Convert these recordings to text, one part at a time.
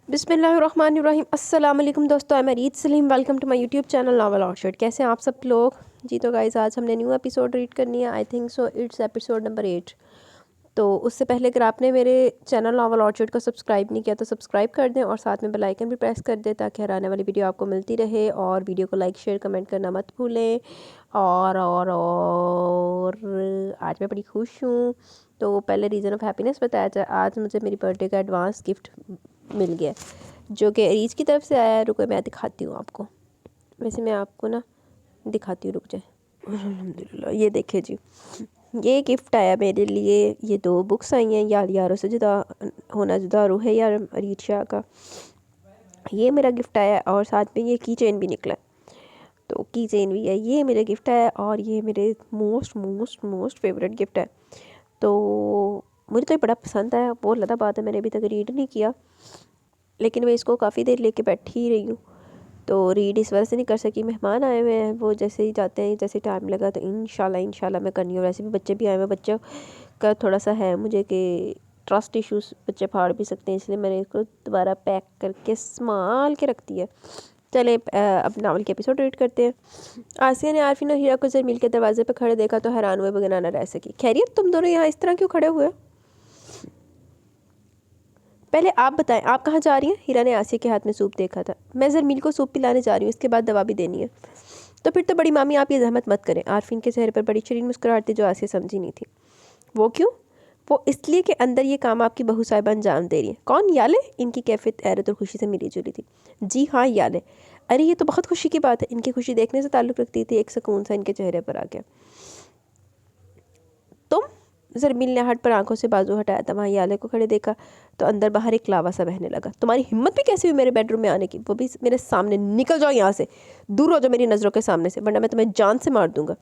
बिस्मिल्लाहिर्रहमानिर्रहीम। अस्सलाम वालेकुम दोस्तों, मैं Reet Saleem. Welcome to my YouTube channel novel outside. कैसे हैं आप सब लोग जी? तो गाइस आज हमने न्यू एपिसोड रीड करनी है। I think so it's episode number 8। तो उससे पहले अगर आपने मेरे चैनल नॉवल आउटशाइट को सब्सक्राइब नहीं किया तो सब्सक्राइब कर दें और साथ में बेल आइकन भी प्रेस कर दें ताकि हर आने वाली वीडियो आपको मिलती रहे। और वीडियो को लाइक शेयर कमेंट करना मत भूलें। और आज मैं बड़ी खुश हूँ। तो पहले रीज़न ऑफ हैप्पीनेस बताया जाए। आज मुझे मेरी बर्थडे का एडवांस गिफ्ट मिल गया जो कि रीच की तरफ से आया है। रुको मैं दिखाती हूँ आपको। वैसे मैं आपको ना दिखाती हूँ, रुक जाए। अल्हम्दुलिल्लाह, ये देखिए जी, ये गिफ्ट आया मेरे लिए। ये 2 बुक्स आई हैं, यार यारों से जुदा होना, जुदा रूह है यार, रीत शाह का। ये मेरा गिफ्ट आया और साथ में ये की चेन भी निकला। तो की चेन भी है, ये मेरा गिफ्ट है और ये मेरे most most most favourite gift है। तो मुझे तो ये बड़ा पसंद आया। बहुत ज़्यादा बात है, मैंने अभी तक रीड नहीं किया, लेकिन मैं इसको काफ़ी देर लेके बैठी ही रही हूँ। तो रीड इस वजह से नहीं कर सकी, मेहमान आए हुए हैं, वो जैसे ही जाते हैं जैसे टाइम लगा तो इंशाल्लाह मैं करनी हूँ। वैसे भी बच्चे भी आए हुए हैं, बच्चों का थोड़ा सा है मुझे कि ट्रस्ट इश्यूज, बच्चे फाड़ भी सकते हैं, इसलिए मैंने इसको दोबारा पैक करके संभाल के रख दिया। चले अब नावल के एपिसोड रीड करते हैं। आसिया ने आरफीन और हीरा को जरमील के दरवाजे पर खड़े देखा तो हैरान हुए बगैर ना रह सकी। खैरियत, तुम दोनों यहाँ इस तरह क्यों खड़े हुए? पहले आप बताएं, आप कहाँ जा रही हैं? हीरा ने आसिया के हाथ में सूप देखा था। मैं जरमील को सूप पिलाने जा रही हूँ, इसके बाद दवा भी देनी है। तो फिर तो बड़ी मामी आप ये जहमत मत करें। आरफीन के चेहरे पर बड़ी शरीर मुस्कुराहट थी जो आसिया समझी नहीं थी। वो क्यों? वो इसलिए कि अंदर ये काम आपकी बहू साहिबा अंजाम दे रही है। कौन? याले? इनकी कैफियत हैरत और खुशी से मिली जुली थी। जी हाँ, याले। अरे ये तो बहुत खुशी की बात है। इनकी खुशी देखने से ताल्लुक़ रखती थी। एक सुकून सा इनके चेहरे पर आ गया। तुम? जरमील ने हट पर आंखों से बाजू हटाया था। वहाँ याले को खड़े देखा तो अंदर बाहर एक लावा सा बहने लगा। तुम्हारी हिम्मत भी कैसी हुई मेरे बेडरूम में आने की, वो भी मेरे सामने? निकल जाओ यहाँ से, दूर हो जाओ मेरी नज़रों के सामने से, वरना मैं तुम्हें जान से मार दूंगा।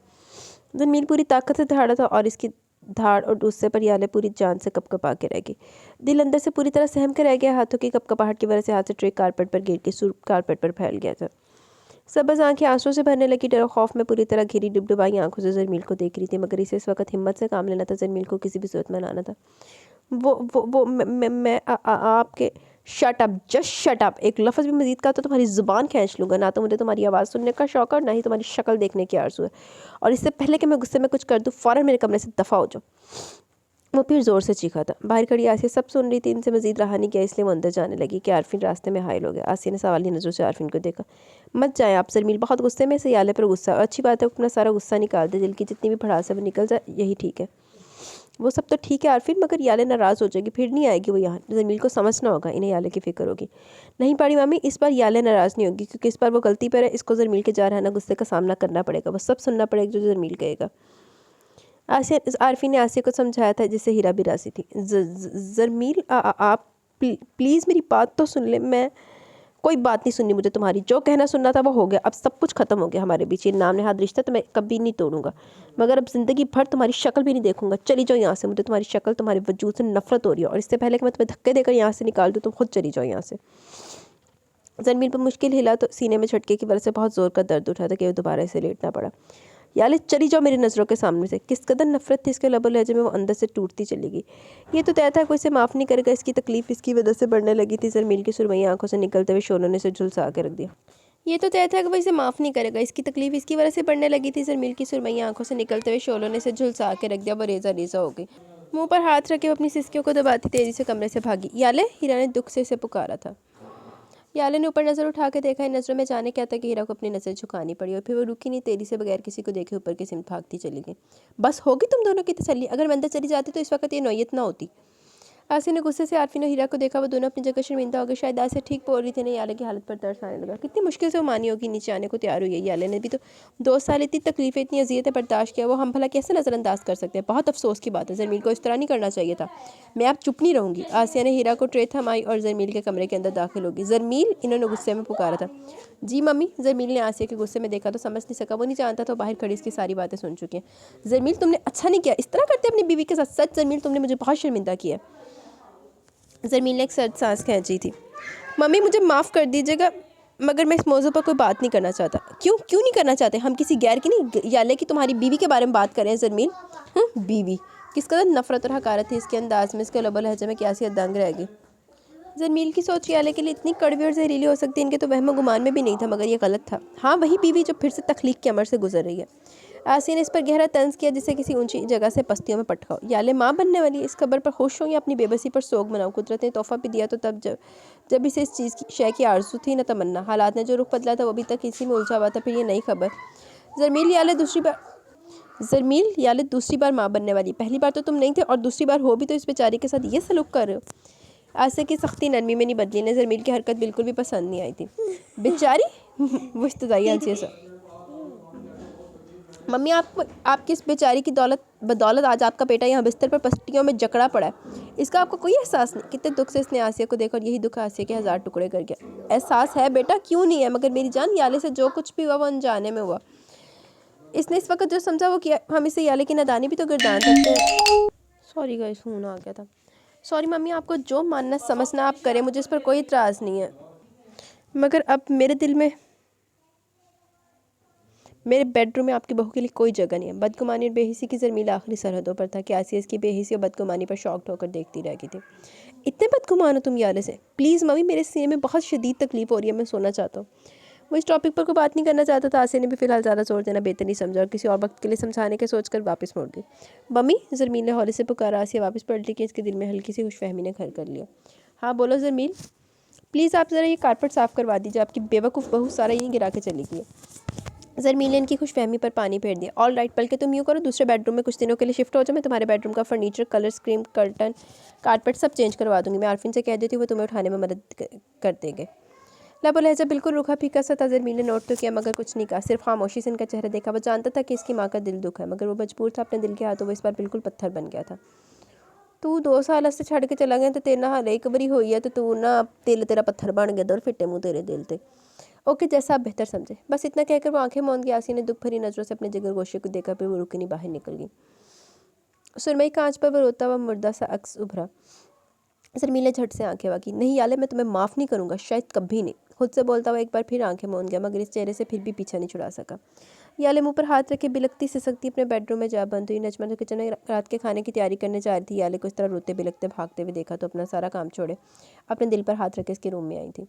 जरमील पूरी ताकत से दहाड़ा था और इसकी धाड़ और गुस्से पर याले पूरी जान से कपकपा के रह गई। दिल अंदर से पूरी तरह सहम कर रह गया। हाथों की कपकपाहट की वजह से हाथ से ट्रे कारपेट पर गिर के सूर कारपेट पर फैल गया था। सबज आंखें आंसू से भरने लगी। डर खौफ में पूरी तरह घिरी डुबडुबाई आंखों से जरमील को देख रही थी, मगर इसे इस वक्त हिम्मत से काम लेना था। जरमील को किसी भी सूरत में लाना था। वो मैं आपके shut up, just shut up. एक लफ्ज़ भी मजीद का तो तुम्हारी ज़ुबान खींच लूँगा। ना तो मुझे तुम्हारी आवाज़ सुनने का शौक है और ना ही तुम्हारी शक्ल देखने की आरज़ू है। और इससे पहले कि मैं गुस्से में कुछ कर दूँ, फ़ौरन मेरे कमरे से दफ़ा हो जाओ। वो फिर ज़ोर से चीखा था। बाहर खड़ी आसिया सब सुन रही थी। इनसे मजीद रहा नहीं गया, इसलिए वो अंदर जाने लगी कि आरफीन रास्ते में हायल हो गया। आसिया ने सवाली नज़रों से आरफीन को देखा। मत जाए आप जरमील, बहुत गुस्से में से। याले पर गुस्सा, अच्छी बात है, अपना सारा गुस्सा निकाल दे। दिल की जितनी भी भड़ास है वो निकल जाए, यही ठीक है। वो सब तो ठीक है आरफीन, मगर याले नाराज़ हो जाएगी, फिर नहीं आएगी वो यहाँ। जरमील को समझना होगा, इन्हें याले की फ़िक्र होगी। नहीं पड़ी मामी, इस बार याले नाराज़ नहीं होगी, क्योंकि इस बार वो गलती पर है। इसको जरमील के जा रहना गुस्से का सामना करना पड़ेगा। वो सब सुनना पड़ेगा जो जरमील कहेगा। आसिया आरफी ने आसिया को समझाया था, जिससे हीरा भी राज़ी थी। जरमील आप प्लीज़ मेरी बात तो सुन ले। मैं कोई बात नहीं सुननी मुझे तुम्हारी। जो कहना सुनना था वो हो गया, अब सब कुछ ख़त्म हो गया हमारे बीच। ये नाम नेहाद रिश्ता तो मैं कभी नहीं तोड़ूंगा, मगर अब ज़िंदगी भर तुम्हारी शक्ल भी नहीं देखूंगा। चली जाओ यहाँ से, मुझे तुम्हारी शक्ल, तुम्हारे वजूद से नफरत हो रही है। और इससे पहले कि मैं तुम्हें धक्के देकर यहाँ से निकाल दूँ, तुम खुद चली जाओ यहाँ से। जरमील पर मुश्किल हिला तो सीने में झटके की वजह से बहुत ज़ोर का दर्द उठा था कि वो दोबारा इसे लेटना पड़ा। याले चली जाओ मेरी नज़रों के सामने से। किस कदर नफरत थी इसके लबो लहजे में, वो अंदर से टूटती चली गई। ये तो तय था कोई इसे माफ़ नहीं करेगा। इसकी तकलीफ़ इसकी वजह से बढ़ने लगी थी। जरमील की सुरमई आंखों से निकलते हुए शोलों ने इसे झुलसा के रख दिया। ये तो तय था कि वो इसे माफ़ नहीं करेगा। इसकी तकलीफ़ इसकी वजह से बढ़ने लगी थी। जरमील की सुरमई आंखों से निकलते हुए शोलों ने इसे झुलसा के रख दिया। वो रेजा रेजा हो गई। मुंह पर हाथ रखे वो अपनी सिसकियों को दबाती तेज़ी से कमरे से भागी। याले, हीरा ने दुख से इसे पुकारा था। याले ने ऊपर नज़र उठा के देखा। इन नज़रों में जाने क्या था कि हीरा को अपनी नज़र झुकानी पड़ी और फिर वो रुकी नहीं, तेज़ी से बगैर किसी को देखे ऊपर की सिमत भागती चली गई। बस होगी तुम दोनों की तसल्ली? अगर मैं अंदर चली जाती तो इस वक्त ये नौयत ना होती। आसिया ने गुस्से से आरफीन और हीरा को देखा। वो दोनों अपनी जगह शर्मिंदा हो गए। शायद आसिया ठीक बोल रही थी। नहीं, याले की हालत पर तरस आने लगा। कितनी मुश्किल से वो मानी होगी नीचे आने को तैयार हुई है। याले ने भी तो 2 साल इतनी तकलीफें, इतनी अजियतें बर्दाश्त किया, वो हम भला कैसे नज़रअंदाज कर सकते हैं? बहुत अफसोस की बात है। जरमील को इस तरह नहीं करना चाहिए था। मैं अब चुप नहीं रहूँगी। आसिया ने हीरा को ट्रे थमाई और जरमील के कमरे के अंदर दाखिल होगी। जरमील, इन्होंने गुस्से में पुकारा था। जी मम्मी। जरमील ने आसिया के गुस्से में देखा तो समझ नहीं सका। वो नहीं जानता तो बाहर खड़ी इसकी सारी बातें सुन चुकी हैं। जरमील, तुमने अच्छा नहीं किया, इस तरह करते अपनी बीवी के साथ। सच जरमील, तुमने मुझे बहुत शर्मिंदा किया। जरमील ने एक सर्द सांस खींची थी। मम्मी मुझे माफ़ कर दीजिएगा, मगर मैं इस मौजू पर कोई बात नहीं करना चाहता। क्यों क्यों नहीं करना चाहते? हम किसी गैर की नहीं, याले की तुम्हारी बीवी के बारे में बात कर रहे हैं जरमील। बीवी? किस कदर नफरत और हकारत थी इसके अंदाज में, इसके लबो लहजे में। क्या सी दंग रह गई। जरमील की सोच याले के लिए इतनी कड़वी और जहरीली हो सकती है, इनके तो वहम गुमान में भी नहीं था, मगर ये गलत था। हाँ, वही बीवी जो फिर से तख्लीक के अमर से गुजर रही है। आसिया ने इस पर गहरा तंज किया, जिसे किसी ऊंची जगह से पस्तियों में पटकाओ। याले माँ बनने वाली है, इस खबर पर खुश हो या अपनी बेबसी पर सोग मनाओ। कुदरत ने तोहफा भी दिया तो तब जब इसे इस चीज़ की शय की आरजू थी न तमन्ना। हालात ने जो रुख बदला था वो अभी तक इसी में उलझा हुआ था, फिर ये नई खबर। जरमील याले दूसरी बार माँ बनने वाली। पहली बार तो तुम नहीं थे और दूसरी बार हो भी तो इस बेचारी के साथ ये सलूक कर रहे हो। आसिया की सख्ती नरमी में नहीं बदली ने जरमील की हरकत बिल्कुल भी पसंद नहीं आई थी। बेचारी वो इस्तज़ाई आसिया से। मम्मी, आपकी इस बेचारी की बदौलत आज आपका बेटा यहाँ बिस्तर पर पट्टियों में जकड़ा पड़ा है। इसका आपको कोई एहसास नहीं। कितने दुख से इसने आसिया को देखा और यही दुख आसिया के 1000 टुकड़े कर गया। एहसास है बेटा, क्यों नहीं है, मगर मेरी जान, याले से जो कुछ भी हुआ वो अनजाने में हुआ। इसने इस वक्त जो समझा वो किया। हम इसे याले की नादानी भी तो गिरदान सकते हैं। सॉरी गाइस, फोन आ गया था। सॉरी मम्मी, आपको जो मानना समझना आप करें, मुझे इस पर कोई इतराज़ नहीं है, मगर अब मेरे दिल में, मेरे बेडरूम में आपकी बहू के लिए कोई जगह नहीं है। बदगुमानी और बेहिसी की जरमील आखिरी सरहदों पर था कि आसिया इसकी बेहिसी और बदगुमानी पर शॉक्ड होकर देखती रह गई थी। इतने बदगुमान हो तुम याले से? प्लीज़ मम्मी, मेरे सीने में बहुत शदीद तकलीफ हो रही है, मैं सोना चाहता हूँ। वो इस टॉपिक पर कोई बात नहीं करना चाहता था। आसिया ने भी फिलहाल ज़्यादा जोर देना बेहतर नहीं समझा और किसी और वक्त के लिए समझाने के सोचकर वापस मोड़ गई। मम्मी, जरमील ने हौले से पुकारा। आसिया वापस पलटी कि इसके दिल में हल्की सी खुशफहमी ने घर कर लिया। हाँ बोलो जरमील, प्लीज़ आप ज़रा ये कारपेट साफ़ करवा दीजिए, आपकी बेवकूफ़ बहू सारा यहीं गिरा के चली गई है। जरमील ने इनकी खुशफहमी पर पानी फेर दिया। ऑल राइट, बल्कि तुम यूँ करो, दूसरे बेडरूम में कुछ दिनों के लिए शिफ्ट हो जाओ। मैं तुम्हारे बेडरूम का furniture, colour screen, curtain, carpet सब चेंज करवा दूंगी। मैं आरफिन से कह देती हूँ, वो तुम्हें उठाने में मदद कर देंगे। लबो लहजा बिल्कुल रूखा फीका सा था। जरमील ने नोट तो किया मगर कुछ नहीं कहा, सिर्फ खामोशी से इनका चेहरा देखा। वो जानता था कि इसकी माँ का दिल दुख है, मगर वो मजबूर था। अपने दिल के हाथों वो इस बार बिल्कुल पत्थर बन गया था। तू 2 साल से छड़ के चला गया तो तेरे हाल एक बारी हुई है, तो तू ना दिल तेरा पत्थर बन गया और फिटे मुँह तेरे दिल ते। ओके, जैसा आप बेहतर समझे। बस इतना कहकर वो आंखें मूंद गई। आसिया ने दुख भरी नजरों से अपने जिगर गोशे को देखा, फिर वो रुकी नहीं, बाहर निकल गई। सुरमई कांच पर वो रोता हुआ मुर्दा सा अक्स उभरा। जरमील ने झट से आंखें वाकी। नहीं याले, मैं तुम्हें माफ़ नहीं करूँगा, शायद कभी नहीं। खुद से बोलता हुआ एक बार फिर आंखें मूंद गया, मगर इस चेहरे से फिर भी पीछा नहीं छुड़ा सका। याले मुंह पर हाथ रखे बिलकती सिसकती अपने बेडरूम में जा बंद हुई। नजमा तो किचन में रात के खाने की तैयारी करने जा रही थी। याले को इस तरह रोते बिलकते भागते हुए देखा तो अपना सारा काम छोड़े अपने दिल पर हाथ रखे इसके रूम में आई थी।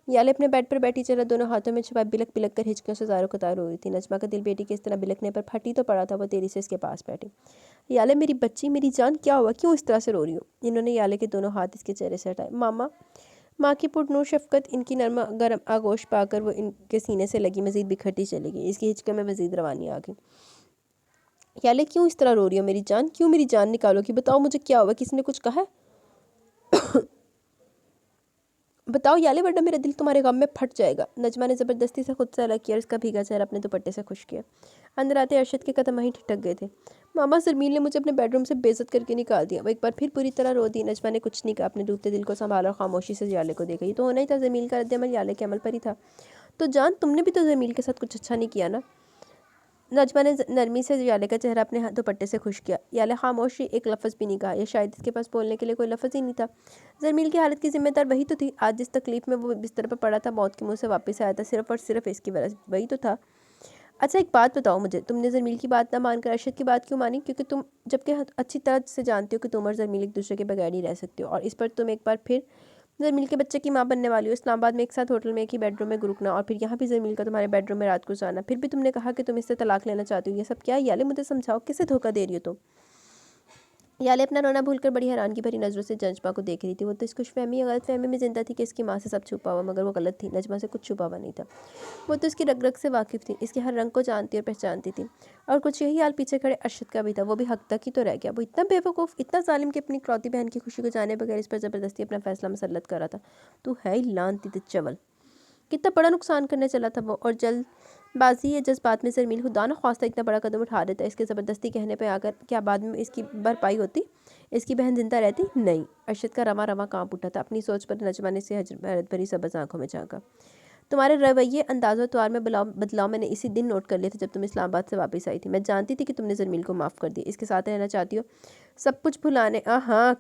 याले अपने बेड पर बैठी चला दोनों हाथों में छुपा बिलक बिलक कर हिचकियों से ज़ारो कतार हो रही थी। नजमा का दिल बेटी के इस तरह बिलकने पर फटी तो पड़ा था। वो तेजी से इसके पास बैठी। याले मेरी बच्ची, मेरी जान, क्या हुआ, क्यों इस तरह से रो रही हो? इन्होंने याले के दोनों हाथ इसके चेहरे से हटाए। मामा, माँ की पुरनूर शफकत, इनकी नर्म गर्म आगोश पाकर वो इनके सीने से लगी मजीद बिखरती चली गई। इसकी हिचके में मजीद रवानी आ गई। याले क्यों इस तरह रो रही हो मेरी जान? क्यों मेरी जान निकालोगी? बताओ मुझे, क्या हुआ? किसी ने कुछ कहा है? बताओ याले, वरना मेरा दिल तुम्हारे गम में फट जाएगा। नजमा ने ज़बरदस्ती से खुद से अलग किया और इसका भीगा चेहरा अपने दुपट्टे से खुश किया। अंदर आते अरशद के कदम वहीं ठिठक गए थे। मामा, जरमील ने मुझे अपने बेडरूम से बेइज्जत करके निकाल दिया। वो एक बार फिर पूरी तरह रो दी। नजमा ने कुछ नहीं कहा, अपने डूबते दिल को संभाला और खामोशी से याले को देखा। ये तो होना ही था, जरमील का रद्द-ए-अमल याले के अमल पर ही था। तो जान, तुमने भी तो जरमील के साथ कुछ अच्छा नहीं किया ना? नजमा ने नरमी से याले का चेहरा अपने दुपट्टे से खुश किया। याले खामोश, एक लफ्ज़ भी नहीं कहा, या शायद इसके पास बोलने के लिए कोई लफ्ज़ ही नहीं था। जरमील की हालत की जिम्मेदार वही तो थी। आज जिस तकलीफ में वो बिस्तर पर पड़ा था, मौत के मुंह से वापस आया था, सिर्फ और सिर्फ इसकी वजह वही तो था। अच्छा एक बात बताओ मुझे, तुमने जरमील की बात ना मानकर अरशद की बात क्यों मानी? क्योंकि तुम जबकि अच्छी तरह से जानती हो कि तुम और जरमील एक दूसरे के बगैर नहीं रह सकते हो, और इस पर तुम एक बार फिर जरमील के बच्चे की माँ बनने वाली हो। इस्लामाबाद में एक साथ होटल में एक ही बेडरूम में रुकना, और फिर यहाँ भी जरमील का तुम्हारे बेडरूम में रात गुजारना। फिर भी तुमने कहा कि तुम इससे तलाक लेना चाहती हो। ये सब क्या है याले? मुझे समझाओ, किसे धोखा दे रही हो तुम? याले अपना रोना भूलकर बड़ी हैरानगी भरी नज़रों से जंजमा को देख रही थी। वो तो इस खुशफहमी या गलतफहमी में जिंदा थी कि इसकी माँ से सब छुपा हुआ, मगर वो गलत थी। नजमा से कुछ छुपा हुआ नहीं था। वो तो इसकी रग रग से वाकिफ़ थी, इसके हर रंग को जानती और पहचानती थी। और कुछ यही हाल पीछे खड़े अरशद का भी था। वो भी हक तक ही तो रह गया। वो इतना बेवकूफ़, इतना जालिम कि अपनी इकलौती बहन की खुशी को जाने बगैर इस पर ज़बरदस्ती अपना फैसला मुसल्लत कर रहा था। तू है ही लानती चवल। कितना बड़ा नुकसान करने चला था वो, और जल्दबाजी या जज्बात में जरमील खुदा न ख्वास्ता इतना बड़ा कदम उठा देता। इसके ज़बरदस्ती कहने पे आकर क्या बाद में इसकी भरपाई होती? इसकी बहन जिंदा रहती? नहीं। अरशद का रमा रमा कांप उठा था। अपनी सोच पर नजमा ने से हैरत भरी सबज आंखों में झांका। तुम्हारे रवैये, अंदाज़ो त्वार में बदलाव मैंने इसी दिन नोट कर लिया था जब तुम इस्लामाबाद से वापस आई थी। मैं जानती थी कि तुमने जरमील को माफ़ कर दिया, इसके साथ रहना चाहती हो, सब कुछ भुलाने, हाँ,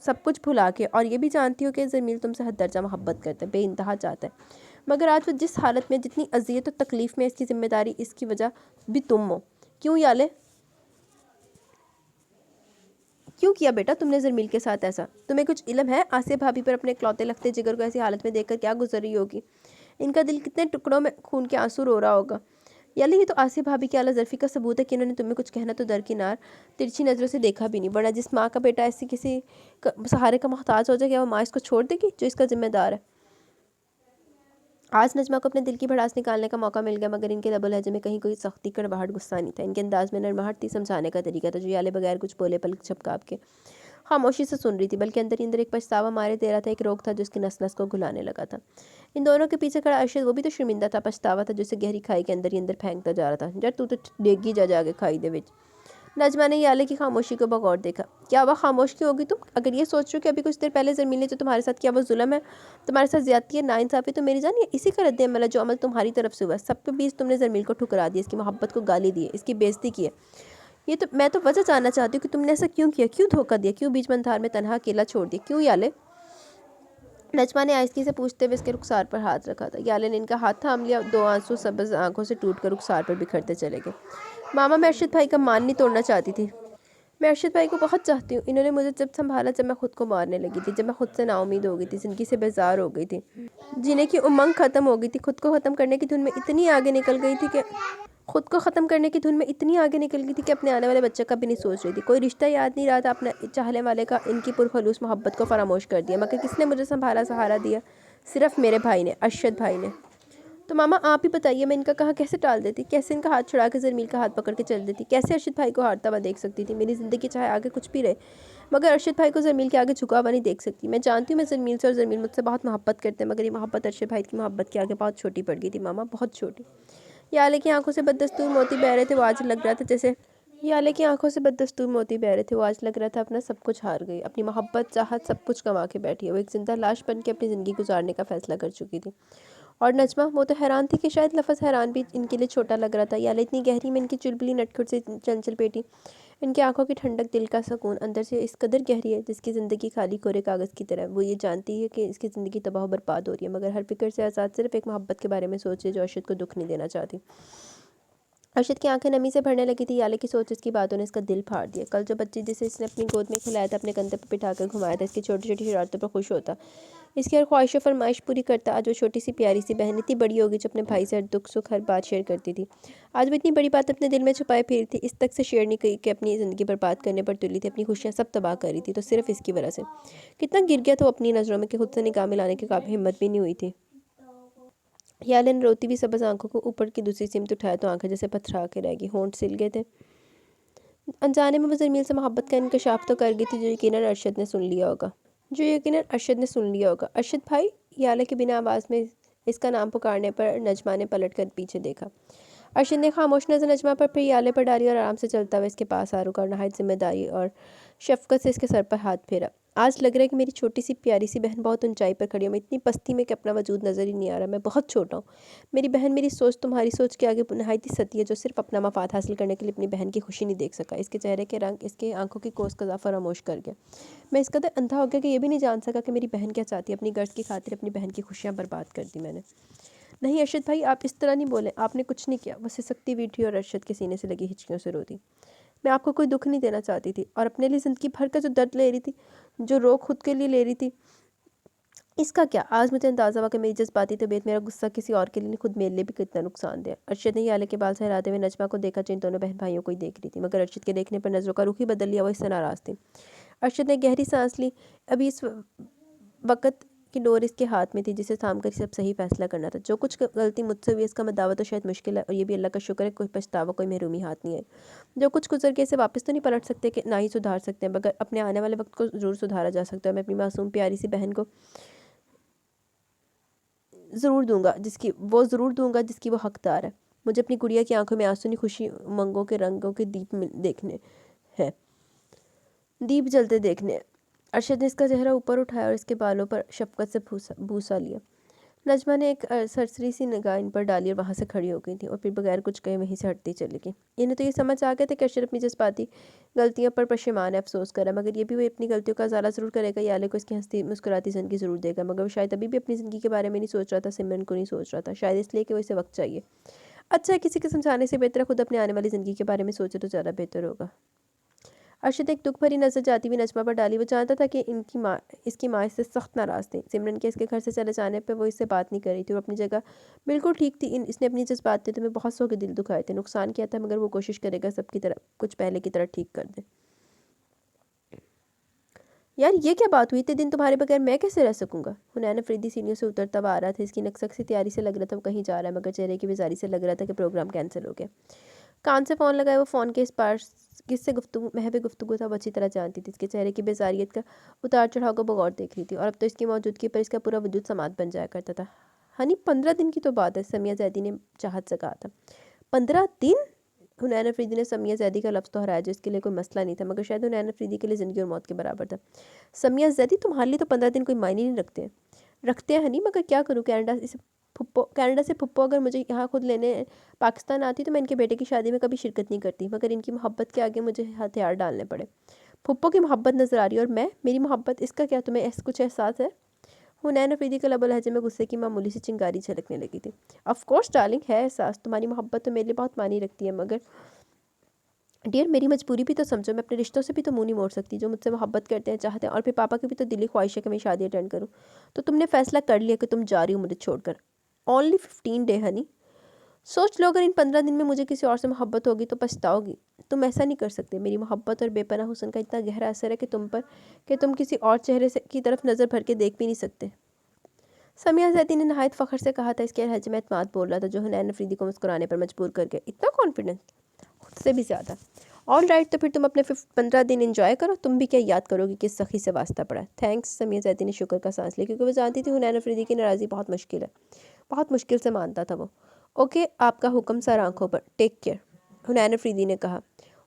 सब कुछ भुला के, और ये भी जानती हो कि जरमील तुमसे हद दर्जा मोहब्बत करता है, बेइंतहा चाहता है। मगर आज वो जिस हालत में, जितनी अजियत और तकलीफ़ में, इसकी जिम्मेदारी, इसकी वजह भी तुम हो। क्यों याले? क्यों किया बेटा तुमने ज़रमील के साथ ऐसा? तुम्हें कुछ इल्म है आसिया भाभी पर अपने इकलौते लगते जिगर को ऐसी हालत में देखकर क्या गुजर रही होगी? इनका दिल कितने टुकड़ों में खून के आंसू रो रहा होगा। यानी ये तो आसिया भाभी की आला ज़र्फ़ी का सबूत है कि इन्होंने तुम्हें कुछ कहना तो दरकिनार तिरछी नज़रों से देखा भी नहीं, वरना जिस माँ का बेटा ऐसे किसी सहारे का मोहताज हो जाए, क्या वो माँ इसको छोड़ देगी जो इसका जिम्मेदार है? आज नजमा को अपने दिल की भड़ास निकालने का मौका मिल गया, मगर इनके लबो लहजे में कहीं कोई सख्ती कड़वाहट गुस्सा नहीं था। इनके अंदाज में नरमाहट थी, समझाने का तरीका था जो याले बगैर कुछ बोले पलक झपकाप के खामोशी से सुन रही थी, बल्कि अंदर ही अंदर एक पछतावा मारे दे रहा था, एक रोग था जो उसकी नस नस को घुलाने लगा था। इन दोनों के पीछे खड़ा अरशद, वो भी तो शर्मिंदा था, पछतावा था जिसे गहरी खाई के अंदर ही अंदर फेंकता जा रहा था। जब तू तो डेगी जा जाके खाई दे विच। नजमा ने याले की खामोशी को बगौर देखा। क्या वह खामोश क्यों होगी तुम? अगर ये सोच रहे हो कि अभी कुछ देर पहले ज़मीन ने जो तुम्हारे साथ किया वो जुल्म है, तुम्हारे साथ ज्यादती है, नाइंसाफ़ी, तो मेरी जान ये इसी का रद्द अमल है जो अमल तुम्हारी तरफ से हुआ। सब पे बीच तुमने ज़मील को ठुकरा दिया, इसकी मोहब्बत को गाली दी, इसकी बेइज्जती की है। ये तो मैं तो वजह जानना चाहती हूँ कि तुमने ऐसा क्यों किया, क्यों धोखा दिया, क्यों बीच मंधार में तनहा अकेला छोड़ दिया, क्यों याले? नजमा ने आहिस्ती से पूछते हुए इसके रुखसार पर हाथ रखा था। याले ने इनका हाथ थाम लिया, दो आंसू सब्ज आंखों से टूट कर रुखसार पर बिखरते चले गए। मामा, मैं अरशद भाई का मान नहीं तोड़ना चाहती थी। मैं अरशद भाई को बहुत चाहती हूँ। इन्होंने मुझे जब संभाला जब मैं खुद को मारने लगी थी, जब मैं खुद से नाउमीद हो गई थी, ज़िंदगी से बेजार हो गई थी, जीने की उमंग ख़त्म हो गई थी, खुद को ख़त्म करने की धुन में इतनी आगे निकल गई थी कि अपने आने वाले बच्चे का भी नहीं सोच रही थी। कोई रिश्ता याद नहीं रहा था अपने चाहने वाले का। इनकी पुरखलूस मोहब्बत को फरामोश कर दिया, मगर किसने मुझे संभाला, सहारा दिया? सिर्फ मेरे भाई ने, अरशद भाई ने। तो मामा आप ही बताइए, मैं इनका कहा कैसे टाल देती, कैसे इनका हाथ छुड़ा के ज़मील का हाथ पकड़ के चल देती, कैसे अरशद भाई को हारता हुआ देख सकती थी? मेरी ज़िंदगी चाहे आगे कुछ भी रहे, मगर अरशद भाई को ज़मील के आगे झुका हुआ नहीं देख सकती। मैं जानती हूँ मैं ज़मील से और ज़मील मुझसे बहुत मोहब्बत करते हैं, मगर ये मोहब्बत अरशद भाई की मोहब्बत के आगे बहुत छोटी पड़ गई थी मामा, बहुत छोटी। याले की आंखों से बददस्तूर मोती बह रहे थे, वो आज लग रहा था जैसे याले की आंखों से बददस्तूर मोती बह रहे थे, वो आज लग रहा था अपना सब कुछ हार गई, अपनी मोहब्बत, चाहत, सब कुछ गंवा के बैठी है। वो एक जिंदा लाश बन के अपनी ज़िंदगी गुजारने का फैसला कर चुकी थी। और नजमा, वो तो हैरान थी कि शायद लफ्ज़ हैरान भी इनके लिए छोटा लग रहा था। याले इतनी गहरी में इनकी चुलबुली नटखट से चंचल बेटी, इनकी आंखों की ठंडक, दिल का सुकून अंदर से इस कदर गहरी है जिसकी ज़िंदगी खाली कोरे कागज़ की तरह। वो ये जानती है कि इसकी ज़िंदगी तबाह बर्बाद हो रही है, मगर हर फिक्र से आज़ाद सिर्फ एक मोहब्बत के बारे में सोचे जो अरशद को दुख नहीं देना चाहती। अरशद की आंखें नमी से भरने लगी थी। याले की सोच, इसकी बातों ने इसका दिल फाड़ दिया। कल जो बच्ची जिसे इसने अपनी गोद में खिलाया था, अपने कंधे पर बिठाकर घुमाया था, इसकी छोटी छोटी शरारतों पर खुश होता, इसकी हर ख्वाहिश फरमाइश पूरी करता, आज वो छोटी सी प्यारी सी बहन इतनी बड़ी होगी जो अपने भाई से हर दुख सुख हर बात शेयर करती थी। आज वो इतनी बड़ी बात अपने दिल में छुपाए फिर थी, इस तक से शेयर नहीं की कि अपनी ज़िंदगी बर्बाद करने पर तुली थी, अपनी खुशियाँ सब तबाह कर रही थी, तो सिर्फ इसकी वजह से। कितना गिर गया था वो अपनी नज़रों में कि खुद से निगाह मिलाने की काफ़ी हिम्मत भी नहीं हुई थी। याले ने रोती भी सबज आंखों को ऊपर की दूसरी सिमत उठाया तो आंखें जैसे पथरा के रह गई, होंठ सिल गए थे। अनजाने में वो ज़मील से मोहब्बत का इंकशाफ तो कर गई थी, जो यकीनन अरशद ने सुन लिया होगा। अरशद भाई, याले के बिना आवाज़ में इसका नाम पुकारने पर नजमा ने पलट कर पीछे देखा। अरशद ने खामोश नज़र नजमा पर, फिर याले पर डाली और आराम से चलता हुआ इसके पास आ रुका और नहायत जिम्मेदारी और शफकत से इसके सर पर हाथ फेरा। आज लग रहा है कि मेरी छोटी सी प्यारी सी बहन बहुत ऊंचाई पर खड़ी है, मैं इतनी पस्ती में कि अपना वजूद नज़र ही नहीं आ रहा, मैं बहुत छोटा हूँ। मेरी बहन, मेरी सोच तुम्हारी सोच के आगे नहायत ही सती है, जो सिर्फ अपना मफाद हासिल करने के लिए अपनी बहन की खुशी नहीं देख सका। इसके चेहरे के रंग, इसके आंखों की कोस कज़ा फरामोश कर गया। मैं इस कदर अंधा हो गया कि ये भी नहीं जान सका कि मेरी बहन क्या चाहती है। अपनी गर्ज की खातिर अपनी बहन की खुशियाँ बर्बाद कर दी मैंने। नहीं अरशद भाई, आप इस तरह नहीं बोले, आपने कुछ नहीं किया। वो सिसकती हुई थी और अरशद के सीने से लगी हिचकियों से रोती। मैं आपको कोई दुख नहीं देना चाहती थी, और अपने लिए ज़िंदगी भर का जो दर्द ले रही थी, जो रो खुद के लिए ले रही थी, इसका क्या? आज मुझे अंदाज़ा हुआ कि मेरी जज्बाती तबीयत, मेरा गुस्सा किसी और के लिए नहीं, खुद मेरे लिए भी कितना नुकसान दिया। अरशद ने याले के बाल सहराते हुए नजमा को देखा, जिन दोनों बहन भाइयों को ही देख रही थी, मगर अरशद के देखने पर नज़रों का रुख ही बदल लिया, वो इससे नाराज़ थी। अरशद ने गहरी सांस ली। अभी इस वक़्त की डोर इसके हाथ में थी, जिसे थाम कर सब सही फैसला करना था। जो कुछ गलती मुझसे हुई इसका मदावा तो शायद मुश्किल है, और ये भी अल्लाह का शुक्र है कोई पछतावा, कोई महरूमी हाथ नहीं है। जो कुछ गुजर गया इसे वापस तो नहीं पलट सकते, कि ना ही सुधार सकते हैं, मगर अपने आने वाले वक्त को ज़रूर सुधारा जा सकता है। मैं अपनी मासूम प्यारी सी बहन को ज़रूर दूंगा जिसकी वो हकदार है। मुझे अपनी गुड़िया की आंखों में आंसू नहीं, खुशी उमंगों के रंगों के देखने हैं, दीप जलते देखने हैं। अरशद ने इसका चेहरा ऊपर उठाया और इसके बालों पर शफकत से भूसा लिया। नजमा ने एक सरसरी सी निगाह इन पर डाली और वहाँ से खड़ी हो गई थी, और फिर बगैर कुछ कहे वहीं से हटती चली गई। इन्हें तो ये समझ आ गया था कि अरशद अपनी जज्बाती गलतियों पर पशेमान है, अफसोस कर रहा है, मगर ये भी वो अपनी गलतियों का इजाला ज़रूर करेगा। याले को इसकी हंसती मुस्कुराती ज़िंदगी ज़रूर देगा, मगर वो शायद अभी भी अपनी ज़िंदगी के बारे में नहीं सोच रहा था, सिमरन को नहीं सोच रहा था, शायद इसलिए कि वो इसे वक्त चाहिए। अच्छा है, किसी के समझाने से बेहतर है खुद अपने आने वाली ज़िंदगी के बारे में सोचे तो ज़्यादा बेहतर होगा। अरशद एक दुख भरी नज़र जाती हुई नजमा पर डाली। वो जानता था कि इसकी माँ इससे सख्त नाराज़ थी। सिमरन के इसके घर से चले जाने पर वो इससे बात नहीं कर रही थी और अपनी जगह बिल्कुल ठीक थी। इसने अपनी जज्बात थे, तुम्हें बहुत सौ के दिल दुखाए थे, नुकसान किया था, मगर वो कोशिश करेगा सबकी तरह कुछ पहले की तरह ठीक कर दे। यार ये क्या बात हुई, इतने दिन तुम्हारे बगैर मैं कैसे रह सकूंगा? हुनैन अफरीदी सीढ़ियों से उतरता हुआ आ रहा था। इसकी नकसक से तैयारी से लग रहा था वो कहीं जा रहा है, मगर चेहरे की बेजारी से लग रहा था कि प्रोग्राम कैंसिल हो गया। कान से फ़ोन लगाया। वो फ़ोन के इस पार किससे गुफ्तगू महवे गुफ्तगू था वो अच्छी तरह जानती थी। इसके चेहरे की बेजारियत का उतार चढ़ाव को बगौर देख रही थी और अब तो इसकी मौजूदगी पर इसका पूरा वजूद समात बन जाया करता था। हनी 15 दिन की तो बात है, समिया जैदी ने चाहत से कहा था। 15 दिन? हुनैन अफरीदी ने समिया जैदी का लफ्ज़ दोहराया जो इसके लिए कोई मसला नहीं था, मगर शायद हुनैन अफरीदी के लिए ज़िंदगी और मौत के बराबर था। समिया जैदी, तुम्हारे लिए तो 15 दिन कोई मायने नहीं रखते हैं हनी, मगर क्या करूँ? कनाडा से फुप्पो अगर मुझे यहाँ खुद लेने पाकिस्तान आती तो मैं इनके बेटे की शादी में कभी शिरकत नहीं करती, मगर इनकी मोहब्बत के आगे मुझे हथियार डालने पड़े। फुप्पो की मोहब्बत नज़र आ रही है और मेरी मोहब्बत, इसका क्या तुम्हें कुछ एहसास है? हुनैन अफरीदी के लबो लहजे में गुस्से की मामूली सी चिंगारी झलकने लगी थी। ऑफ कोर्स डार्लिंग, है एहसास। तुम्हारी मोहब्बत तो मेरे लिए बहुत मानी रखती है, मगर डियर मेरी मजबूरी भी तो समझो। मैं अपने रिश्तों से भी तो मुंह नहीं मोड़ सकती। जो मुझसे मोहब्बत करते हैं, चाहते हैं, और फिर पापा की भी तो दिली ख्वाहिश है कि मैं शादी अटेंड करूँ। तो तुमने फैसला कर लिया कि तुम जा रही हो मुझे छोड़कर। ओनली 15 डे हनी, सोच लो अगर इन 15 दिन में मुझे किसी और से मोहब्बत होगी तो पछताओगी। तुम ऐसा नहीं कर सकते। मेरी मोहब्बत और बेपनाह हुस्न का इतना गहरा असर है कि तुम पर, कि तुम किसी और चेहरे से की तरफ नज़र भर के देख भी नहीं सकते। समिया जैदी ने नहायत फ़ख्र से कहा था। इसके लहजे में एतमाद बोल रहा था जो हुनैन अफरीदी को मुस्कुराने पर मजबूर कर गया। इतना कॉन्फिडेंस, खुद से भी ज़्यादा। ऑल राइट, तो फिर तुम अपने 15 दिन एंजॉय करो। तुम भी क्या याद करोगी किस सखी से वास्ता पड़ा। थैंक्स। समिया जैदी ने शुक्र का सांस लिया, क्योंकि वो जानती थी हुनैन अफरीदी की नाराज़गी बहुत मुश्किल है। बहुत मुश्किल से मानता था वो। ओके, आपका हुक्म सर आंखों पर, टेक केयर, हुनैन अफरीदी ने कहा।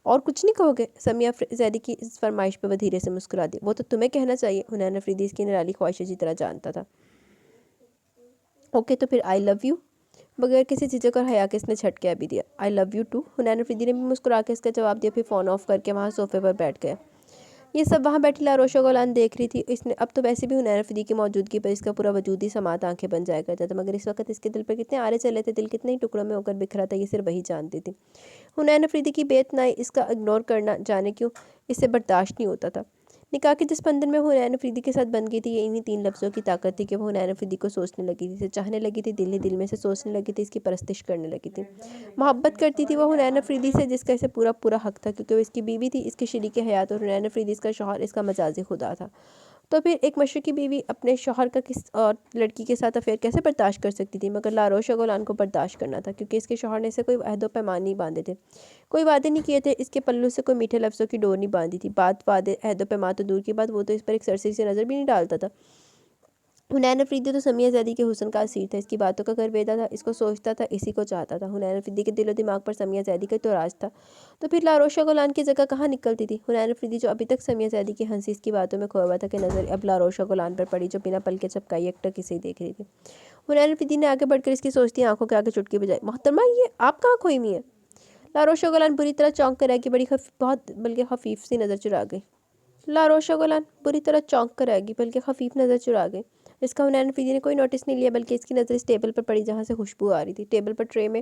और कुछ नहीं कहोगे? समिया जैदी की इस फरमाइश पर वो धीरे से मुस्कुरा दी। वो तो तुम्हें कहना चाहिए। हुनैन अफरीदी इसकी निराली ख्वाहिश की तरह जानता था। ओके, तो फिर आई लव यू। बगैर किसी झिझक और हया के इसने झटके भी दिया। I love you too. Hunain Afridi ने भी मुस्कुरा के इसका जवाब दिया, फिर फ़ोन ऑफ करके वहाँ सोफे पर बैठ गया। ये सब वहाँ बैठी लारोशा गोलान देख रही थी। इसने अब तो वैसे भी हुनैन अफरीदी की मौजूदगी पर इसका पूरा वजूद ही समात आंखें बन जाया करता था, मगर इस वक्त इसके दिल पर कितने आरे चले थे, दिल कितने ही टुकड़ों में होकर बिखरा था, ये सिर्फ वही जानती थी। हुनैन अफरीदी की बेतनाई इसका इग्नोर करना जाने क्यों इससे बर्दाश्त नहीं होता था। निकाह के जिस बंधन में वो हुनैन अफरीदी के साथ बन गई थी, ये इन्हीं 3 लफ्ज़ों की ताकत थी कि वो हुनैन अफरीदी को सोचने लगी थी, इसे चाहने लगी थी, दिल ही दिल में से सोचने लगी थी, इसकी परस्तिश करने लगी थी। मोहब्बत करती थी वो हुनैन अफरीदी से, जिसका इसे पूरा पूरा हक था, क्योंकि वो इसकी बीवी थी, इसकी शरीक हयात, और हुनैन अफरीदी इसका शौहर, इसका मजाजी खुदा था। तो फिर एक मशरकी बीवी अपने शौहर का किस और लड़की के साथ अफेयर कैसे बर्दाश्त कर सकती थी? मगर लारोशा गोलान को बर्दाश्त करना था, क्योंकि इसके शौहर ने इसे कोई अहदो पैमान नहीं बांधे थे, कोई वादे नहीं किए थे, इसके पल्लू से कोई मीठे लफ्ज़ों की डोर नहीं बांधी थी। बात वादे अहदो पैमान तो दूर की बात, वो तो इस पर एक सरसरी से नज़र भी नहीं डालता था। हुनैन अफरीदी तो समिया जैदी के हुस्न का असीर था, इसकी बातों का गर्वेदा था, इसको सोचता था, इसी को चाहता था। हुनैन अफरीदी के दिलो दिमाग पर समिया जैदी का तो राज था। तो फिर लारोशा गोलान की जगह कहाँ निकलती थी? हुनैन अफरीदी जो अभी तक समिया जैदी की हंसी इसकी बातों में खोया हुआ था, कि नज़र अब लारोशा गोलान पर पड़ी, जो बिना पल के चपकाई एकटक इसे ही देख रही थी। हुनैन अफरीदी ने आगे बढ़कर इसकी सोचती आंखों के आगे चुटकी बजाई। मोहतरमा, ये आप कहाँ खोई हुई है? लारोशा गोलान बुरी तरह चौंक कर रह गई, बहुत बल्कि हफीफ सी नज़र चुरा गई। लारोशा गोलान बुरी तरह चौंक कर रहेगी, बल्कि खफीफ नज़र चुरा गई। इसका हुनैन अफरीदी ने कोई नोटिस नहीं लिया, बल्कि इसकी नज़र इस टेबल पर पड़ी जहाँ से खुशबू आ रही थी। टेबल पर ट्रे में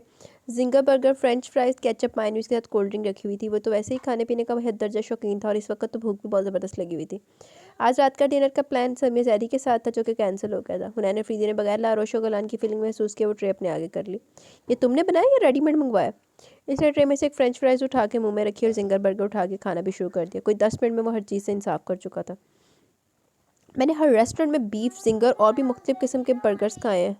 ginger burger, French fries, ketchup, mayonnaise के साथ कोल्ड ड्रिंक रखी हुई थी। वो तो वैसे ही खाने पीने का बेहद दर्जा शौकीन था, और इस वक्त तो भूख भी बहुत ज़बरदस्त लगी हुई थी। आज रात का डिनर का प्लान समिया जैदी के साथ था, जो कि कैंसिल हो गया था। हुनैन अफरीदी ने बगैर लारोशा गोलान की फीलिंग महसूस किए वो ट्रे अपने आगे कर ली। ये तुमने बनाया या रेडीमेड मंगवाया? इसने ट्रे में से एक फ्रेंच फ्राइज उठा के मुंह में रखी और जिंगर बर्गर उठा के खाना भी शुरू कर दिया। कोई 10 मिनट में वो हर चीज़ से इंसाफ कर चुका था। मैंने हर रेस्टोरेंट में बीफ, जिंगर और भी मुख्तलिफ किस्म के बर्गर्स खाए हैं,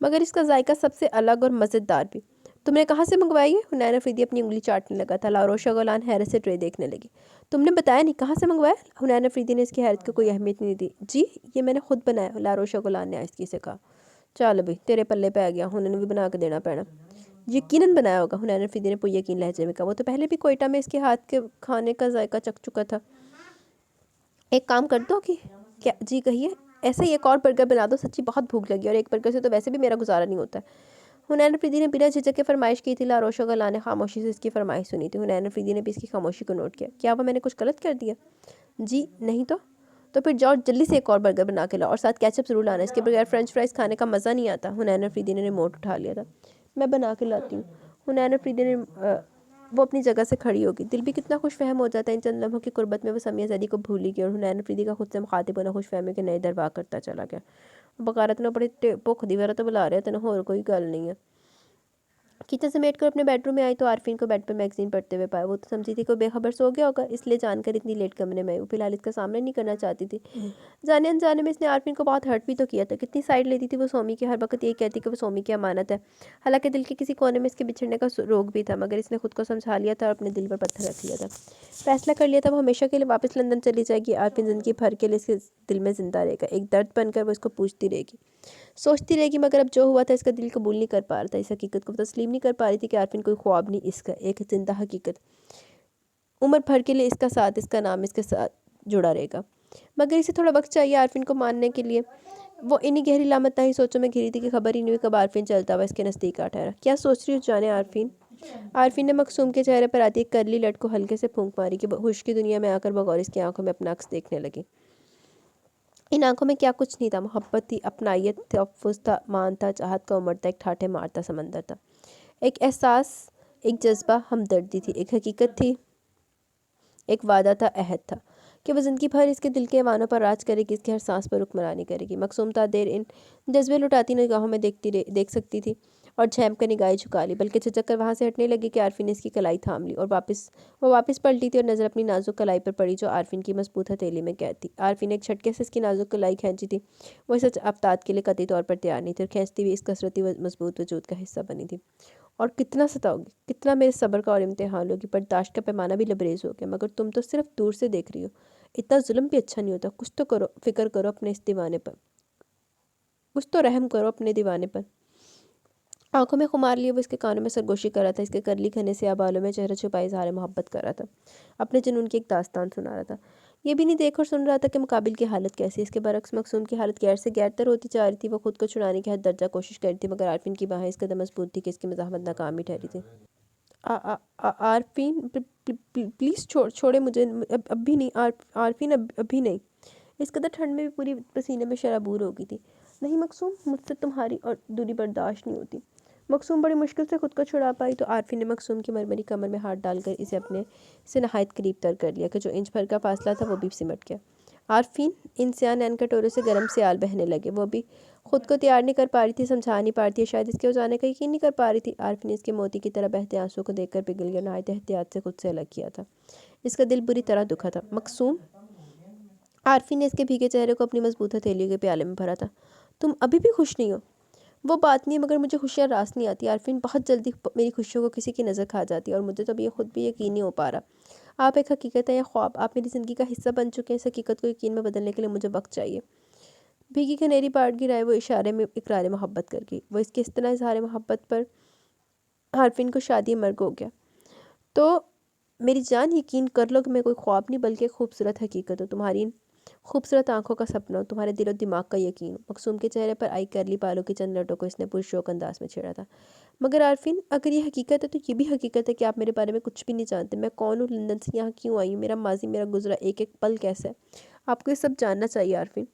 मगर इसका जायका सबसे अलग और मज़ेदार भी। तुमने कहाँ से मंगवाई है? हुनैन अफरीदी अपनी उंगली चाटने लगा था। लारोशा गोलान हैरत से ट्रे देखने लगी। तुमने बताया नहीं, कहाँ से मंगवाया? हुनैन अफरीदी ने इसकी हैरत को कोई अहमियत नहीं दी। जी, ये मैंने खुद बनाया, लारोशा गोलान ने आहिस्तगी से कहा। चल भाई, तेरे पल्ले पे आ गया, हुनैन भी बना के देना पैना। यकीनन बनाया होगा, हुनैन अफरीदी ने पुर यकीन लहजे में कहा। वो तो पहले भी कोयटा में इसके हाथ के खाने का जायका चख चुका था। एक काम कर दो कि क्या? जी कहिए। ऐसे ही एक और बर्गर बना दो, सच्ची बहुत भूख लगी, और एक बर्गर से तो वैसे भी मेरा गुजारा नहीं होता है। हुनैन अफरीदी ने बिना झिझक के फरमाइश की थी। लारोशा गोलान ने खामोशी से इसकी फरमाइश सुनी थी। हुनैन अफरीदी ने भी इसकी खामोशी को नोट किया। क्या वो मैंने कुछ गलत कर दिया? जी नहीं तो फिर जाओ जल्दी से एक और बर्गर बना के लाओ, और साथ केचप ज़रूर लाना, इसके बगैर फ्रेंच फ्राइज खाने का मज़ा नहीं आता। हुनैन अफरीदी ने रिमोट उठा लिया था। मैं बना के लाती हूँ। हुनैन अफरीदी ने वो अपनी जगह से खड़ी होगी। दिल भी कितना खुश फहम हो जाता है इन चंद लम्हों की कुर्बत में। वो समिया ज़ैदी को भूल ही गई और हुनैन अफरीदी का खुद से मुखातिब होना खुश फहमी के नए दरवार करता चला गया। बगारत ने बड़ी भुख दी वरा तो बुला रहे तेन होर कोई गल नहीं है। किचन समेट कर अपने बेडरूम में आई तो आरफीन को बेड पर मैगजीन पढ़ते हुए पाया। वो तो समझी थी कोई बेखबर सो गया होगा, इसलिए जानकर इतनी लेट कमरे में आई। वो फिलहाल इसका सामना नहीं करना चाहती थी। जाने अनजाने में इसने आरफीन को बहुत हर्ट भी तो किया था। कितनी साइड लेती थी वो सोमी की, हर वक्त ये कहती कि वो सोमी की अमानत है। हालांकि दिल के किसी कोने में इसके बिछड़ने का रोग भी था, मगर इसने खुद को समझा लिया था और अपने दिल पर पत्थर रख लिया था। फैसला कर लिया था वो हमेशा के लिए वापस लंदन चली जाएगी। आरफीन जिंदगी भर के लिए इसके दिल में जिंदा रहेगा, एक दर्द बनकर वो इसको पूछती रहेगी, सोचती रहेगी। मगर अब जो हुआ था इसका दिल कबूल नहीं कर पा रहा था। इस हकीकत को तस्लीम नहीं कर पा रही थी कि आरफीन कोई ख्वाब नहीं, इसका एक जिंदा हकीकत, उम्र भर के लिए इसका साथ, इसका नाम इसके साथ जुड़ा रहेगा। मगर इसे थोड़ा वक्त चाहिए आरफीन को मानने के लिए। वो इन्हीं गहरी लामताही सोचों में घिरी थी कि खबर ही नहीं हुई कब आरफीन चलता हुआ इसके नज़दीक आ ठहरा। क्या सोच रही हो जाने आरफीन? आरफीन ने मकसूम के चेहरे पर आती एक करली लट को हल्के से फूंक मारी कि हुश की दुनिया में आकर बगौर इसकी आंखों में अपना अक्स देखने लगी। इन आंखों में क्या कुछ नहीं था, मोहब्बत थी, अपनायत, तहफ़्फ़ुज़ था, मान था, चाहत का उमड़ता एक ठाठे मारता समंदर था, एक एहसास, एक जज्बा, हमदर्दी थी, एक हकीकत थी, एक वादा था, अहद था कि वह ज़िंदगी भर इसके दिल के ऐवानों पर राज करेगी, इसकी हर सांस पर हुक्मरानी करेगी। मकसूम था देर इन जज्बे लुटाती निगाहों में देख सकती थी और झैम कर निगाहें झुका ली, बल्कि झिझक कर वहाँ से हटने लगी कि आरफीन ने इसकी कलाई थाम ली और वो वापस पलटी थी और नज़र अपनी नाजुक कलाई पर पड़ी जो आरफीन की मजबूत हथेली में कैद थी। आरफीन ने एक झटके से इसकी नाजुक कलाई खींची थी। वो इस आफ्ताब के लिए कतई तौर पर तैयार नहीं थी और खींचती हुई इस कसरती मजबूत वजूद का हिस्सा बनी थी। और कितना सताओगी, कितना मेरे सब्र का और इम्तिहान लोगी, बर्दाश्त का पैमाना भी लबरेज हो गया। मगर तुम तो सिर्फ दूर से देख रही हो, इतना जुल्म भी अच्छा नहीं होता। कुछ तो करो, फिक्र करो अपने इस दीवाने पर, कुछ तो रहम करो अपने दीवाने पर। आंखों में खुमार लिए वो इसके कानों में सरगोशी कर रहा था, इसके करली घने से बालों में चेहरा छुपाई इज़हार मोहब्बत कर रहा था, अपने जुनून की एक दास्तान सुना रहा था। ये भी नहीं देख और सुन रहा था कि मुकाबिल की हालत कैसी है। इसके बरक्स मकसूम की हालत गैर से गैरतर होती जा रही थी। वो खुद को छुड़ाने की हद दर्जा कोशिश कर रही थी, मगर आरफीन की बाहें इस कदर मजबूत थी कि इसकी मज़ाहमत नाकाम ही ठहरी थी। आरफीन प्लीज़ छोड़े मुझे, अब भी नहीं। आरफीन अभी नहीं। इस कदर ठंड में भी पूरी पसीने में शराबूर हो गई थी। नहीं मकसूम, मुझसे तुम्हारी और दूरी बर्दाश्त नहीं होती। मकसूम बड़ी मुश्किल से खुद को छुड़ा पाई तो आरफीन ने मकसूम की मरमरी कमर में हाथ डालकर इसे नहायत करीब तर कर लिया कि जो इंच भर का फासला था वो भी सिमट गया। आरफीन इन सियाह नैन कटोरे से गर्म सियाल बहने लगे। वो भी खुद को तैयार नहीं कर पा रही थी, समझा नहीं पा रही थी, शायद इसके हो जाने का यकीन नहीं कर पा रही थी। आरफीन ने इसके मोती की तरह बहते आंसू को देखकर पिघल गया, नहायत एहतियात से खुद से अलग किया था। इसका दिल बुरी तरह दुखा था। मकसूम, आरफीन ने इसके भीगे चेहरे को अपनी मजबूत हथेलियों के प्याले में भरा था। तुम अभी भी खुश नहीं हो? वो बात नहीं है, मगर मुझे खुशियाँ रास नहीं आती आरफीन। बहुत जल्दी मेरी खुशियों को किसी की नज़र खा जाती है और मुझे तो अब ये खुद भी यकीन नहीं हो पा रहा। आप एक हकीकत है या ख्वाब? आप मेरी ज़िंदगी का हिस्सा बन चुके हैं। इस हकीकत को यकीन में बदलने के लिए मुझे वक्त चाहिए। भीगी खनेरी पाट गिराए वो इशारे में इकरार मोहब्बत कर गई। वो इसके इस तरह इजहार मोहब्बत पर आरफीन को शादी मर्ग हो गया। तो मेरी जान, यकीन कर लो कि मैं कोई ख्वाब नहीं बल्कि एक खूबसूरत हकीकत हो, तुम्हारी इन खूबसूरत आंखों का सपना हो, तुम्हारे दिल और दिमाग का यकीन हो। मकसूम के चेहरे पर आई करली बालों की चंद लटों को इसने पुरशौक अंदाज में छेड़ा था। मगर आरफीन, अगर ये हकीकत है तो ये भी हकीकत है कि आप मेरे बारे में कुछ भी नहीं जानते। मैं कौन हूँ, लंदन से यहाँ क्यों आई हूँ, मेरा माजी, मेरा गुजरा एक एक पल कैसा है, आपको ये सब जानना चाहिए आरफीन।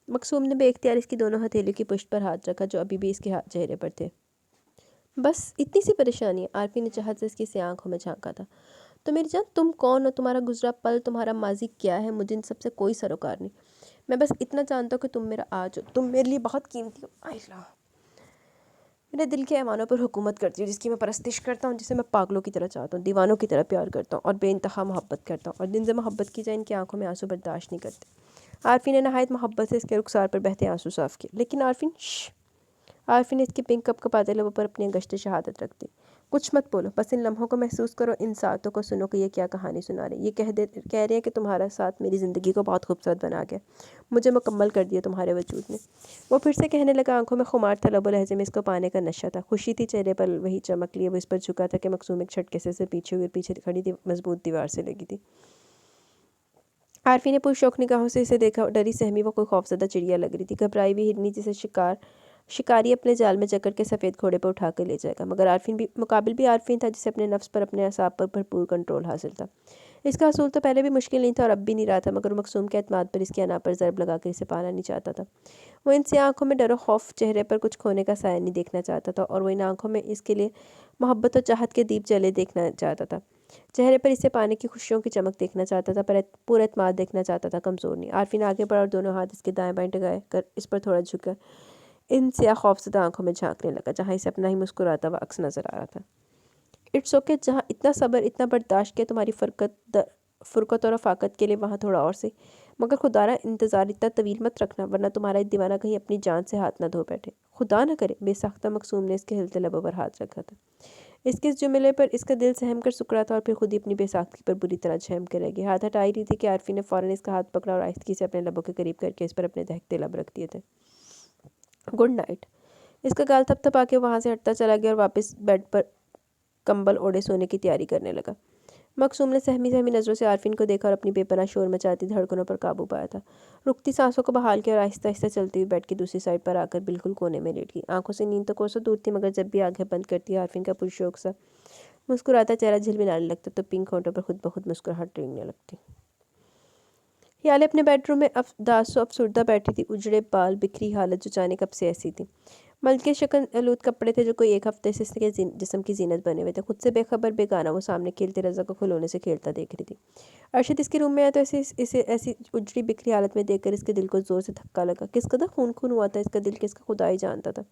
मकसूम ने बेख्तियार इसकी दोनों हथेलियों की पुष्ट पर हाथ रखा जो अभी भी इसके चेहरे पर थे। बस इतनी सी परेशानी है। आरफीन ने चाहत से इसकी सियाह आंखों में झांका था। तो मेरी जान, तुम कौन हो, तुम्हारा गुजरा पल, तुम्हारा माजी क्या है, मुझे इन सबसे कोई सरोकार नहीं। मैं बस इतना जानता हूँ कि तुम मेरा आज हो, तुम मेरे लिए बहुत कीमती हो। मेरे दिल के ऐवानों पर हुकूमत करती हूँ, जिसकी मैं परस्तिश करता हूँ, जिसे मैं पागलों की तरह चाहता हूँ, दीवानों की तरह प्यार करता हूँ और बेइंतहा मोहब्बत करता हूँ। और दिन से मोहब्बत की जाए इनकी आंखों में आंसू बर्दाश्त नहीं करते। आरफीन ने नहायत मोहब्बत से इसके रुखसार पर बहते आंसू साफ किए। लेकिन आरफीन, आरफी ने इसके पिंक कप कपाते लबों पर अपनी गश्त शहादत रख दी। कुछ मत बोलो, बस इन लम्हों को महसूस करो, इन सातों को सुनो कि ये क्या कहानी सुना रहे। ये कह रहे हैं कि तुम्हारा साथ मेरी ज़िंदगी को बहुत खूबसूरत बना गया, मुझे मुकम्मल कर दिया तुम्हारे वजूद ने। वो फिर से कहने लगा, आंखों में खुमार था, लबो लहजे में इसको पाने का नशा था, खुशी थी चेहरे पर वही चमक लिए। वो इस पर झुका था कि मकसूम एक झटके से पीछे हुई, पीछे खड़ी थी, मजबूत दीवार से लगी थी। आरफी ने पुरशौक निगाहों से इसे देखा, डरी सहमी वो कोई खौफजदा चिड़िया लग रही थी, घबराई हुई हिरनी जिसे शिकार शिकारी अपने जाल में जकड़ के सफ़ेद घोड़े पर उठा कर ले जाएगा। मगर आरफीन भी मुकाबिल भी आरफीन था, जिसे अपने नफ्स पर, अपने असाब पर भरपूर कंट्रोल हासिल था। इसका असूल तो पहले भी मुश्किल नहीं था और अब भी नहीं रहा था, मगर मकसूम के एतमाद पर इसकी अना पर ज़रब लगा कर इसे पाना नहीं चाहता था। वो इन आंखों में डर और खौफ, चेहरे पर कुछ खोने का साया नहीं देखना चाहता था, और वो इन आंखों में इसके लिए मोहब्बत और चाहत के दीप जले देखना चाहता था। चेहरे पर इसे पाने की खुशियों की चमक देखना चाहता था, पर पूरा एतमाद देखना चाहता था, कमज़ोर नहीं। आरफीन आगे बढ़ा और दोनों हाथ इसके दाएं बाएं टिकाए कर इस पर थोड़ा झुका इन स्या खौफज़दा आंखों में झांकने लगा, जहाँ इसे अपना ही मुस्कुराता हुआ अक्स नजर आ रहा था। इट्स ओके, जहाँ इतना सब्र, इतना बर्दाश्त किया तुम्हारी फ़ुरकत और रफ़ाकत के लिए, वहाँ थोड़ा और से। मगर खुदारा इंतज़ार इतना तवील मत रखना, वरना तुम्हारा एक दीवाना कहीं अपनी जान से हाथ ना धो बैठे। खुदा ना करे। बेसाख्ता मकसूम ने इसके हिलते लबों पर हाथ रखा था। इसके इस जुमले पर इसका दिल सहम कर सुकड़ा था और फिर खुद ही अपनी बेसाख्ती पर बुरी तरह झेम कर रह गई। हाथ हटा ही रही थी कि आरफी ने फ़ौरन इसका हाथ पकड़ा और आहिस्तगी से अपने लबों के करीब करके इस पर अपने दहकते लब रख दिए थे। Good night. इसका गाल थपथपा के वहाँ से हटता चला गया और वापस बेड पर कंबल ओढ़े सोने की तैयारी करने लगा। मकसूम ने सहमी सहमी नज़रों से आरफीन को देखा और अपनी बेपनाह शोर मचाती धड़कनों पर काबू पाया था। रुकती सांसों को बहाल किया और आहिस्ता आहिस्ता चलती हुई बेड की दूसरी साइड पर आकर बिल्कुल कोने में लेट गई। आंखों से नींद तो कोसों दूर थी, मगर जब भी आंखें बंद करती आरफीन का पुरशौक सा मुस्कुराता चेहरा झिलमिलाने लगता, तो पिंक होंठों पर खुद ब खुद मुस्कुराहट रेंगने लगती। याले अपने बेडरूम में दासो अफसुर्दा बैठी थी, उजड़े बाल, बिखरी हालत, जो जाने कब से ऐसी थी। मर्द के शक्ल आलूद कपड़े थे जो कोई एक हफ्ते से इसके जिस्म की जीनत बने हुए थे। खुद से बेखबर बेगाना वो सामने खेलते रज़ा को खिलौने से खेलता देख रही थी। अरशद इसके रूम में आया तो इसे ऐसी उजड़ी बिखरी हालत में देखकर इसके दिल को ज़ोर से धक्का लगा। किस कदर खून खून हुआ था इसका दिल, किसका खुदा ही जानता था।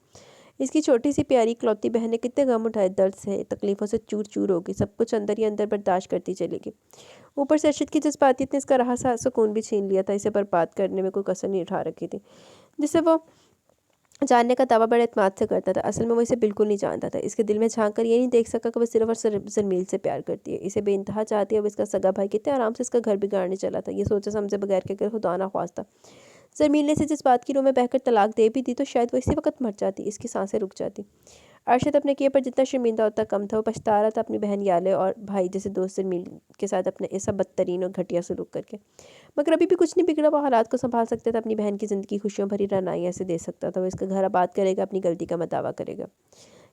इसकी छोटी सी प्यारी इकलौती बहन ने कितने गम उठाए, दर्द से, तकलीफ़ों से चूर चूर हो गई, सब कुछ अंदर ही अंदर बर्दाश्त करती चलेगी। ऊपर से अरशद की जज्बातियत ने इसका रहा सा सुकून भी छीन लिया था। इसे बर्बाद करने में कोई कसर नहीं उठा रखी थी, जिसे वो जानने का दावा बड़े एतमाद से करता था। असल में वो इसे बिल्कुल नहीं जानता था। इसके दिल में झांक कर ये नहीं देख सका कि वह सिर्फ और जरमील से प्यार करती है, इसे बेइंतहा चाहती है। अब इसका सगा भाई कितने आराम से इसका घर बिगाड़ने चला था, ये सोचे समझे बगैर के अगर खुदा ना ख्वास्ता जरमील ने इसे जिस बात की रूह में बहकर तलाक दे भी दी, तो शायद वो इसी वक्त मर जाती, इसकी सांसें रुक जाती। अरशद अपने किए पर जितना शर्मिंदा होता कम था। वो पछता रहा था अपनी बहन याले और भाई जैसे दोस्त जरमील के साथ अपने ऐसा बदतरीन और घटिया सलूक करके। मगर अभी भी कुछ नहीं बिगड़ा, वो हालात को संभाल सकता था, अपनी बहन की ज़िंदगी खुशियों भरी रनाई ऐसे दे सकता था। वो इसका घर आबाद करेगा, अपनी गलती का मत दावा करेगा।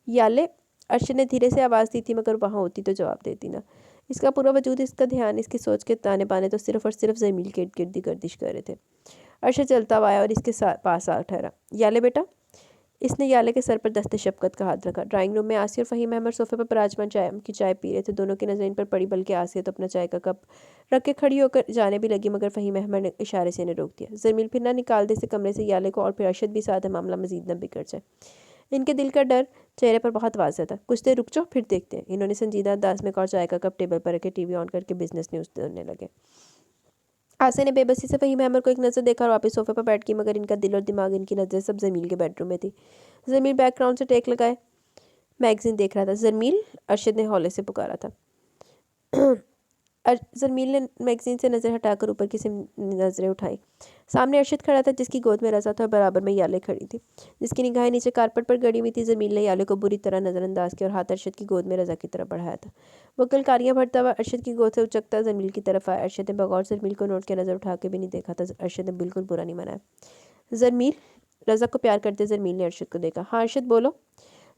याले, अरशद ने धीरे से आवाज़ दी थी, मगर वहाँ होती तो जवाब देती ना। इसका पूरा वजूद, इसका ध्यान, इसकी सोच के ताने बाने तो सिर्फ और सिर्फ जरमील के इर्द गिर्द गर्दिश कर रहे थे। अरशद चलता हुआ आया और इसके पास आ ठहरा। याले बेटा। इसने याले के सर पर दस्ते शफ़क़त का हाथ रखा। ड्राइंग रूम में आसिया और फ़हीम अहमद सोफे पर पराजमान चाय पी रहे थे। दोनों की नज़र इन पर पड़ी, बल्कि आसिया तो अपना चाय का कप रख के खड़ी होकर जाने भी लगी, मगर फ़हीम अहमद ने इशारे से इन्हें रोक दिया। जरमील फिर ना निकाल दे इसे कमरे से याले को, और फिर अरशद भी साथ है, मामला मज़ीद न बिगड़ जाए। इनके दिल का डर चेहरे पर बहुत वाज़ेह था। कुछ देर रुक जाओ, फिर देखते हैं। इन्होंने संजीदा अंदाज में एक और चाय का कप टेबल पर रखे टीवी ऑन करके बिजनेस न्यूज़ सुनने लगे। आसिया ने बेबसी से फ़हीम अहमद को एक नज़र देखा और वापस सोफे पर बैठ गई, मगर इनका दिल और दिमाग, इनकी नज़र सब जरमील के बेडरूम में थी। जरमील बैकग्राउंड से टेक लगाए मैगज़ीन देख रहा था। जरमील, अरशद ने हौले से पुकारा था। जरमील ने मैगज़ीन से नज़र हटाकर ऊपर की नज़रें उठाई। सामने अरशद खड़ा था, जिसकी गोद में रज़ा था और बराबर में याले खड़ी थी, जिसकी निगाहें नीचे कारपेट पर गड़ी हुई थी। जरमील ने याले को बुरी तरह नज़रअंदाज किया और हाथ अरशद की गोद में रज़ा की तरफ बढ़ाया था। वो कलकारियाँ भरता हुआ अरशद की गोद से उचकता जरमील की तरफ आया। अरशद ने बगौर जरमील को नोट के नज़र उठा के भी नहीं देखा था। अरशद ने बिल्कुल बुरा नहीं मनाया। जरमील, रज़ा को प्यार करते जरमील ने अरशद को देखा। हाँ अरशद बोलो।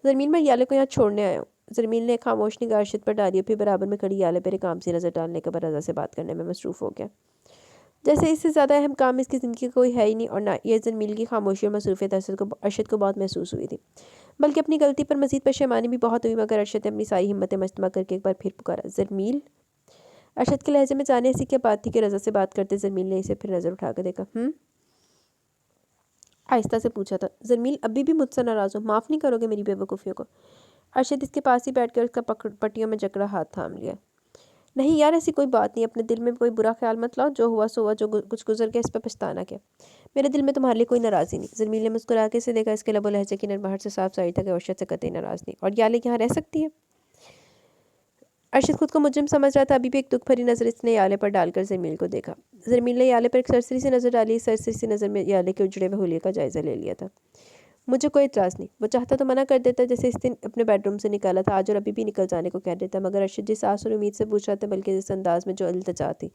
जरमील, मैं याले को यहाँ छोड़ने आया हूँ। जरमील ने खामोश निगाह अरशद पर डाली, फिर बराबर में खड़ी याले पर काम से नज़र डालने के बाद रज़ा से बात करने में मसरूफ़ हो गया, जैसे इससे ज़्यादा अहम काम इसकी ज़िंदगी का कोई है ही नहीं। और ना ये जरमील की खामोशी और मसरूफ़ियत अरशद को बहुत महसूस हुई थी, बल्कि अपनी गलती पर मज़ीद पशेमानी भी बहुत हुई। मगर अरशद ने अपनी सारी हिम्मतें मजतमा करके एक बार फिर पुकारा, जरमील। अरशद के लहजे में जाने ऐसी क्या बात थी कि रज़ा से बात करते जरमील ने इसे फिर नज़र उठा कर देखा। आहिस्ता से पूछा था। जरमील, अभी भी मुझसे नाराज़ हो? माफ़ नहीं करोगे मेरी बेवकूफ़ियों को? अरशद इसके पास ही बैठकर उसका पट्टियों में जकड़ा हाथ थाम लिया। नहीं यार, ऐसी कोई बात नहीं, अपने दिल में कोई बुरा ख्याल मत लाओ। जो हुआ सो हुआ, जो कुछ गुजर गया इस पर पछताना क्या। मेरे दिल में तुम्हारे लिए कोई नाराज़ी नहीं। जरमील ने मुस्कुरा के इसे देखा। इसके लबो लहजे की नरमाहट से साफ जाहिर था कि अरशद से कतई नाराज़ नहीं। और याले यहाँ रह सकती है? अरशद खुद को मुजरिम समझ रहा था। अभी भी एक दुख भरी नज़र इसने याले पर डालकर जरमील को देखा। जरमील ने याले पर एक सरसरी सी नज़र डाली। सरसरी सी नज़र में याले के उजड़े हुए हुलिये का जायज़ा ले लिया था। मुझे कोई इतराज़ नहीं। वो चाहता तो मना कर देता जैसे इस दिन अपने बेडरूम से निकाला था, आज और अभी भी निकल जाने को कह देता, मगर अर्शद जिस आस और उम्मीद से पूछ रहा था, बल्कि जिस अंदाज में जो इल्तिजा थी,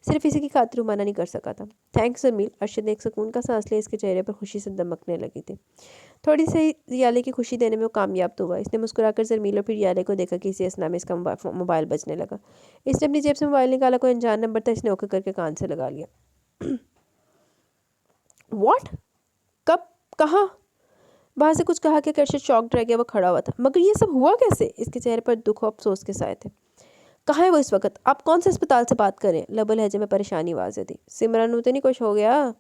सिर्फ इसी की खातिर वो मना नहीं कर सका था। थैंक्स जमील। अर्शद ने एक सुकून का सांस लिया, इसके चेहरे पर खुशी से दमकने लगी थी। थोड़ी सी याले की खुशी देने में वो कामयाब तो हुआ। इसने मुस्कुराकर जमील और फिर याले को देखा कि इसी असना में इसका मोबाइल बजने लगा। इसने अपनी जेब से मोबाइल निकाला, कोई अनजान नंबर था, इसने ओके करके कान से लगा लिया। व्हाट? कब? कहाँ? वहाँ से कुछ कहा कि अर्शद शॉक्ड रह गया। वो खड़ा हुआ था। मगर ये सब हुआ कैसे? इसके चेहरे पर दुख और अफसोस के साए थे। कहाँ है वो इस वक्त? आप कौन से अस्पताल से बात करें? लबो लहजे में परेशानी आवाज़ें थी। सिमरन उतनी नहीं कुछ हो गया?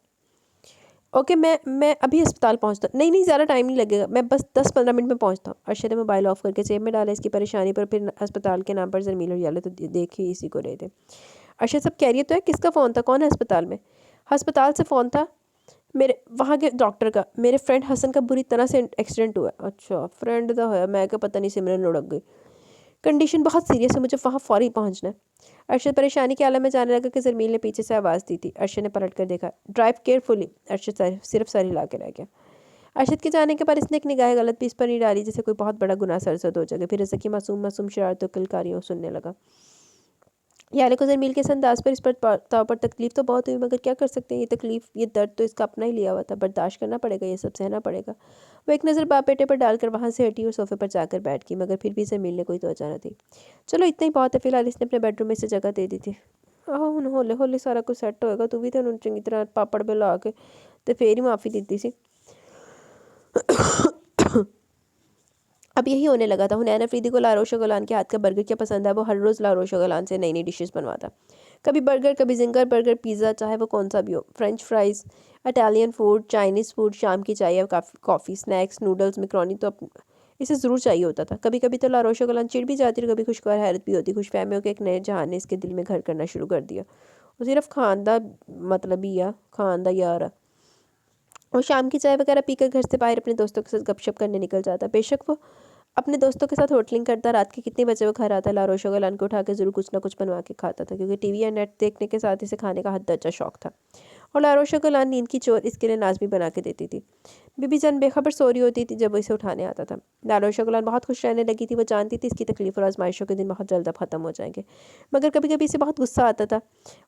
ओके, मैं अभी अस्पताल पहुंचता हूँ। नहीं नहीं, ज़्यादा टाइम नहीं लगेगा, मैं बस 10-15 मिनट में पहुंचता हूँ। अर्शद ने मोबाइल ऑफ करके जेब में डाला। इसकी परेशानी पर फिर अस्पताल के नाम पर जमील और याले तो देख ही इसी को रहे थे। अर्शद, सब खैरियत तो है? किसका फ़ोन था? कौन है अस्पताल में? अस्पताल से फ़ोन था मेरे वहाँ के डॉक्टर का। मेरे फ्रेंड हसन का बुरी तरह से एक्सीडेंट हुआ। अच्छा, फ्रेंड तो है, मैं क्या पता नहीं सिमरन लुढ़क गई। कंडीशन बहुत सीरियस है, मुझे वहाँ फ़ौरी पहुँचना है। अर्शद परेशानी के आलम में जाने लगा कि जरमील ने पीछे से आवाज़ दी थी। अर्शद ने पलट कर देखा। Drive carefully. अर्शद सिर्फ सर हिला के रह गया। अर्शद के जाने के बाद इसने एक निगाह गलत भी इस पर नहीं डाली, जैसे कोई बहुत बड़ा गुनाह सरजद हो जाएगा। फिर की मासूम मासूम शरारत और किलकारियों सुनने लगा। याले को जरमील के इस अंदाज पर इस पर तौर पर तकलीफ तो बहुत हुई, मगर क्या कर सकते हैं? ये तकलीफ, ये दर्द तो इसका अपना ही लिया हुआ था। बर्दाश्त करना पड़ेगा, ये सब सहना पड़ेगा। वो एक नज़र बाप बेटे पर डालकर वहाँ से हटी और सोफे पर जाकर बैठ गई, मगर फिर भी जरमील ने कोई तवज्जो न दी। चलो इतना ही बहुत है, फिलहाल इसने अपने बेडरूम में से जगह दे दी थी। आहो हुण हौले हौले सारा कुछ सैट होएगा। तू भी तो चंगी तरह पापड़ बेला के ते फिर ही माफ़ी दी सी। अब यही होने लगा था। हुनैन अफरीदी को लारोशा गोलान के हाथ का बर्गर क्या पसंद है। वो हर रोज़ लारोशा गोलान से नई नई डिशेस बनवाता। कभी बर्गर, कभी जिंगर बर्गर, पिज़्ज़ा, चाहे वो कौन सा भी हो, French fries, Italian food, Chinese food, शाम की चाय या कॉफ़ी, स्नैक्स, नूडल्स, मैकरोनी, तो इसे ज़रूर चाहिए होता था। कभी कभी तो लारोशा गोलान चिढ़ भी जाती और कभी खुशगवार हैरत भी होती। खुशफहमियों के एक नए जहान ने इसके दिल में घर करना शुरू कर दिया। वो सिर्फ खानदा मतलब ही आ, खानदा यार आ। वो शाम की चाय वगैरह पीकर घर से बाहर अपने दोस्तों के साथ गपशप करने निकल जाता। बेशक वो अपने दोस्तों के साथ होटलिंग करता, रात के कितने बजे वो घर आता, लारोशा गोलान को उठा के ज़रूर कुछ ना कुछ बनवा के खाता था, क्योंकि टीवी या नेट देखने के साथ इसे खाने का हद दर्जा शौक था। और लारोशा गोलान नींद की चोर इसके लिए नाज़मी बना के देती थी। बीबी जान बेखबर सो रही होती थी जब वो इसे उठाने आता था। लारोशा गोलान बहुत खुश रहने लगी थी। वो जानती थी इसकी तकलीफ और आजमाइशों के दिन बहुत जल्द अब ख़त्म हो जाएंगे, मगर कभी कभी इसे बहुत गुस्सा आता था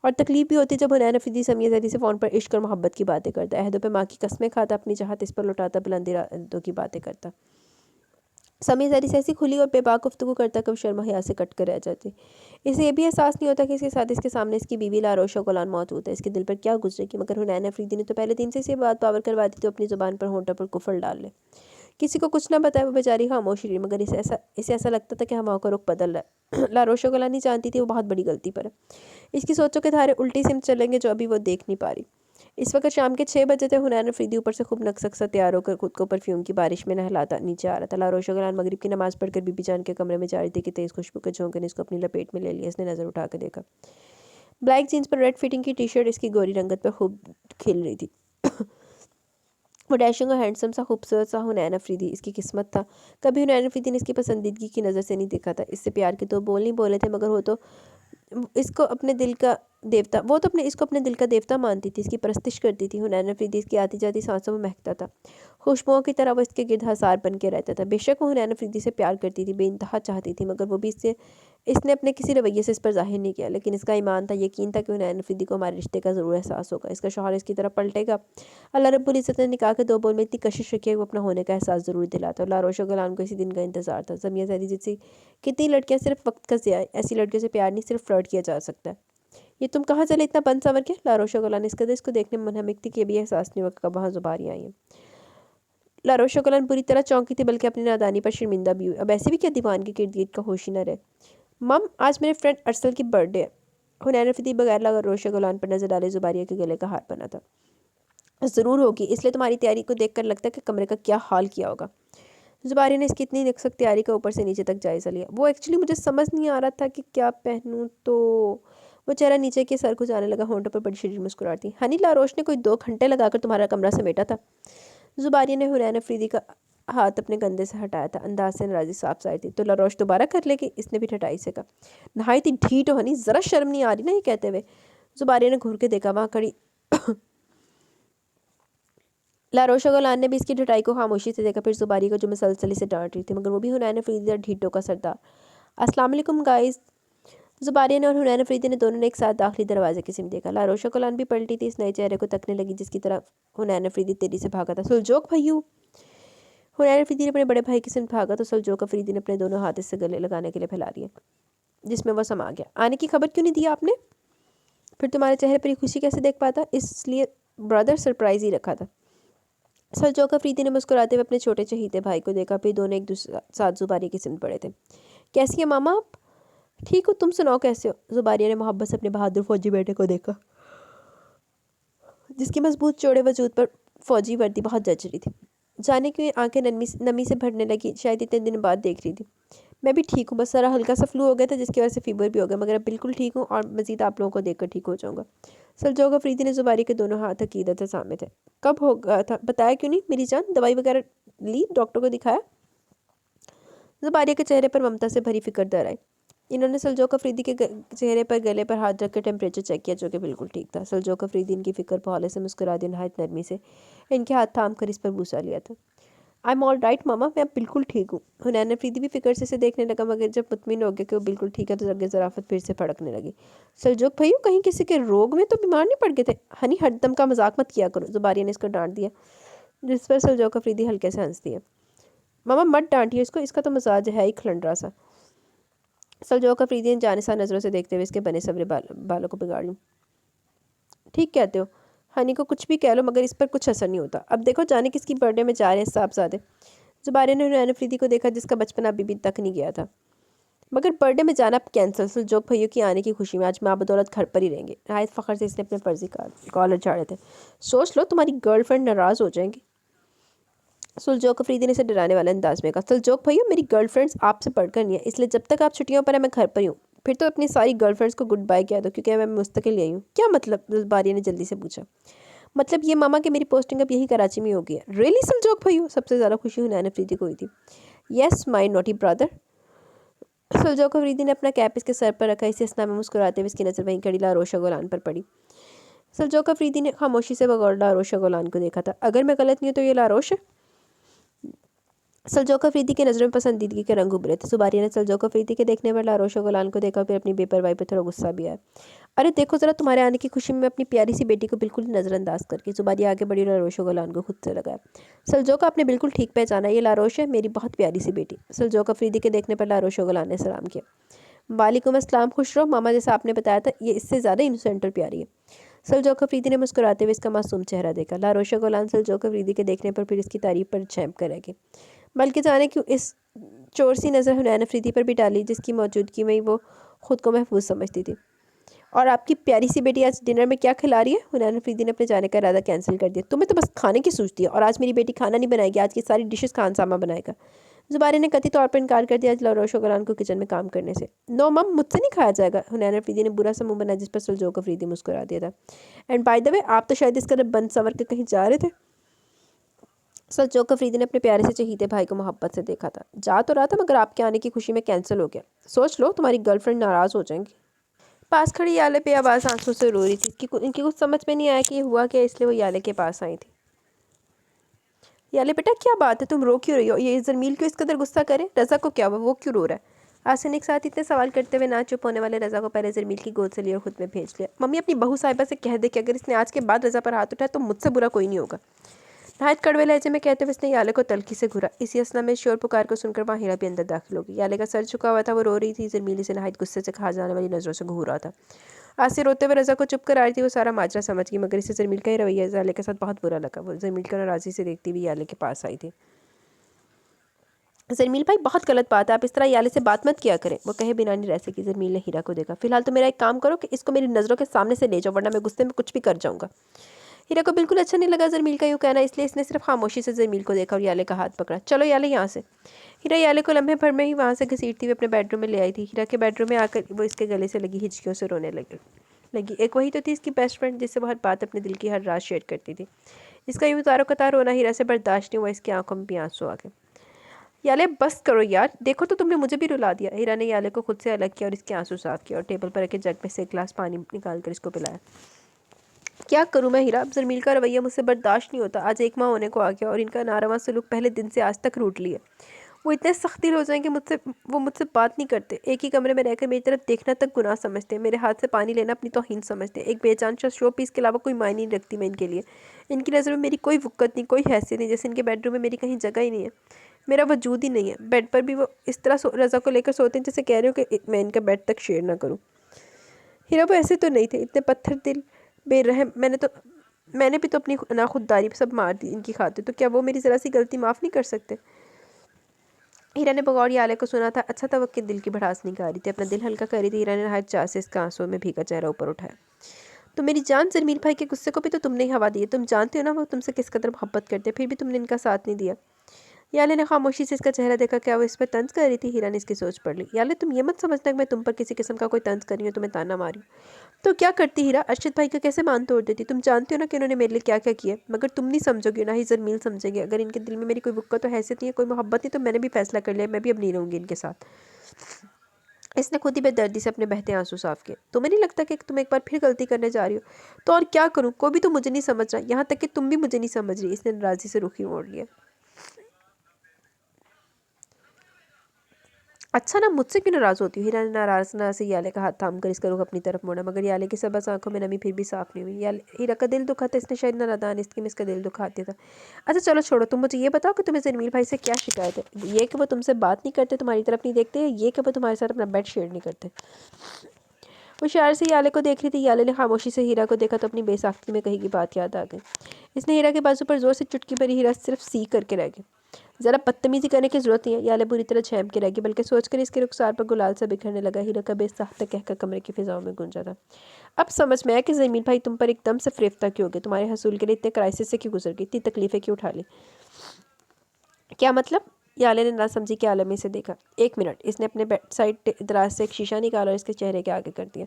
और तकलीफ भी होती जब हुनैन अफरीदी समिया जैदी से फ़ोन पर इश्क और मोहब्बत की बातें करता, अहदों पर माँ की कस्में खाता, अपनी चाहत इस पर लुटाता, बुलंदी रातों की बातें करता। समी जरी से ऐसी खुली और बेबाक गुफ्तगू करता कभी शर्मा हया से कट कर रह जाती। इसे ये भी एहसास नहीं होता कि इसके साथ इसके सामने इसकी बीवी लारोशा गोलान मौजूद है। इसके दिल पर क्या गुजरेगी, मगर हुनैन अफरीदी ने तो पहले दिन से इसे बात पावर करवा दी तो अपनी ज़ुबान पर होंठों पर कुफल डाल ले। किसी को कुछ ना बताए वो बेचारी खामोश रही, मगर इसे ऐसा लगता था कि हवाओं का रुख बदल रहा है। लारोशा गोलान नहीं जानती थी वो बहुत बड़ी गलती पर है। इसकी सोचों के धारे उल्टी सिमत चलेंगे जो अभी वो देख नहीं पा रही। इस वक्त शाम के 6 बजे थे। हुनैन अफरीदी ऊपर से खूब नक्सक सा तैयार होकर खुद को परफ्यूम की बारिश में नहलाता नीचे आ रहा था। लारोशा गोलान मगरिब की नमाज़ पढ़कर बीबी जान के कमरे में जा रही थी कि तेज़ खुशबू के झोंके ने इसको अपनी लपेट में ले लिया। इसने नज़र उठा कर देखा। ब्लैक जीन्स पर रेड फिटिंग की टी शर्ट इसकी गोरी रंगत पर खूब खिल रही थी। वो डैशिंग और हैंडसम सा खूबसूरत सा हुनैन अफरीदी इसकी किस्मत था। कभी हुनैन अफरीदी ने इसकी पसंदीदगी की नज़र से नहीं देखा था। इससे प्यार के तो बोल नहीं बोले थे, मगर वो तो इसको अपने दिल का देवता वो तो अपने इसको अपने दिल का देवता मानती थी, इसकी परस्तिश करती थी। हुनैन अफरीदी इसकी आती जाती सांसों में महकता था। खुशबुओं की तरह वो इसके गिर्द हसार बन के रहता था। बेशक वो हुनैन अफरीदी से प्यार करती थी, बेइंतहा चाहती थी, मगर वो भी इसने अपने किसी रवैये से इस पर जाहिर नहीं किया। लेकिन इसका ईमान था, यकीन था कि हुनैन अफरीदी को हमारे रिश्ते का ज़रूर एहसास होगा। इसका शौहर इसकी तरफ पलटेगा। अल्लाह रब्बुल इज़्ज़त ने निकाह के 2 बोल में इतनी कशिश रखी है वो अपना होने का एहसास ज़रूर दिलाता। और लारोशा गोलान को इसी दिन का इंतज़ार था। समिया जैदी जैसी कितनी लड़कियाँ सिर्फ वक्त का ज़िया, ऐसी लड़कियों से प्यार नहीं सिर्फ फ्लर्ट किया जा सकता है। ये तुम कहाँ चले इतना बन संवर के? लारोशा गोलान इस कदर इसको देखने में मुनहमिक थी कि ये भी एहसास नहीं हुआ कब वहाँ ज़ुबारियाँ आई हैं। लारोशा गोलान बुरी तरह चौंकी थी, बल्कि अपनी नादानी पर शर्मिंदा भी हुई। अब ऐसे भी क्या दीवान के गिर्द गिर्द का होश ही न रहे। मम, आज मेरे फ्रेंड अरसल की बर्थडे है। हुनैन अफरीदी बगैर लारोशा गोलान पर नजर डाले ज़ुबारिया के गले का हार बना था। ज़रूर होगी, इसलिए तुम्हारी तैयारी को देखकर लगता है कि कमरे का क्या हाल किया होगा। ज़ुबारिया ने इसकी इतनी नक्सक तैयारी का ऊपर से नीचे तक जायज़ा लिया। वो एक्चुअली मुझे समझ नहीं आ रहा था कि क्या पहनूं, तो वो चेहरा नीचे के सर को जाने लगा, होंठों पर बड़ी शरीर मुस्कुराती। हनी, लारोश ने कोई 2 घंटे लगाकर तुम्हारा कमरा समेटा था। ज़ुबारिया ने हुनैन अफरीदी का हाथ अपने कंधे से हटाया था। अंदाज से नाराज़ी साफ जाहिर थी। तो लारोश दोबारा कर लेगी? इसने भी ठटाई से कहा। नहाई थी ढीठ हो हनी, ज़रा शर्म नहीं आ रही ना ये कहते हुए? ज़ुबारिया ने घूर के देखा। वहाँ खड़ी लारोशा गोलान ने भी इसकी ढटाई को खामोशी से देखा, फिर जुबारी को जो मसलसली से डांट रही थी, मगर वो भी हुनैन अफरीदी और ढीठों का सरदार। अस्सलाम वालेकुम गाइस। जुबारिया ने और हुनैन अफरीदी ने दोनों ने एक साथ दाखिली दरवाजे की सिम देखा। लारोशा गोलान भी पलटी थी, इस नए चेहरे को तकने लगी जिसकी तरफ हुनैन अफरीदी तेजी से भागा था। सुलजोक भैयू। हुनैन अफरीदी ने अपने बड़े भाई की सिम भागा तो सुलजोक अफरीदी ने अपने दोनों हाथ इससे गले लगाने के लिए फैला दिए, जिसमें वह समा गया। आने की खबर क्यों नहीं दी आपने? फिर तुम्हारे चेहरे पर ये खुशी कैसे देख पाता? इसलिए ब्रदर सरप्राइज ही रखा था। सुलजोक अफरीदी ने मुस्कुराते हुए अपने छोटे चहीते भाई को देखा, फिर दोनों एक दूसरे साथ जुबारी की सिम पड़े थे। कैसी है मामा आप? ठीक हो, तुम सुनाओ कैसे हो? जुबारिया ने मोहब्बत से अपने बहादुर फौजी बेटे को देखा, जिसकी मजबूत चौड़े वजूद पर फौजी वर्दी बहुत जच रही थी। जाने की आंखें नमी से भरने लगी, शायद इतने दिन बाद देख रही थी। मैं भी ठीक हूँ, बस सारा हल्का सा फ्लू हो गया था जिसकी वजह से फीवर भी हो गया, मगर अब बिल्कुल ठीक हूँ और मज़ीद आप लोगों को देखकर ठीक हो जाऊँगा। सुलजोक अफरीदी ने जुबारी के दोनों हाथ अकीदत से सामने थे। कब हो गया था? बताया क्यों नहीं मेरी जान? दवाई वगैरह ली? डॉक्टर को दिखाया? जुबारिया के चेहरे पर ममता से भरी फिक्र दर आई। इन्होंने सुलजोक अफरीदी के चेहरे पर गले पर हाथ रखकर टेम्परेचर चेक किया, जो कि बिल्कुल ठीक था। सुलजोक अफरीदी इनकी फिक्र पर हौले से मुस्कुरा दी, नहायत नरमी से इनके हाथ थाम कर इस पर बूसा लिया था। आई एम ऑल राइट मामा, मैं अब बिल्कुल ठीक हूँ। हुनैन अफरीदी भी फिक्र से इसे देखने लगा, मगर जब मुतमिन हो गया कि वो बिल्कुल ठीक है तो जगह ज़राफत फिर से फड़कने लगी। सुलजोक भैया, कहीं किसी के रोग में तो बीमार नहीं पड़ गए थे? हनी हरदम का मजाक मत किया करो, जुबारिया ने इसको डांट दिया, जिस पर सुलजोक अफरीदी हल्के से हंसती है। मामा मत डांटिए इसको, इसका तो मिजाज है ही खलंडरा सा। सुलजोक अफरीदी ने जानिसार नज़रों से देखते हुए इसके बने सवरे बालों को बिगाड़ लूँ। ठीक कहते हो, हनी को कुछ भी कह लो मगर इस पर कुछ असर नहीं होता। अब देखो जाने किसकी बर्थडे में जा रहे हैं साहबजादे। जुबारे ने हुनैन अफरीदी को देखा, जिसका बचपन अभी भी तक नहीं गया था। मगर बर्थडे में जाना अब कैंसिल। सुलजोक भैया की आने की खुशी में आज माँ बदौलत घर पर ही रहेंगे। नहायत फ़ख्र से इसने अपने फर्जी कॉलर झाड़े थे। सोच लो तुम्हारी गर्लफ्रेंड नाराज़ हो जाएंगी। सुलजोक अफरीदी ने इसे डराने वाले अंदाज में कहा। सुलजोक भैया, मेरी गर्लफ्रेंड्स आपसे बढ़कर नहीं है, इसलिए जब तक आप छुट्टियों पर हैं मैं घर पर ही हूँ। फिर तो अपनी सारी गर्लफ्रेंड्स को गुड बाय कह दो, क्योंकि मैं मुस्तकिल यही हूँ। क्या मतलब? बारिया ने जल्दी से पूछा। मतलब ये मामा कि मेरी पोस्टिंग अब यही कराची में हो गई है। रियली सुलजोक भैया? सबसे ज़्यादा खुशी हुनैन अफरीदी को हुई थी। Yes my naughty brother. Suljok Afridi ने अपना कैप इसके सर पर रखा, इसे इसना में मुस्कुराते हुए इसकी नज़र वहीं खड़ी लारोशा गोलान पर पड़ी। सुलजोक अफरीदी ने खामोशी से बगौर लारोशा गोलान को देखा था। अगर मैं गलत नहीं हूँ तो ये लारोश है। सुलजोक अफरीदी की नज़रों में पसंदीदगी के रंग उभरे थे। जुबारिया ने सुलजोक अफरीदी के देखने पर लारोशा गोलान को देखा, फिर अपनी बेपरवाही पर थोड़ा गुस्सा भी आया। अरे देखो ज़रा, तुम्हारे आने की खुशी में अपनी प्यारी सी बेटी को बिल्कुल नज़रअंदाज करके जुबारिया आगे बढ़ी और लारोशा गोलान को खुद से लगाया। सुलजोक, आपने बिल्कुल ठीक पहचाना, ये लारोश है, मेरी बहुत प्यारी सी बेटी। सुलजोक अफरीदी के देखने पर लारोशा गोलान ने सलाम किया। वालेकुम अस्सलाम, खुश रहो मामा, जैसा आपने बताया था ये इससे ज़्यादा इनोसेंट और प्यारी है। सुलजोक अफरीदी ने मुस्कुराते हुए इसका मासूम चेहरा देखा। लारोशा गोलान सुलजोक अफरीदी के देखने पर फिर इसकी तारीफ पर झेंप कर रह गई, बल्कि जाने क्यों इस चोर सी नज़र हुनैन अफरीदी पर भी डाली, जिसकी मौजूदगी में ही वो खुद को महफूज समझती थी। और आपकी प्यारी सी बेटी आज डिनर में क्या खिला रही है? हुनैन अफरीदी ने अपने जाने का इरादा कैंसिल कर दिया। तुम्हें तो बस खाने की सूझती है, और आज मेरी बेटी खाना नहीं बनाएगी, आज की सारी डिशेस खान सामा बनाएगा। जुबारे ने कथित तौर पर इनकार कर दिया आज लारोशा गोलान को किचन में काम करने से। नो मम, मुझसे नहीं खाया जाएगा। हुनैन अफरीदी ने बुरा सा मुंह बनाया, जिस पर सुलजोक अफरीदी मुस्कुरा दिया था। एंड बाय द वे, आप तो शायद इस कदर बंद संवर के कहीं जा रहे थे। सुलजोक अफरीदी ने अपने प्यारे से चहीते भाई को मोहब्बत से देखा था। जा तो रहा था, मगर आपके आने की खुशी में कैंसिल हो गया। सोच लो तुम्हारी गर्लफ्रेंड नाराज़ हो जाएंगी। पास खड़ी याले पे आवाज़ आंसू से रो रही थी। इनकी कुछ समझ में नहीं आया कि ये हुआ क्या, इसलिए वो याले के पास आई थी। याले बेटा, क्या बात है, तुम रो क्यों रही हो? ये जरमील क्यों इस कदर गुस्सा करे? रज़ा को क्या हुआ, वो क्यों रो रहा है? आसिन एक साथ इतने सवाल करते हुए ना चुप होने वाले रज़ा को पहले जरमील की गोद से लिया और खुद में भेज लिया। मम्मी, अपनी बहू साहिबा से कह दे कि अगर इसने आज के बाद रज़ा पर हाथ उठाया तो मुझसे बुरा कोई नहीं होगा। नहायत कड़वे लहजे में कहते हुए इसने याले को तलखी से घूरा। इसी असना में शोर पुकार को सुनकर वहाँ हीरा भी अंदर दाखिल हो गई। याले का सर झुका हुआ था, वो रो रही थी। जरमील से नहायत गुस्से से खा जाने वाली नज़रों से घूर रहा था। आसिर रोते हुए रज़ा को चुप कर आ रही थी, वो सारा माजरा समझ गई, मगर इसे जरमील का ही रवैया याले के साथ बहुत बुरा लगा। वो जरमील को नाराज़ी से देखती हुई याले के पास आई थी। जरमील भाई, बहुत गलत बात है, आप इस तरह याले से बात मत किया करें। वो कहे बिना नहीं रह सकी। जरमील ने हीरा को देखा। फिलहाल तो मेरा एक काम करो कि इसको मेरी नज़रों के सामने से ले जाओ, वरना मैं गुस्से में कुछ भी कर जाऊँगा। हीरा को बिल्कुल अच्छा नहीं लगा जरमील का यूँ कहना, इसलिए इसने सिर्फ खामोशी से जरमील को देखा और याले का हाथ पकड़ा। चलो याले, यहाँ से। हीरा याले को लम्हे भर में ही वहाँ से घसीटती हुई अपने बेडरूम में ले आई थी। हीरा के बेडरूम में आकर वो इसके गले से लगी हिचकियों से रोने लगी। एक वही तो थी इसकी बेस्ट फ्रेंड, जिससे बहुत बात अपने दिल की हर रात शेयर करती थी। इसका यूँ तारो कतार रोना हीरा से बर्दाश्त नहीं हुआ, इसकी आंखों में भी आंसू आ गए। याले बस करो यार, देखो तो तुमने मुझे भी रुला दिया। हीरा ने याले को खुद से अलग किया और इसके आंसू साफ किया और टेबल पर रखे जग में से एक गिलास पानी निकाल कर इसको पिलाया। क्या करूँ मैं हीरा, अब जरमील का रवैया मुझसे बर्दाश्त नहीं होता। आज 1 माह होने को आ गया और इनका नारवा सलूक पहले दिन से आज तक रूट लिया। वो इतने सख्त दिल हो जाएंगे वो मुझसे बात नहीं करते। एक ही कमरे में रहकर मेरी तरफ देखना तक गुनाह समझते हैं। मेरे हाथ से पानी लेना अपनी तौहीन समझते हैं। एक बेजान सा शो पीस के अलावा कोई मायने नहीं रखती मैं इनके लिए। इनकी नज़र में मेरी कोई वक़्त नहीं, कोई हैसियत नहीं, जैसे इनके बेडरूम में मेरी कहीं जगह ही नहीं है, मेरा वजूद ही नहीं है। बेड पर भी वो इस तरह रज़ा को लेकर सोते हैं जैसे कह रहे हो कि मैं इनका बेड तक शेयर ना करूँ। हीरा वो ऐसे तो नहीं थे, इतने पत्थर दिल, बेरहम। मैंने भी तो अपनी नाखुददारी सब मार दी इनकी खातिर, तो क्या वो मेरी ज़रा सी गलती माफ़ नहीं कर सकते? हीरा ने बगौर आले को सुना था। अच्छा था वक्त दिल की भड़ास नहीं कर रही थी, अपना दिल हल्का कर रही थी। हीरा ने नहायत चाह से इसका आंसुओं में भीगा चेहरा ऊपर उठाया। तो मेरी जान, जरमील भाई के गुस्से को भी तो तुमने ही हवा दी है। तुम जानते हो ना वो तुमसे किस कदर मोहब्बत करते हैं, फिर भी तुमने इनका साथ नहीं दिया। याले ने खामोशी से इसका चेहरा देखा। क्या वो इस पर तंज कर रही थी? हीरा ने इसकी सोच पढ़ ली। याले तुम ये मत समझना कि मैं तुम पर किसी किस्म का कोई तंज कर रही हूँ, तुम्हें ताना मारी हूँ। तो क्या करती हीरा, अर्शद भाई का कैसे मान तोड़ देती? तुम जानती हो ना कि उन्होंने मेरे लिए क्या क्या किया। मगर तुम नहीं समझोगी, ना ही जरमील समझेंगे। अगर इनके दिल में मेरी कोई वक़्त तो हैसियत नहीं है, कोई मोहब्बत नहीं, तो मैंने भी फैसला कर लिया, मैं भी अब नहीं रहूँगी इनके साथ। इसने खुद ही बेदर्दी से अपने बहते आंसू साफ किए। तुम्हें नहीं लगता कि तुम एक बार फिर गलती करने जा रही हो? तो और क्या करूँ, कोई भी तो मुझे नहीं समझ रहा, यहाँ तक कि तुम भी मुझे नहीं समझ रही। इसने नाराज़ी से रुखी मोड़ लिया। अच्छा ना, मुझसे क्यों नाराज़ होती हो? हीरा ने नाराज ना से याले का हाथ थाम कर इसका रुख अपनी तरफ मोड़ा, मगर याले की सबस आंखों में नमी फिर भी साफ नहीं हुई। हीरा का दिल दुखा था, इसने शायद नादान इसकी में इसका दिल दुखा दिया था। अच्छा चलो छोड़ो, तुम मुझे ये बताओ कि तुम्हें जरमील भाई से क्या शिकायत है? ये कि वो तुमसे बात नहीं करते, तुम्हारी तरफ नहीं देखते, ये कि वो तुम्हारे साथ अपना बेड शेयर नहीं करते? वो शायर से याले को देख रही थी। याले ने खामोशी से हीरा को देखा तो अपनी बेसाख्ती में कही की बात याद आ गई। इसने हीरा के बाजू पर जोर से चुटकी भरी। हीरा सिर्फ सी करके रह गया। ज़रा बदतमीजी करने की जरूरत नहीं है। याले बुरी तरह झेम के रह गई, बल्कि सोचकर इसके रुखसार पर गुलाल सा बिखरने लगा। हीरा का बेसाख्ता कहकर कमरे की फिजाओं में गूंजा था। अब समझ में आया कि जमील भाई तुम पर एकदम से फरेफ्ता क्यों हो गए, तुम्हारे हसूल के लिए इतने क्राइसिस से क्यों गुजर गई, इतनी तकलीफें क्यों उठा ली। क्या मतलब? याले ने ना समझी के आलमी से देखा। 1 मिनट। इसने अपने बेड साइड दराज से एक शीशा निकाला और इसके चेहरे के आगे कर दिया।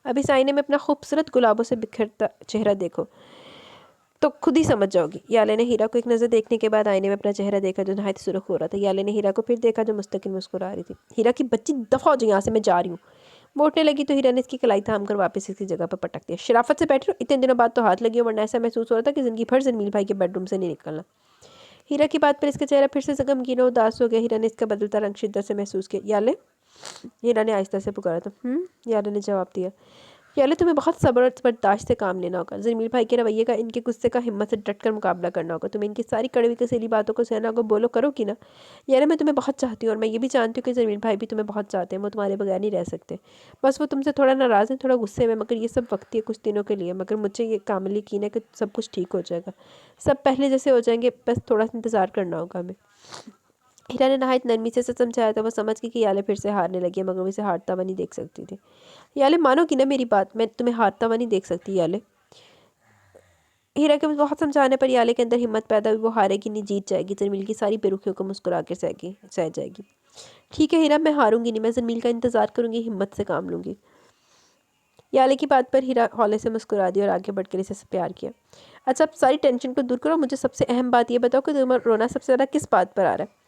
अब इस आईने में अपना खूबसूरत गुलाबों से बिखरता चेहरा देखो तो खुद ही समझ जाओगी। याले ने हीरा को एक नज़र देखने के बाद आईने में अपना चेहरा देखा जो नहायत सुर्ख हो रहा था। याले ने हीरा को फिर देखा जो मुस्तकिल मुस्कुरा रही थी। हीरा की बच्ची, दफ़ा हो जाए यहाँ से, मैं जा रही हूँ। वो उठने लगी तो हीरा ने इसकी कलाई थाम कर वापस इसकी जगह पर पटक दिया। शराफत से बैठ रही हो, इतने दिनों बाद तो हाथ लगी हो, वरना ऐसा महसूस हो रहा था कि ज़िंदगी भर जरमील भाई के बेडरूम से नहीं निकलना। हीरा की बात पर इसका चेहरा फिर से गमगीन और उदास हो गया। हीरा ने इसका बदलता रंग शिद्दत से महसूस किया। याले, हीरा ने आहिस्ता से पुकारा था। याले ने जवाब दिया। याले तुम्हें बहुत सब्र और बर्दाश्त से काम लेना होगा। जरमील भाई के रवैये का, इनके गुस्से का हिम्मत से डटकर मुकाबला करना होगा। तुम्हें इनकी सारी कड़वी कसेली बातों को सहना होगा। बोलो, करो कि ना? याले मैं तुम्हें बहुत चाहती हूँ और मैं ये भी जानती हूँ कि जरमील भाई भी तुम्हें बहुत चाहते हैं। वो तुम्हारे बगैर नहीं रह सकते। बस वो तुमसे थोड़ा नाराज़ है, थोड़ा गुस्से में, मगर ये सब वक्ती है, कुछ दिनों के लिए। मगर मुझे ये कामिल यकीन है कि सब कुछ ठीक हो जाएगा, सब पहले जैसे हो जाएंगे। बस थोड़ा सा इंतज़ार करना होगा हमें। हीरा ने नहायत नरमी से समझाया था। वो समझ गई कि याले फिर से हारने लगी है, मगर वो इसे हारता हुआ नहीं देख सकती थी। याले मानोगी ना मेरी बात, मैं तुम्हें हारता हुआ नहीं देख सकती। याले, हीरा के बहुत समझाने पर याले के अंदर हिम्मत पैदा हुई। वो हारेगी नहीं, जीत जाएगी। जरमील की सारी बेरुखियों को मुस्कुरा कर सह जाएगी। ठीक है हीरा, मैं हारूंगी नहीं, मैं जरमील का इंतजार करूंगी, हिम्मत से काम लूंगी। याले की बात पर हीरा हौले से मुस्कुरा दी और आगे बढ़कर इसे प्यार किया। अच्छा, अब सारी टेंशन को दूर करो, मुझे सबसे अहम बात ये बताओ कि तुम्हें रोना सबसे ज़्यादा किस बात पर आ रहा है?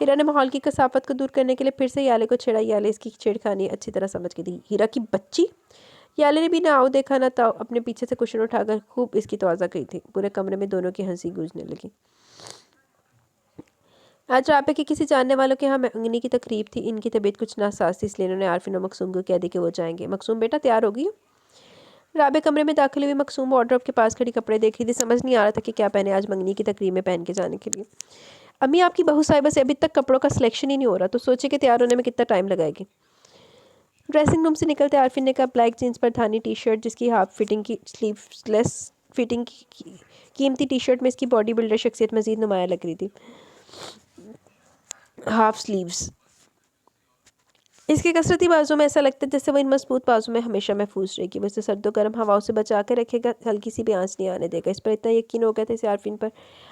हीरा ने माहौल की कसाफत को दूर करने के लिए फिर से याले को छेड़ा। याले इसकी छेड़खानी अच्छी तरह समझ गई थी। हीरा की बच्ची। याले ने भी ना आओ देखा ना ताओ अपने पीछे से कुशन उठाकर खूब इसकी तवाज़ा की थी। पूरे कमरे में दोनों की हंसी गूंजने लगी। आज राबे के किसी जानने वालों के यहाँ मंगनी की तकरीब थी। इनकी तबीयत कुछ नासाज थी, इसलिए उन्होंने आरफिन और मकसूम को कह दी कि वो जाएंगे। मकसूम बेटा, तैयार होगी? राबे कमरे में दाखिल हुई। मकसूम वार्डरोब के पास खड़ी कपड़े देख रही थी। समझ नहीं आ रहा था कि क्या पहने आज मंगनी की तकरीब में पहन के जाने के लिए। अम्मी, आपकी बहू साहिबा से अभी तक कपड़ों का सिलेक्शन ही नहीं हो रहा, तो सोचे कि तैयार होने में कितना टाइम लगाएगी। ड्रेसिंग रूम से निकलते आरफिन ने कहा। ब्लैक जीन्स पर थानी टी शर्ट जिसकी हाफ फिटिंग की स्लीवलेस फिटिंग की कीमती टी शर्ट में इसकी बॉडी बिल्डर शख्सियत मजीद नुमाया लग रही थी। हाफ स्लीव्स इसके कसरती बाजू में ऐसा लगता है जैसे वो इन मजबूत बाजू में हमेशा महफूज रहेगी। वो इसे सर्दों गर्म हवाओं से बचा के रखेगा, हल्की सी भी आंच नहीं आने देगा। इस पर इतना यकीन हो गया था इसे आरफिन पर।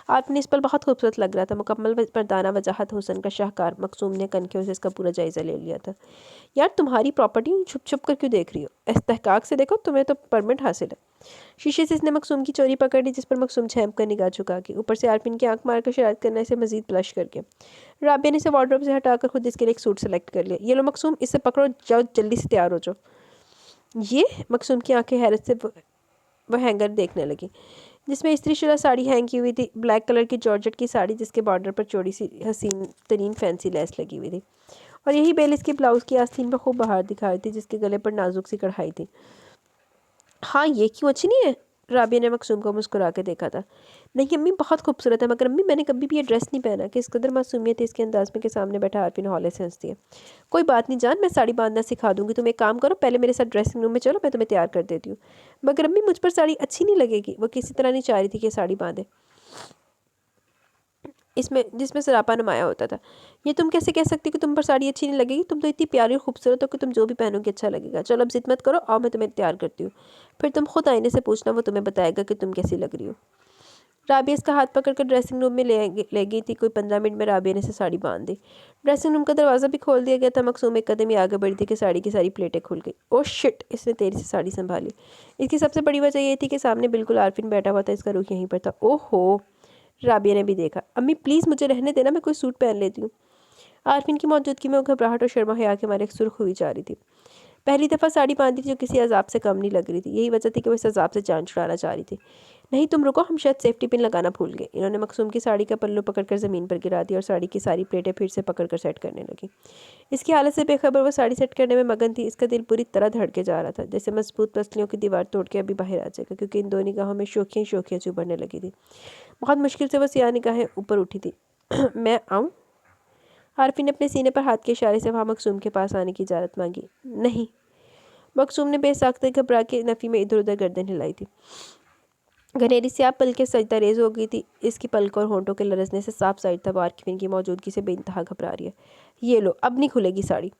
आरफिन इस पर बहुत खूबसूरत लग रहा था, मुकम्मल मर्दाना वजाहत, हुस्न का शाहकार। मकसूम ने कनखियों से इसका पूरा जायज़ा ले लिया था। यार, तुम्हारी प्रॉपर्टी छुप छुप कर क्यों देख रही हो? इस्तेहकाक से देखो, तुम्हें तो परमिट हासिल है। शीशे से इसने मकसूम की चोरी पकड़ ली, जिस पर मकसूम झेम कर निगाह झुका के। ऊपर से आरफिन की आंख मारकर शरारत करना इसे मजीद ब्लश करके। राबिया ने इसे वार्डरोब से हटाकर खुद इसके लिए एक सूट सेलेक्ट कर लिया। ये लो मकसूम, इसे पकड़ो, जाओ जल्दी से तैयार हो जाओ। ये मकसूम की आंखें हैरत से वह हैंगर देखने लगी जिसमें इस्त्रीशुदा साड़ी हैंग की हुई थी, ब्लैक कलर की जॉर्जेट की साड़ी जिसके बॉर्डर पर चौड़ी सी हसीन तरीन फैंसी लेस लगी हुई थी, और यही बेल इसके ब्लाउज की आस्तीन पर खूब बाहर दिखा रही थी जिसके गले पर नाजुक सी कढ़ाई थी। हाँ, ये क्यों अच्छी नहीं है? राबिया ने मकसूम को मुस्कुरा के देखा था। नहीं अम्मी, बहुत खूबसूरत है, मगर अम्मी मैंने कभी भी ये ड्रेस नहीं पहना। कि इस कदर मासूमियत है इसके अंदाज में कि सामने बैठा आरफिन हौले से हंसती है। कोई बात नहीं जान, मैं साड़ी बांधना सिखा दूंगी। तुम एक काम करो, पहले मेरे साथ ड्रेसिंग रूम में चलो, मैं तुम्हें तैयार कर देती हूँ। मगर अम्मी मुझ पर साड़ी अच्छी नहीं लगेगी। वो किसी तरह नहीं चाह रही थी कि साड़ी बांधे इसमें जिसमें सरापा नुमाया होता था। ये तुम कैसे कह सकती कि तुम पर साड़ी अच्छी नहीं लगेगी? तुम तो इतनी प्यारी और खूबसूरत हो कि तुम जो भी पहनोगे अच्छा लगेगा। चलो अब जिद मत करो, आओ मैं तुम्हें तैयार करती हूँ। फिर तुम खुद आईने से पूछना, वो तुम्हें बताएगा कि तुम कैसी लग रही हो। राबिया इसका हाथ पकड़कर ड्रेसिंग रूम में ले गई थी। कोई 15 मिनट में राबिया ने इसे साड़ी बांध दी। ड्रेसिंग रूम का दरवाज़ा भी खोल दिया गया था। मकसूम एक कदम ही आगे बढ़ी थी कि साड़ी की सारी प्लेटें खुल गई। ओह शिट, इसने तेजी से साड़ी संभाली। इसकी सबसे बड़ी वजह ये थी कि सामने बिल्कुल आरफिन बैठा हुआ था, इसका रुख यहीं पर था। ओहो, राबिया ने भी देखा। अम्मी प्लीज़ मुझे रहने देना, मैं कोई सूट पहन लेती हूँ। आरफिन की मौजूदगी में वो घबराहट और शर्मा हया के मारे सुर्ख हुई जा रही थी। पहली दफ़ा साड़ी बांधी थी जो किसी अजाब से कम नहीं लग रही थी। यही वजह थी कि वो इस अजाब से जान छुड़ाना चाह रही थी। नहीं तुम रुको, हम शायद सेफ्टी पिन लगाना भूल गए। इन्होंने मकसूम की साड़ी का पल्लू पकड़कर ज़मीन पर गिरा दिया और साड़ी की सारी प्लेटें फिर से पकड़कर सेट करने लगी। इसकी हालत से बेखबर वो साड़ी सेट करने में मगन थी। इसका दिल पूरी तरह धड़के जा रहा था, जैसे मजबूत पसलियों की दीवार तोड़ के अभी बाहर आ जाएगा, क्योंकि इन दो निगाहों में शोखियाँ शोखियाँ चुभरने लगी थी। बहुत मुश्किल से वो सियाह निगाहें ऊपर उठी थी। मैं आऊँ? आरफी ने अपने सीने पर हाथ के इशारे से वहाँ मकसूम के पास आने की इजाज़त मांगी। नहीं। मकसूम ने बेसाख्ता घबरा के नफ़ी में इधर उधर गर्दन हिलाई थी। घनेरी स्याह पलकें सजदरेज हो गई थी। इसकी पलकों और होंठों के लरजने से साफ साइड था आरफिन की मौजूदगी से बेइंतहा घबरा रही है। ये लो, अब नहीं खुलेगी साड़ी।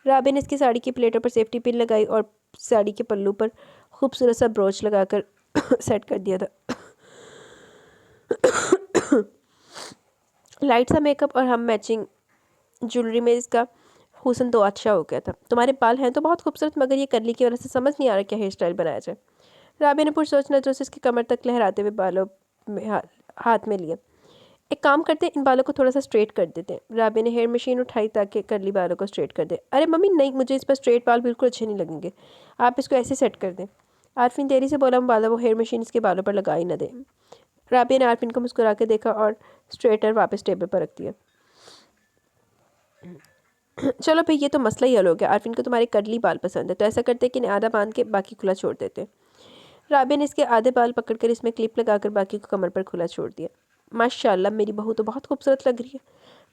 राबिया ने इसकी साड़ी की प्लेटों पर सेफ्टी पिन लगाई और साड़ी के पल्लू पर खूबसूरत सा ब्रोच लगाकर सेट कर दिया था। लाइट सा मेकअप और हम मैचिंग ज्वेलरी में इसका हुस्न तो अच्छा हो गया था। तुम्हारे बाल हैं तो बहुत खूबसूरत, मगर ये करली की वजह से समझ नहीं आ रहा क्या हेयर स्टाइल बनाया जाए। राबिया ने पुरसोच नजरों से इसकी कमर तक लहराते हुए बालों में हाथ में लिए। एक काम करते हैं, इन बालों को थोड़ा सा स्ट्रेट कर देते हैं। राबिया ने हेयर मशीन उठाई ताकि करली बालों को स्ट्रेट कर दे। अरे मम्मी नहीं, मुझे इस पर स्ट्रेट बाल बिल्कुल अच्छे नहीं लगेंगे, आप इसको ऐसे सेट कर दें। आरफिन देरी से बोला, बाला वो हेयर मशीन इसके बालों पर लगा ही न दे। राबिया ने आरफिन को मुस्कुरा के देखा और स्ट्रेटर वापस टेबल पर रख दिया। चलो भाई, ये तो मसला ही हल हो गया। आरफिन को तुम्हारे कर्ली बाल पसंद है, तो ऐसा करते हैं कि इन्हें आधा बांध के बाकी खुला छोड़ देते हैं। राबिया ने इसके आधे बाल पकड़कर इसमें क्लिप लगाकर बाकी को कमर पर खुला छोड़ दिया। माशाल्लाह, मेरी बहू तो बहुत खूबसूरत लग रही है।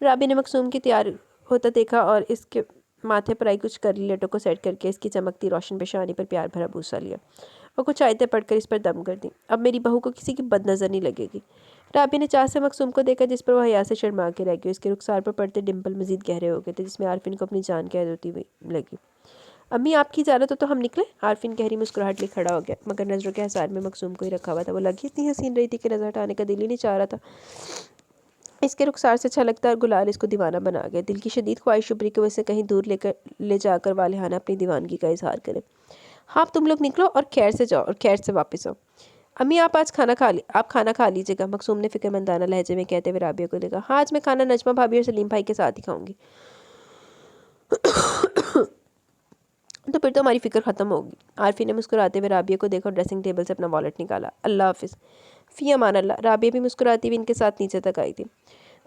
राबिया ने मकसूम की तैयार होता देखा और इसके माथे पर आई कुछ करली लटों को सेट करके इसकी चमकती रोशन पेशानी पर प्यार भरा बूसा लिया और कुछ आयतें पढ़कर इस पर दम कर दी। अब मेरी बहू को किसी की बदनज़र नहीं लगेगी। राबिया ने चाह से मकसूम को देखा, जिस पर वह हया से शर्मा के रह गई। उसके रुखसार पर पड़ते डिम्पल मजीद गहरे हो गए थे, जिसमें आरफिन को अपनी जान कैद होती हुई लगी। अम्मी आपकी इजाज़त हो तो हम निकले? आरफिन गहरी मुस्कुराहट लिए खड़ा हो गया, मगर नज़रों के हसार में मकसूम को ही रखा हुआ था। वो लगी इतनी हसीन रही थी कि नज़र हटाने का दिल ही नहीं चाह रहा था। इसके रुखसार से छलकता और गुलाल इसको दीवाना बना गया। दिल की शदीद ख्वाहिश उभरी कि वो इसे कहीं दूर ले जाकर वालिहाना अपनी दीवानगी का इजहार करे। हाँ, तुम लोग निकलो और खैर से जाओ और खैर से वापस आओ। अम्मी आप आज आप खाना खा लीजिएगा, मकसूम ने फिक्रमंदाना लहजे में कहते हुए राबिया को देखा। हाँ, आज मैं खाना नजमा भाभी और सलीम भाई के साथ ही खाऊंगी। तो फिर तो हमारी फिक्र ख़त्म होगी। आरफी ने मुस्कुराते हुए राबिया को देखा और ड्रेसिंग टेबल से अपना वॉलेट निकाला। अल्लाह हाफिज़। फ़ी अमान अल्लाह। राबिया भी मुस्कुराती हुई इनके साथ नीचे तक आई थी।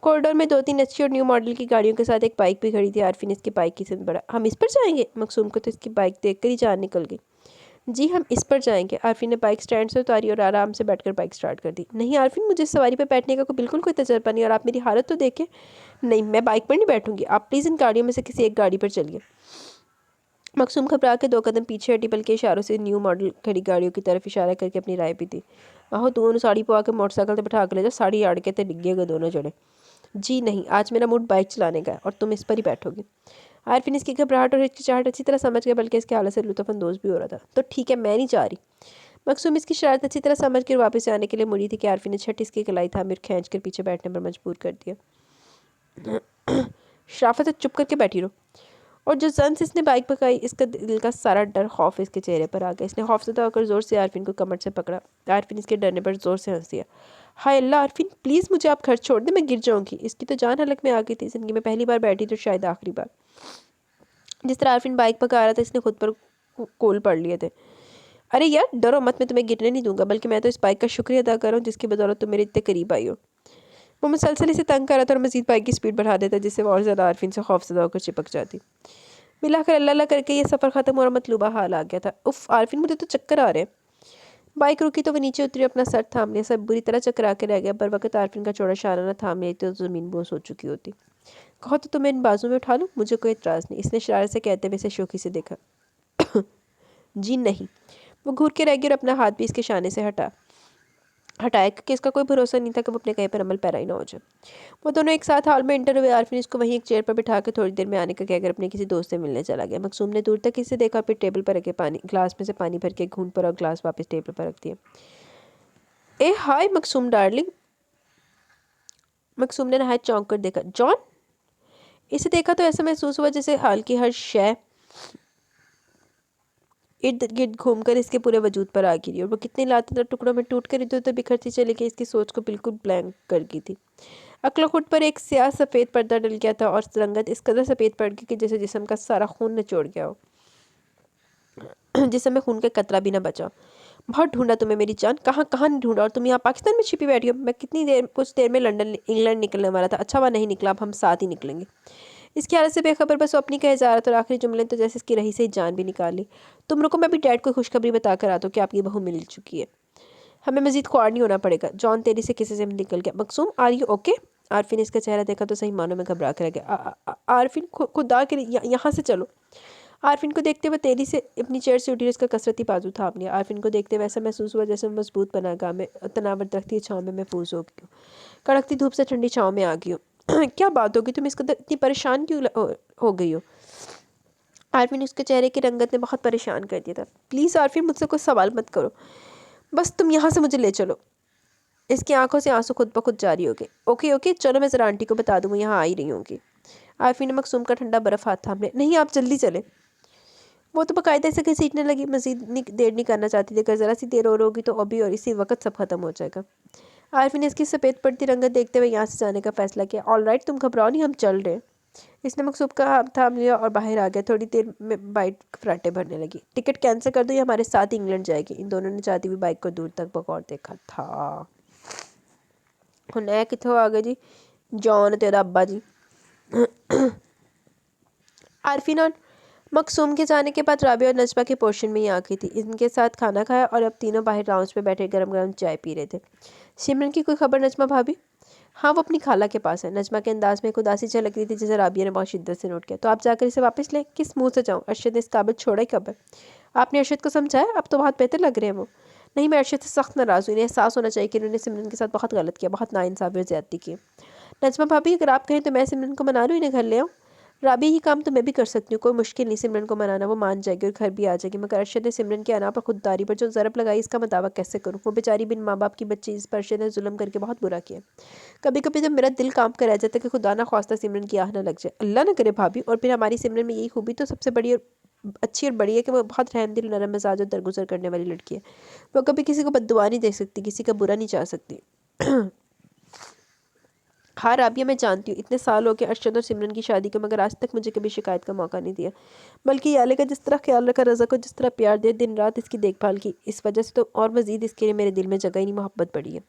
कॉरिडोर में 2-3 अच्छी और न्यू मॉडल की गाड़ियों के साथ एक बाइक भी खड़ी थी। आरफी ने इसकी बाइक की सिम बढ़ा। हम इस पर जाएंगे? मकसूम को तो इसकी बाइक देखकर ही जान निकल गई। जी हम इस पर जाएंगे। आरफी ने बाइक स्टैंड से उतारी और आराम से बैठकर बाइक स्टार्ट कर दी। नहीं आरफिन, मुझे इस सवारी पर बैठने का बिल्कुल कोई तजर्बा नहीं, और आप मेरी हालत तो देखें। नहीं, मैं बाइक पर नहीं बैठूंगी। आप प्लीज़ इन गाड़ियों में से किसी एक गाड़ी पर चलिए। मकसूम घबरा के 2 कदम पीछे हटी, बल्कि इशारों से न्यू मॉडल खड़ी गाड़ियों की तरफ इशारा करके अपनी राय भी दी। आहो तू उन्होंने साड़ी पवा के मोटरसाइकिल से बैठा के ले जा, साड़ी आड़ के तो डिगेगा दोनों जड़े। जी नहीं, आज मेरा मूड बाइक चलाने का है और तुम इस पर ही बैठोगी। आरफिन इसकी घबराहट और हिचकिचाहट अच्छी तरह समझ गए, बल्कि इसके हालत से लुत्फ़अंदोज़ भी हो रहा था। तो ठीक है, मैं नहीं जा रही। मकसूम इसकी शरारत अच्छी तरह समझ कर वापस आने के लिए मुड़ी थी कि आरफिन ने छठ इसकी कलाई थामी और खींच कर पीछे बैठने पर मजबूर कर दिया। शराफत से चुप करके बैठी रहो। और जो जन से इसने बाइक पकाई, इसका दिल का सारा डर खौफ इसके चेहरे पर आ गया। इसने खौफज़दा होकर ज़ोर से आरफिन को कमर से पकड़ा। आरफिन इसके डरने पर ज़ोर से हंस दिया। हाय अल्लाह आरफिन, प्लीज़ मुझे आप घर छोड़ दें, मैं गिर जाऊँगी। इसकी तो जान हलक में आ गई थी। ज़िंदगी में पहली बार बैठी तो शायद आखिरी बार। जिस तरह आरफिन बाइक पका रहा था, इसने खुद पर कोल पड़ लिए थे। अरे यार डरो मत, मैं तुम्हें गिरने नहीं दूंगा, बल्कि मैं तो इस बाइक का शुक्रिया अदा कर रहा हूँ जिसकी बदौलत तुम मेरे इतने करीब आई हो। वो मुसलसल इसे तंग कर रहा था और मजीद बाइक की स्पीड बढ़ा देता, जिससे वो और ज़्यादा आरफीन से खौफजदा होकर चिपक जाती। मिलाकर अल्लाह अल्लाह करके ये सफ़र ख़त्म और मतलूबा हाल आ गया था। उफ आरफीन, मुझे तो चक्कर आ रहे हैं। बाइक रुकी तो वो नीचे उतरी, अपना सर थाम लिया। सब बुरी तरह चकरा के रह गया। बर वक्त आरफीन का चौड़ा शारा न थाम लिया तो ज़मीन बोस हो चुकी होती। कहो तो तुम्हें इन बाजू में उठा लूँ, मुझे कोई इतराज़ नहीं, इसने शरारत से कहते हुए इसे शौकी से देखा। जी नहीं। वो घूर के रह गई और अपना हाथ भी इसके शाने से हटाया, क्योंकि इसका कोई भरोसा नहीं था कि वो अपने कहीं पर अमल पैरा ही ना हो जाए। वो दोनों एक साथ हॉल में एंटर हुए। आरफीन इसको वहीं एक चेयर पर बिठा के थोड़ी देर में आने का कहकर अपने किसी दोस्त से मिलने चला गया। मकसूम ने दूर तक इसे देखा, फिर टेबल पर रखे पानी ग्लास में से पानी भर के घूंट पर और ग्लास वापस टेबल पर रख दिया। ए हाय मकसूम डार्लिंग। मकसूम ने नहायत चौंक कर देखा। जॉन। इसे देखा तो ऐसा महसूस हुआ जैसे हाल की हर शय इर्द गिर्द घूमकर इसके पूरे वजूद पर आ गिरी और वो कितनी लातदार टुकड़ों में टूट कर इधर उधर बिखरती चली गई, इसकी सोच को बिल्कुल ब्लैंक कर गई थी। अक्ल खुद पर एक स्याह सफ़ेद पर्दा डल गया था और रंगत इस कदर सफ़ेद पड़ गई कि जैसे जिस्म का सारा खून निचोड़ गया हो, जिसम में खून का कतरा भी ना बचा। बहुत ढूंढा तुम्हें मेरी जान, कहाँ कहाँ नहीं ढूंढा, और तुम यहाँ पाकिस्तान में छिपी बैठी हो। मैं कितनी देर कुछ देर में लंदन इंग्लैंड निकलने वाला था, अच्छा हुआ नहीं निकला, अब हम साथ ही निकलेंगे। इसकी हालत से बेखबर बस वो अपनी कहे जा रहा था और आखिरी जुमले तो जैसे इसकी रही से ही जान भी निकाल ली। तुम रुको, मैं भी डैड को खुशखबरी बता कर आता हूँ कि आपकी बहू मिल चुकी है। हमें मजीद ख्वार नहीं होना पड़ेगा। जॉन तेरी से किसी से निकल गया। मकसूम आर यू ओके? आरफिन इसका चेहरा देखा तो सही मानों में घबरा कर रह गया। आरफिन खुदा के लिए यहाँ से चलो। आरफिन को देखते हुए तेरी से अपनी चेयर से उठी, उसका कसरती बाजू थाम लिया। आरफिन को देखते हुए ऐसा महसूस हुआ जैसे मजबूत बनागाह में तनावर दरख्ती छाँव में महफूज हो गई हूँ, कड़कती धूप से ठंडी छाँव में आ गई हूँ। क्या बात होगी, तुम इस कदर इतनी परेशान क्यों हो गई हो? आरफिन उसके चेहरे की रंगत ने बहुत परेशान कर दिया था। प्लीज़ आरफिन, मुझसे कोई सवाल मत करो, बस तुम यहाँ से मुझे ले चलो। इसकी आंखों से आंसू खुद ब खुद जारी हो गए। ओके ओके चलो, मैं ज़रा आंटी को बता दूँगी यहाँ आ ही रही होंगी। आरफिन ने मकसूम का ठंडा बर्फ़ हाथ थाम लिया। नहीं, आप जल्दी चले। वो तो बाकायदा से घसीटने लगी। मजीद देर नहीं करना चाहती थी, अगर ज़रा सी देर और होगी तो अभी और इसी वक्त सब खत्म हो जाएगा। आरफिन ने इसकी सफ़ेद पड़ती रंगत देखते हुए यहाँ से जाने का फैसला किया। ऑल राइट, तुम घबराओ नहीं, हम चल रहे हैं। इसने मकसूब का हाथ थाम लिया और बाहर आ गया। थोड़ी देर में बाइक फराटे भरने लगी। टिकट कैंसिल कर दो, ये हमारे साथ इंग्लैंड जाएगी। इन दोनों ने जाती हुई बाइक को दूर तक बगौर देखा था। हुण ऐ कित्थों आ गए जी? जॉन तेरा अब्बा जी। आरफिन और मकसूम के जाने के बाद राबिया और नजमा के पोर्शन में ही आ गई थी। इनके साथ खाना खाया और अब तीनों बाहर लाउंज पे बैठे गरम गरम चाय पी रहे थे। सिमरन की कोई खबर नजमा भाभी? हाँ, वो अपनी खाला के पास है। नजमा के अंदाज में एक उदासी झलक रही थी जिसे राबिया ने बहुत शिद्दत से नोट किया। तो आप जाकर इसे वापस लें? किस मुंह से जाऊँ? अरशद ने इस काबिल छोड़ा ही कब है? आपने अरशद को समझाया? अब तो बहुत बेहतर लग रहे हैं वो। नहीं, मैं अरशद से सख्त नाराज़ हुई। इन्हें एहसास होना चाहिए कि इन्होंने सिमरन के साथ बहुत गलत किया, बहुत नाइंसाफ़ी और ज़्यादती की। नजमा भाभी, अगर आप कहें तो मैं सिमरन को मना लूँ, इन्हें घर ले आऊँ? राबी, ही काम तो मैं भी कर सकती हूँ, कोई मुश्किल नहीं सिमरन को मनाना, वो मान जाएगी और घर भी आ जाएगी। मगर अरशद ने सिमरन के अना पर खुददारी पर जो ज़रब लगाई, इसका मुताबा कैसे करूँ? वो बेचारी बिन माँ बाप की बच्ची, इस पर अरशद ने जुल्म करके बहुत बुरा किया। कभी कभी जब मेरा दिल काम कर रह जाता है कि खुदा ना ख्वास्ता सिमरन की आह ना लग जाए। अल्लाह ना करे भाभी। और फिर हमारी सिमरन में यही खूबी तो सबसे बड़ी और अच्छी और बड़ी है कि वो बहुत रहमदिल, नरम मिजाज और दरगुजर करने वाली लड़की है। वो कभी किसी को बद्दुआ नहीं दे सकती, किसी का बुरा नहीं चाह सकती। हाँ राबिया, मैं जानती हूँ, इतने साल हो गए अरशद और सिमरन की शादी को, मगर आज तक मुझे कभी शिकायत का मौका नहीं दिया। बल्कि याले का जिस तरह ख्याल रखा, रज़ा को जिस तरह प्यार दिया, दिन रात इसकी देखभाल की, इस वजह से तो और मज़ीद इसके लिए मेरे दिल में जगह ही नहीं, मोहब्बत बढ़ी है।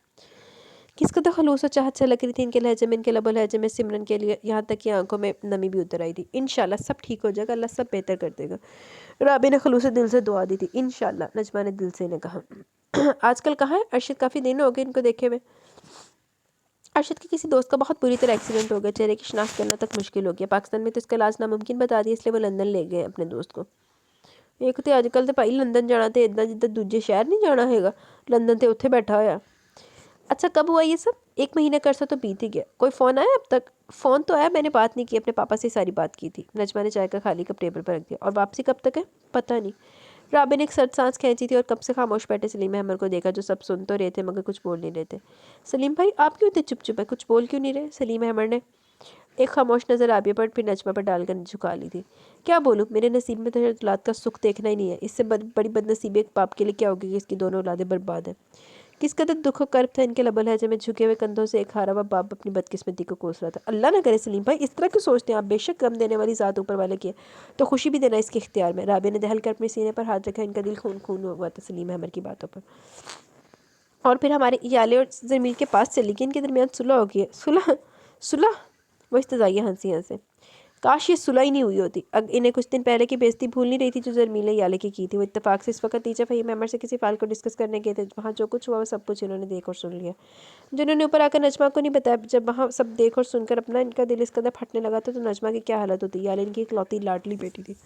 किस कदर खलूस और चाहत छलक रही थी इनके लहजे में, इनके लबो लहजे में सिमरन के लिए, यहाँ तक कि आंखों में नमी भी उतर आई थी। इंशाल्लाह सब ठीक हो जाएगा, अल्लाह सब बेहतर कर देगा। राबी ने खलूस दिल से दुआ दी थी। इंशाल्लाह, नजमा ने दिल से ने कहा। आजकल कहाँ है अरशद? काफ़ी दिन हो गए इनको देखे हुए। अरशद के किसी दोस्त का बहुत बुरी तरह एक्सीडेंट हो गया, चेहरे की शिनाख्त करना तक मुश्किल हो गया। पाकिस्तान में तो इसका इलाज नामुमकिन बता दिया, इसलिए वो लंदन ले गए अपने दोस्त को। एक तो अजकल तो भाई लंदन जाना तो इदा जिद्दां दूजे शहर नहीं जाना हैगा, लंदन तो उत्थे बैठा होया। अच्छा कब हुआ ये सब? 1 महीने का अर्सा तो बीत ही गया। कोई फ़ोन आया अब तक? फ़ोन तो आया, मैंने बात नहीं की, अपने पापा से सारी बात की थी। नजमा ने चाय का खाली कप टेबल पर रख दिया। और वापसी कब तक है? पता नहीं। राबी ने एक सर्द सांस खींची थी और कब से खामोश बैठे सलीम अहमद को देखा, जो सब सुन तो रहे थे मगर कुछ बोल नहीं रहे थे। सलीम भाई, आप क्यों इतने चुप चुप है, कुछ बोल क्यों नहीं रहे? सलीम अहमद ने एक खामोश नज़र राबिया पर फिर नजमा पर डालकर झुका ली थी। क्या बोलूँ, मेरे नसीब में तो औलाद का सुख देखना ही नहीं है। इससे बड़ी बदनसीबी एक बाप के लिए क्या होगी कि इसकी दोनों औलादें बर्बाद हैं। किस कदर दुख और कर्ब था इनके लबो लहजे में। झुके हुए कंधों से एक हारा हुआ बाप अपनी बदकिस्मती को कोस रहा था। अल्लाह ना करे सलीम भाई इस तरह क्यों सोचते हैं आप। बेशक गम देने वाली ज़ात ऊपर वाले की है, तो खुशी भी देना इसके इख्तियार में। राबिया ने दहल कर अपने सीने पर हाथ रखा। इनका दिल खून खून हुआ था सलीम अहमद की बातों पर। और फिर हमारे याले और जमील के पास चली गई। इनके दरमियान सुलह हो गई है। सुलह सुलह, वो इस्तज़ाइया हंसी हंसे। काश ये सुलह ही नहीं हुई होती। इन्हें कुछ दिन पहले की बेइज्जती भूल नहीं रही थी जो जरमील ने याले की थी। वो इत्तेफाक से इस वक्त नीचे फ़हीम अहमद से किसी फाइल को डिस्कस करने गए थे। वहाँ जो कुछ हुआ वो सब कुछ इन्होंने देख और सुन लिया, जिन्होंने ऊपर आकर नजमा को नहीं बताया। जब वहाँ सब देख और सुनकर अपना इनका दिल इस कदर फटने लगा था तो नजमा की क्या हालत होती। याले इनकी इकलौती लाडली बेटी थी।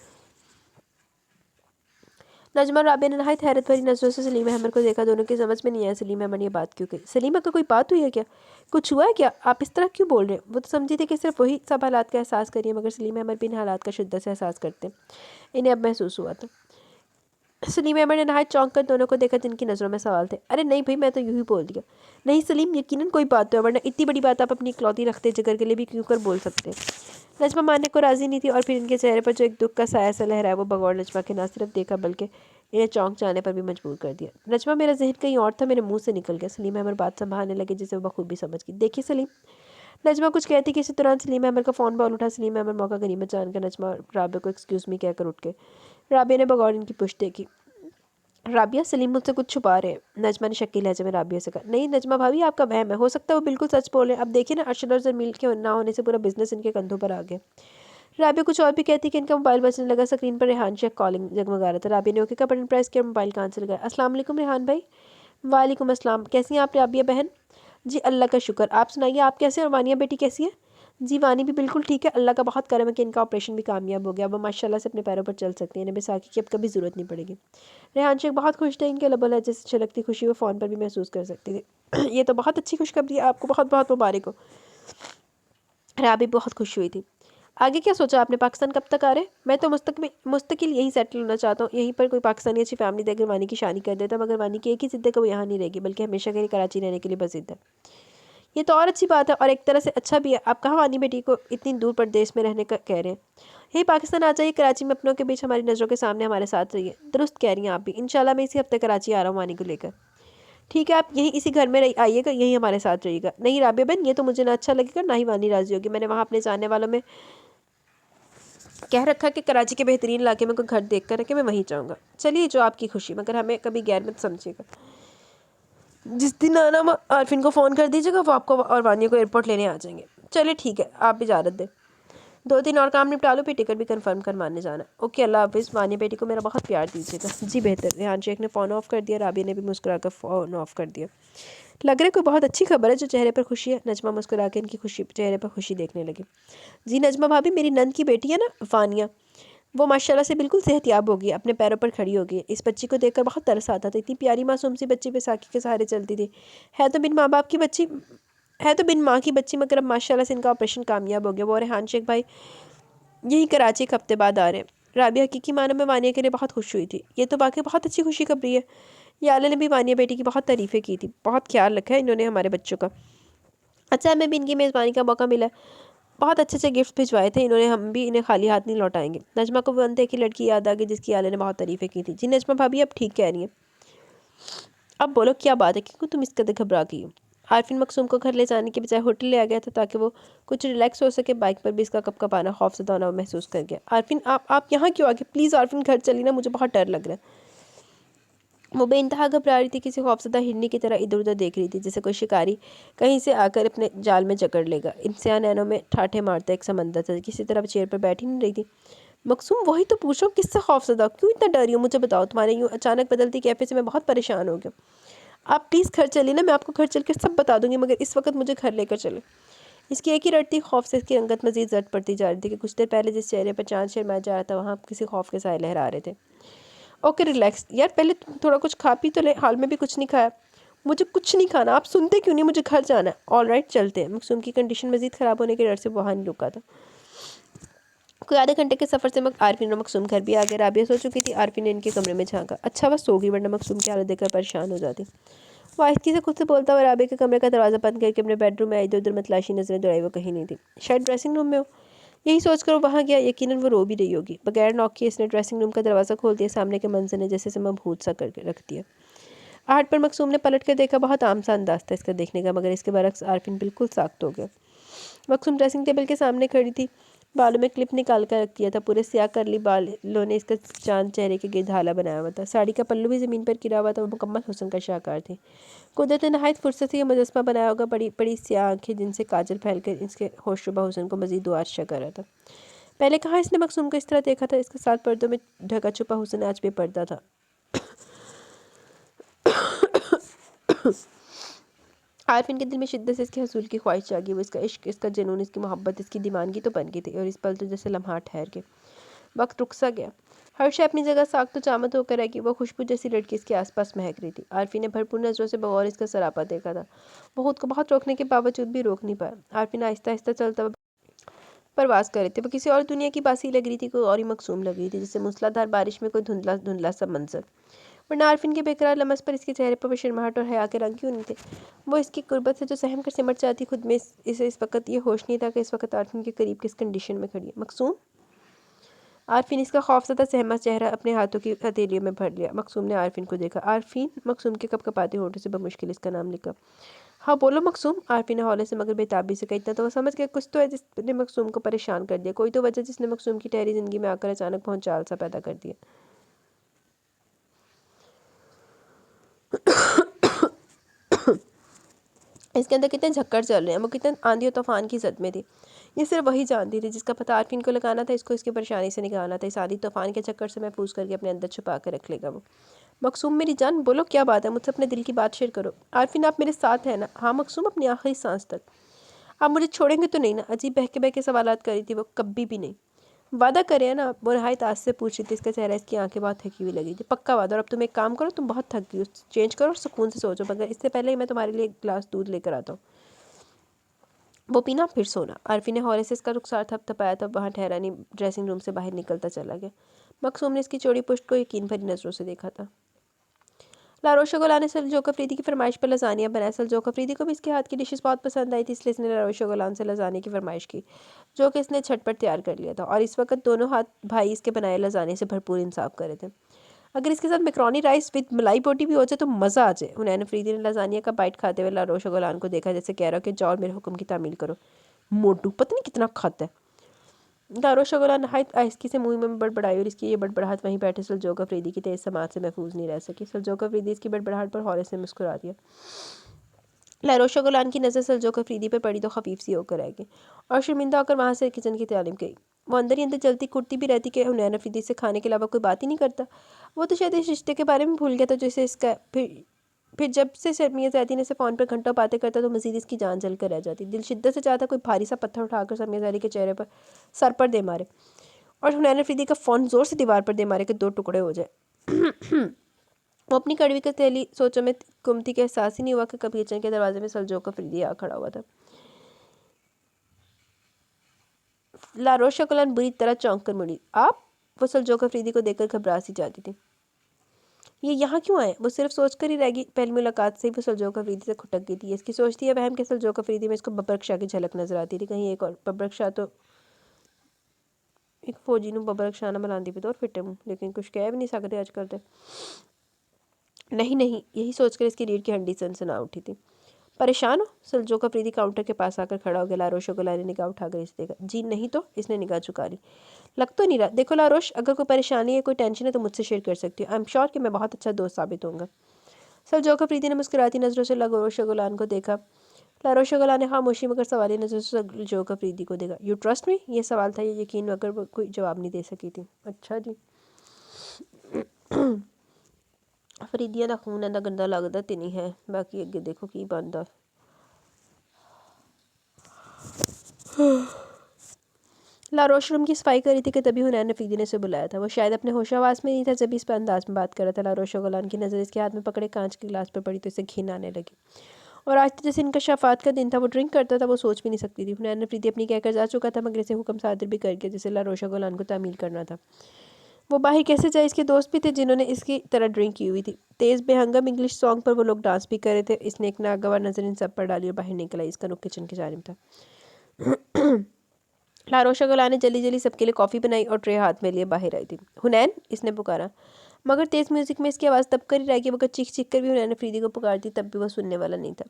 नजमा और राबिया ने नहायत हैरत भरी नजरों से सलीम अहमद को देखा। दोनों की समझ में नहीं आया सलीम अहमद ये बात क्यों कही। सलीमा का कोई बात हुई है क्या, कुछ हुआ है क्या, आप इस तरह क्यों बोल रहे हैं। वो तो समझी थी कि सिर्फ वही सब हालात का एहसास करिए, मगर सलीम अहमद भी इन हालात का शिद्दत से एहसास करते। इन्हें अब महसूस हुआ था। सलीम अहमद ने नहायत चौंक कर दोनों को देखा जिनकी नज़रों में सवाल थे। अरे नहीं भाई मैं तो यूं ही बोल दिया। नहीं सलीम यकीनन कोई बात तो है, वरना इतनी बड़ी बात आप अपनी इकलौती रखते जिगर के लिए भी क्यों कर बोल सकते। नजमा मानने को राजी नहीं थी और फिर इनके चेहरे पर जो एक दुख का साया सा लहराया वो बगौर नजमा के ना सिर्फ देखा बल्कि इन्हें चौंक जाने पर भी मजबूर कर दिया। नजमा मेरा जहन कहीं और था, मेरे मुंह से निकल गया। सलीम अहमद बात संभालने लगे जिसे वो बखूबी समझ गई। देखिए सलीम, नजमा कुछ कहती कि इसी दौरान सलीम अहमद का फ़ोन बॉल उठा। सलीम अहमद मौका गनीमत जानकर नजमा और राबिया को एक्सक्यूज़ मी कहकर उठ गए। राबिया ने बगौर इनकी पुष्ट देखी। राबिया सलीम मुझसे कुछ छुपा रहे हैं। नजमा ने शक्की लहजे में राबिया से कहा। नहीं नजमा भाभी आपका वहम है, हो सकता है वो बिल्कुल सच बोल रहे हैं। अब देखिए ना अरशद और जमील के ना होने से पूरा बिजनेस इनके कंधों पर आ गया। राबिया कुछ और भी कहती कि इनका मोबाइल बजने लगा। स्क्रीन पर रेहान शेख कॉलिंग जगमगा रहा था। राबिया ने ओके का बटन प्रेस किया, मोबाइल कान से लगाया। अस्सलाम वालेकुम रेहान भाई। वालेकुम अस्सलाम, कैसी हैं आप राबिया बहन। जी अल्लाह का शुक्र, आप सुनाइए आप कैसे हैं, और वानिया बेटी कैसी है। जी वानी भी बिल्कुल ठीक है, अल्लाह का बहुत करम है कि इनका ऑपरेशन भी कामयाब हो गया। वो माशाल्लाह से अपने पैरों पर चल सकती हैं। इन्हें बैसाखी की अब कभी ज़रूरत नहीं पड़ेगी। रेहान शेख बहुत खुश थे। इनके लबों लहजे से छलकती खुशी वो फ़ोन पर भी महसूस कर सकती थी। ये तो बहुत अच्छी खुशखबरी है, आपको बहुत बहुत मुबारक हो। राबी बहुत खुश हुई थी। आगे क्या सोचा आपने, पाकिस्तान कब तक आ रहे। मैं तो मुस्तकिल यहीं सेटल होना चाहता हूँ। यहीं पर कोई पाकिस्तानी अच्छी फैमिली देकर वानी की शादी कर देता, मगर वानी की एक ही जिद है कि वो यहाँ नहीं रहेगी बल्कि हमेशा के लिए कराची रहने के लिए बस जिद है। ये तो और अच्छी बात है और एक तरह से अच्छा भी है। आप कहाँ वानी बेटी को इतनी दूर प्रदेश में रहने का कह रहे हैं। यही पाकिस्तान आ जाइए, कराची में अपनों के बीच हमारी नज़रों के सामने हमारे साथ रहिए। दुरुस्त कह रही हैं आप भी। इंशाल्लाह मैं इसी हफ्ते कराची आ रहा हूँ वानी को लेकर। ठीक है आप यहीं इसी घर में आइएगा, यहीं हमारे साथ रहिएगा। नहीं राबिया बहन ये तो मुझे ना अच्छा लगेगा ना ही वानी राजी होगी। मैंने वहाँ अपने जानने वालों में कह रखा कि कराची के बेहतरीन इलाके में कोई घर देख कर रखे, मैं वहीं जाऊँगा। चलिए जो आपकी खुशी, मगर हमें कभी गैर मत समझिएगा। जिस दिन आना आरफिन को फ़ोन कर दीजिएगा, वो आपको और वानिया को एयरपोर्ट लेने आ जाएंगे। चलिए ठीक है, आप इजाज़त दें। 2-3 और काम निपटा लो, फिर टिकट भी कंफर्म करवाने जाना। ओके अल्लाह हाफिज़। वानिया बेटी को मेरा बहुत प्यार दीजिएगा। जी बेहतर। रेहान शेख ने फ़ोन ऑफ़ कर दिया। राबिया ने भी मुस्कुराकर फ़ोन ऑफ़ कर दिया। लग रहा है कोई बहुत अच्छी खबर है जो चेहरे पर खुशी है। नजमा मुस्कुरा के इनकी खुशी चेहरे पर खुशी देखने लगी। जी नजमा भाभी, मेरी नंद की बेटी है ना वानिया, वो माशाल्लाह से बिल्कुल सेहतयाब हो गई, अपने पैरों पर खड़ी हो गई। इस बच्ची को देखकर बहुत तरस आता था। इतनी प्यारी मासूम सी बच्ची बैसाखी के सहारे चलती थी। है तो बिन माँ बाप की बच्ची, है तो बिन माँ की बच्ची, मगर अब माशाल्लाह से इनका ऑपरेशन कामयाब हो गया। वो रेहान शेख भाई यही कराची एक हफ्ते बाद आ रहे हैं। राबिया हकीकी मानों में वानिया के लिए बहुत खुश हुई थी। ये तो वाकई बहुत अच्छी खुशी खबरी है। याले ने भी वानिया बेटी की बहुत तारीफ़ें की थी। बहुत ख्याल रखा है इन्होंने हमारे बच्चों का। अच्छा हमें भी इनकी मेज़बानी का मौका मिला। बहुत अच्छे अच्छे गिफ्ट भिजवाए थे इन्होंने, हम भी इन्हें खाली हाथ नहीं लौटाएंगे। नजमा को वो अनदेखी की लड़की याद आ गई जिसकी याले ने बहुत तारीफ़ें की थी। जी नजमा भाभी अब ठीक कह रही हैं। अब बोलो क्या बात है, क्योंकि तुम इस कदर घबरा गई हो। आरफिन मकसूम को घर ले जाने के बजाय होटल ले आ गया था ताकि वो कुछ रिलैक्स हो सके। बाइक पर भी इसका कपकपाना खौफजदा होना महसूस कर गया। आरफिन आप यहाँ क्यों आ गए, प्लीज़ आरफिन घर चली ना, मुझे बहुत डर लग रहा है। वो बेइंतहा घबरा रही थी, किसी खौफजदा हिरनी की तरह इधर उधर देख रही थी जैसे कोई शिकारी कहीं से आकर अपने जाल में जकड़ लेगा। इन स्याह नैनों में ठाठे मारता एक समंदर था। किसी तरह चेयर पर बैठी नहीं रही थी। मकसूम वही तो पूछ रहा हूँ, किससे खौफजदा, क्यों इतना डर रही हो, मुझे बताओ। तुम्हारे यूँ अचानक बदलती कैफे से मैं बहुत परेशान हो गया। आप प्लीज़ घर चलिए ना, मैं आपको घर चल कर सब बता दूंगी, मगर इस वक्त मुझे घर लेकर चले। इसकी एक ही रटती खौफ से इसकी रंगत मजीद जट पड़ती जा रही थी कि कुछ देर पहले जिस चेहरे पर चांद शर्माया जा रहा था वहाँ किसी खौफ के साए लहरा रहे थे। ओके रिलैक्स यार, पहले तुम थोड़ा कुछ खा पी तो ले, हाल में भी कुछ नहीं खाया। मुझे कुछ नहीं खाना, आप सुनते क्यों नहीं, मुझे घर जाना है। ऑल राइट चलते हैं। मकसूम की कंडीशन मजीद ख़राब होने के डर से वहाँ नहीं रुका था। कोई आधे घंटे के सफ़र से आरफिन और मकसूम घर भी आ गए। राबिया सो चुकी थी। आरफिन ने इनके कमरे में झांका। अच्छा बस सो गई, वरना मकसूम की हालत देखकर परेशान हो जाती। वो आहिस्ती से खुद से बोलता हुआ राबिया के कमरे का दरवाज़ा बंद करके अपने बेडरूम में इधर उधर मतलाशी नजरें दौड़ाई। वो कहीं नहीं थी। शायद ड्रेसिंग रूम में हो, यही सोचकर वो वहाँ गया। यकीनन वो रो भी रही होगी। बगैर नॉक किए इसने ड्रेसिंग रूम का दरवाज़ा खोल दिया। सामने के मंजर ने जैसे मबहूत सा करके रख दिया। आहट पर मकसूम ने पलट कर देखा। बहुत आम सा अंदाज था इसका देखने का, मगर इसके बरक्स आरफीन बिल्कुल साख्त हो गया। मकसूम ड्रेसिंग टेबल के सामने खड़ी थी, बालों में क्लिप निकाल कर रख दिया था। पूरे स्याह करली बालों ने इसका चांद चेहरे के गिर्द हाला बनाया हुआ था। साड़ी का पल्लू भी ज़मीन पर गिरा हुआ था। वो मुकम्मल हुस्न का शाहकार थी। कुदरत ने नहायत फुर्सत से यह मुजस्मा बनाया होगा। बड़ी बड़ी स्याह आंखें जिनसे काजल फैलकर इसके होशरुबा हुस्न को मज़ीद दुआरशा कर रहा था। पहले कहाँ इसने मकसूम को इस तरह देखा था। इसके साथ पर्दों में ढका छुपा हुस्न आज बेपर्दा था। आरफिन के दिल में शिद्दत से इसके हसूल की ख्वाहिश जागी। वो इसका इश्क, इसका जुनून, इसकी मोहब्बत, इसकी दीवानगी तो बन गई थी। और इस पल तो जैसे लम्हा ठहर के वक्त रुक सा गया। हर शय अपनी जगह साख तो चामत होकर रहेगी। वो खुशबू जैसी लड़की इसके आसपास महक रही थी। आरफी ने भरपूर नज़रों से बगौर इसका सरापा देखा था। वो खुद को बहुत रोकने के बावजूद भी रोक नहीं पाया। आरफी आहिस्ता आहिस्ता चलता हुआ परवास कर रहे थे। वो किसी और दुनिया की बासी लग रही थी, कोई और ही मकसूम लग रही थी, जैसे मूसलाधार बारिश में कोई धुंधला धुंधला सा मंजर। वरना आरफिन के बेकरार लमस पर इसके चेहरे पर शर्माहट और हया के रंग क्यों नहीं थे। वो इसकी कुर्बत से जो सहम कर सिमट जाती, खुद में इसे इस वक्त ये होश नहीं था कि इस वक्त आरफिन के करीब किस कंडीशन में खड़ी है। मकसूम। आरफिन इसका खौफज़दा सहमा चेहरा अपने हाथों की हथेलियों में भर लिया। मकसूम ने आरफिन को देखा। आरफिन। मकसूम के कपकपाते होठों से बमुश्किल इसका नाम लिखा। हाँ बोलो मकसूम। आरफी ने हौले से मगर बेताबी से कहा। इतना तो वो समझ गया, कुछ तो है जिसने मकसूम को परेशान कर दिया, कोई तो वजह जिसने मकसूम की ठहरी ज़िंदगी में आकर अचानक भौचाल सा पैदा कर दिया। इसके अंदर कितने झक्कर चल रहे हैं। वो कितने आंधी और तूफान की जद में थी। ये सिर्फ वही जानती थी जिसका पता आरफिन को लगाना था। इसको इसकी परेशानी से निकालना था। इस आंधी तूफान के चक्कर से महफूज करके अपने अंदर छुपा कर रख लेगा वो। मकसूम मेरी जान, बोलो क्या बात है, मुझसे अपने दिल की बात शेयर करो। आरफिन आप मेरे साथ हैं ना। हाँ मकसूम, अपनी आखिरी सांस तक। आप मुझे छोड़ेंगे तो नहीं ना। अजीब बहके बहके सवालात करी थी वो। कभी भी नहीं। वादा करे ना। वो नहायत आज से पूछ रही थी। इसका चेहरा, इसकी आंखें बहुत थकी हुई लगी थी। पक्का वादा। और अब तुम एक काम करो, तुम बहुत थक गई हो, चेंज करो और सुकून से सोचो, मगर इससे पहले मैं तुम्हारे लिए एक गिलास दूध लेकर आता हूँ, वो पीना फिर सोना। आरफी ने हौले से इसका रुखसार थपथपाया था। वहाँ ठहरा नहीं, ड्रेसिंग रूम से बाहर निकलता चला गया। मकसूम ने इसकी चौड़ी पुष्ट को यकीन भरी नज़रों से देखा था। लारोशा गुलान ने सलजोक अफरीदी की फरमाइश पर लजानिया बनाया। सलजोक अफरीदी को भी इसके हाथ की डिशेस बहुत पसंद आई थी, इसलिए इसने लारोशा गुलान से लजाने की फरमाइश की, जो कि इसने झटपट तैयार कर लिया था। और इस वक्त दोनों हाथ भाई इसके बनाए लजाने से भरपूर इंसाफ कर रहे थे। अगर इसके साथ मैक्रोनी राइस विद मलाई बोटी भी हो जाए तो मज़ा आ जाए। हुनैन अफरीदी ने लजानिया का बाइट खाते हुए लारोशा गुलान को देखा, जैसे कह रहा हो कि जाओ मेरे हुक्म की तामील करो। मोटू पता नहीं कितना खाता है। लारोशा गुलान नहायत आहिस्ती से मुंह में बड़बड़ाई, और इसकी ये बड़बड़ाहट वहीं बैठे सलजोक अफरीदी की तेज समाज से महफूज नहीं रह सकी। सलजोक अफरीदी इसकी बड़बड़ाहट पर हौले से मुस्कुरा दिया। लारोशा गुलान की नज़र सलजोक अफरीदी पर पड़ी तो खफीफ सी होकर रह गई, और शर्मिंदा होकर वहाँ से किचन की तालीम गई। वो अंदर ही अंदर जलती कुटती भी रहती कि हुनैन अफरीदी से खाने के अलावा कोई बात ही नहीं करता। वो तो शायद इस रिश्ते के बारे में भूल गया था जैसे इसका। फिर जब से शर्मिया ज़ैदी से फ़ोन पर घंटों बातें करता तो मज़ीद इसकी जान जल कर रह जाती। दिल शिद्दत से चाहता कोई भारी सा पत्थर उठाकर शर्मिया ज़ैदी के चेहरे पर सर पर दे मारे, और हुनैन अफरीदी का फ़ोन ज़ोर से दीवार पर दे मारे कि 2 टुकड़े हो जाए। वो अपनी कड़वी की तैली सोचों में गुमती के एहसास ही नहीं हुआ कि कभी किचन के दरवाजे में सलजोक अफरीदी आ खड़ा हुआ था। लारोशा गुलान बुरी तरह चौंक कर मुड़ी। आप? वो सलजोक अफरीदी को देखकर घबरा सी जाती थी। ये यहाँ क्यों आए? वो सिर्फ सोच कर ही रह गई। पहली मुलाकात से ही वो सलजोक अफरीदी से खुटक गई थी। इसकी सोचती है वहम के सलजोक अफरीदी में इसको बबरक शाह की झलक नजर आती थी। कहीं एक और बबरक शाह तो एक फौजी ਨੂੰ बबरक शाह ना बनाती भी तो और फिटे हूँ, लेकिन कुछ कह भी नहीं सकते आजकल तो। नहीं नहीं, यही सोचकर इसकी रीढ़ की हड्डी सनसना उठी थी। परेशान हो? सलजोक अफरीदी काउंटर के पास आकर खड़ा हो गया। लारोश गुलान ने निगाह उठाकर इसे देखा। जी नहीं तो। इसने निगाह झुका ली। लग तो नहीं रहा। देखो लारोश, अगर कोई परेशानी है, कोई टेंशन है तो मुझसे शेयर कर सकती हो। आई एम श्योर कि मैं बहुत अच्छा दोस्त साबित होऊंगा। सलजोक अफरीदी ने मुस्कुराती नज़रों से लारोश गुलान को देखा। लारोश गुलान ने खामोशी मगर सवाली नज़र से सलजोक अफरीदी को देखा। You trust me? ये सवाल था, ये यकीन, मगर वो कोई जवाब नहीं दे सकी थी। अच्छा जी। फरीदिया का खून इन्ना गंदा लगता तो नहीं है, बाकी अगे देखो की बनता। लारोश रूम की सफाई कर रही थी कि तभी हुनैन अफरीदी ने उसे बुलाया था। वो शायद अपने होशावास में नहीं था जब इस पर अंदाज में बात कर रहा था। लारोश गुलान की नज़र इसके हाथ में पकड़े कांच के गिलास पर पड़ी तो इसे घिन आने लगी। और आज तो जैसे इनका शफात का दिन था, वो ड्रिंक करता था, वो सोच भी नहीं सकती थी। हुनैन अफरीदी अपनी कहकर जा चुका था, मगर इसे हुक्म सादिर भी कर गया जैसे लारोश गुलान को तामील करना था। वो बाहर कैसे जाए? इसके दोस्त भी थे जिन्होंने इसकी तरह ड्रिंक की हुई थी। तेज़ बेहंगम इंग्लिश सॉन्ग पर वो लोग डांस भी कर रहे थे। इसने एक नागवार नज़र इन सब पर डाली और बाहर निकला। इसका रुख किचन की जानिब था। लारोशा गुलान ने जल्दी जल्दी सबके लिए कॉफ़ी बनाई और ट्रे हाथ में लिए बाहर आई थी। हुनैन, इसने पुकारा। मगर तेज़ म्यूज़िक में इसकी आवाज़ तब कर ही रहेगी मगर चीख चीख कर भी हुनैन अफरीदी को पुकारती तब भी वो सुनने वाला नहीं था।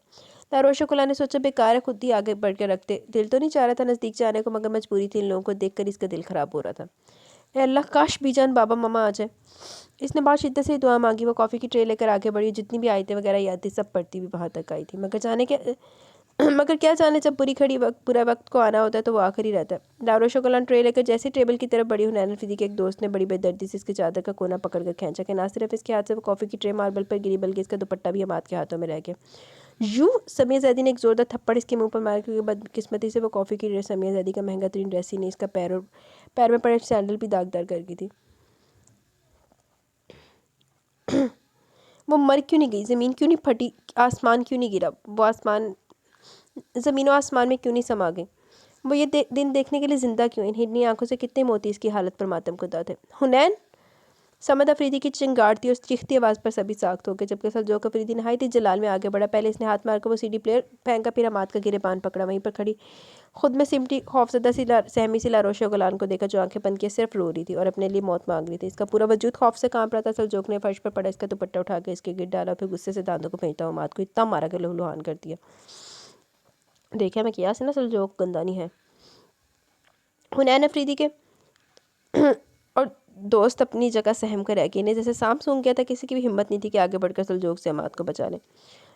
लारोश कुला ने सोचा बेकार है खुद ही आगे बढ़ के रखते, दिल तो नहीं चाह रहा था नज़दीक जाने को मगर मजबूरी थी इन लोगों को देखकर इसका दिल ख़राब हो रहा था। ए अल्लाह काश बीजान बाबा मामा आ जाए। इसने बहुत शिद्दत से दुआ मांगी। वो कॉफ़ी की ट्रे लेकर आगे बढ़ी, जितनी भी आयतें वगैरह याद थी सब पढ़ती हुई वहाँ तक आई थी मगर जाने के मगर क्या जाने जब बुरा वक्त को आना होता है तो वो आखिर ही रहता है। दारुश गुलान ट्रे लेकर जैसे टेबल की तरफ बढ़ी हुनैन अफरीदी के एक दोस्त ने बड़ी बेदर्दी से इसके चादर का कोना पकड़कर खींचा कि ना सिर्फ इसके हाथ से वो कॉफ़ी की ट्रे मार्बल पर गिरी बल्कि इसका दुपट्टा भी हमाद के हाथों में रह गया। यूँ समिया जैदी ने एक जोरदार थप्पड़ इसके मुंह पर मारा क्योंकि बदकिस्मती से वो कॉफ़ी की ट्रे समिया जैदी का महंगा तरीन ड्रेस ही नहीं, इसका पैर में पड़े सैंडल भी दागदार कर गई थी। वो मर क्यों नहीं गई, ज़मीन क्यों नहीं फटी, आसमान क्यों नहीं गिरा, वो ज़मीन और आसमान में क्यों नहीं समा गई, वो ये दिन देखने के लिए ज़िंदा क्यों। इन हिरनी आंखों से कितने मोती इसकी हालत पर मातम खुदा थे। हुनैन समद अफरीदी की चिंगार थी और चीखती आवाज़ पर सभी साख्त हो गए। जबकि सलजोक अफरीदी नहायत ही जलाल में आगे बढ़ा। पहले इसने हाथ मारकर वो सीडी प्लेयर फेंका, फिर हमाद का गिरेबान पकड़ा। वहीं पर खड़ी खुद में सिमटी खौफजदा सी सहमी सी लारोश गुलान को देखा जो आंखें बंद किए सिर्फ रो रही थी और अपने लिए मौत मांग रही थी। इसका पूरा वजूद खौफ से कांप रहा था। सलजोक ने फर्श पर पड़ा इसका दुपट्टा उठा के इसके गिर डाला, फिर गुस्से से दांतों को फेंकता हुआ माद को इतना मारा कि लहूलुहान कर दिया। देखा मैं किया से ना सलजोक गंदानी है। हुनैन अफरीदी के और दोस्त अपनी जगह सहम कर रह गए। इन्हें जैसे सांप सूंघ गया था। किसी की भी हिम्मत नहीं थी कि आगे बढ़कर सलजोक से अमाद को बचा ले।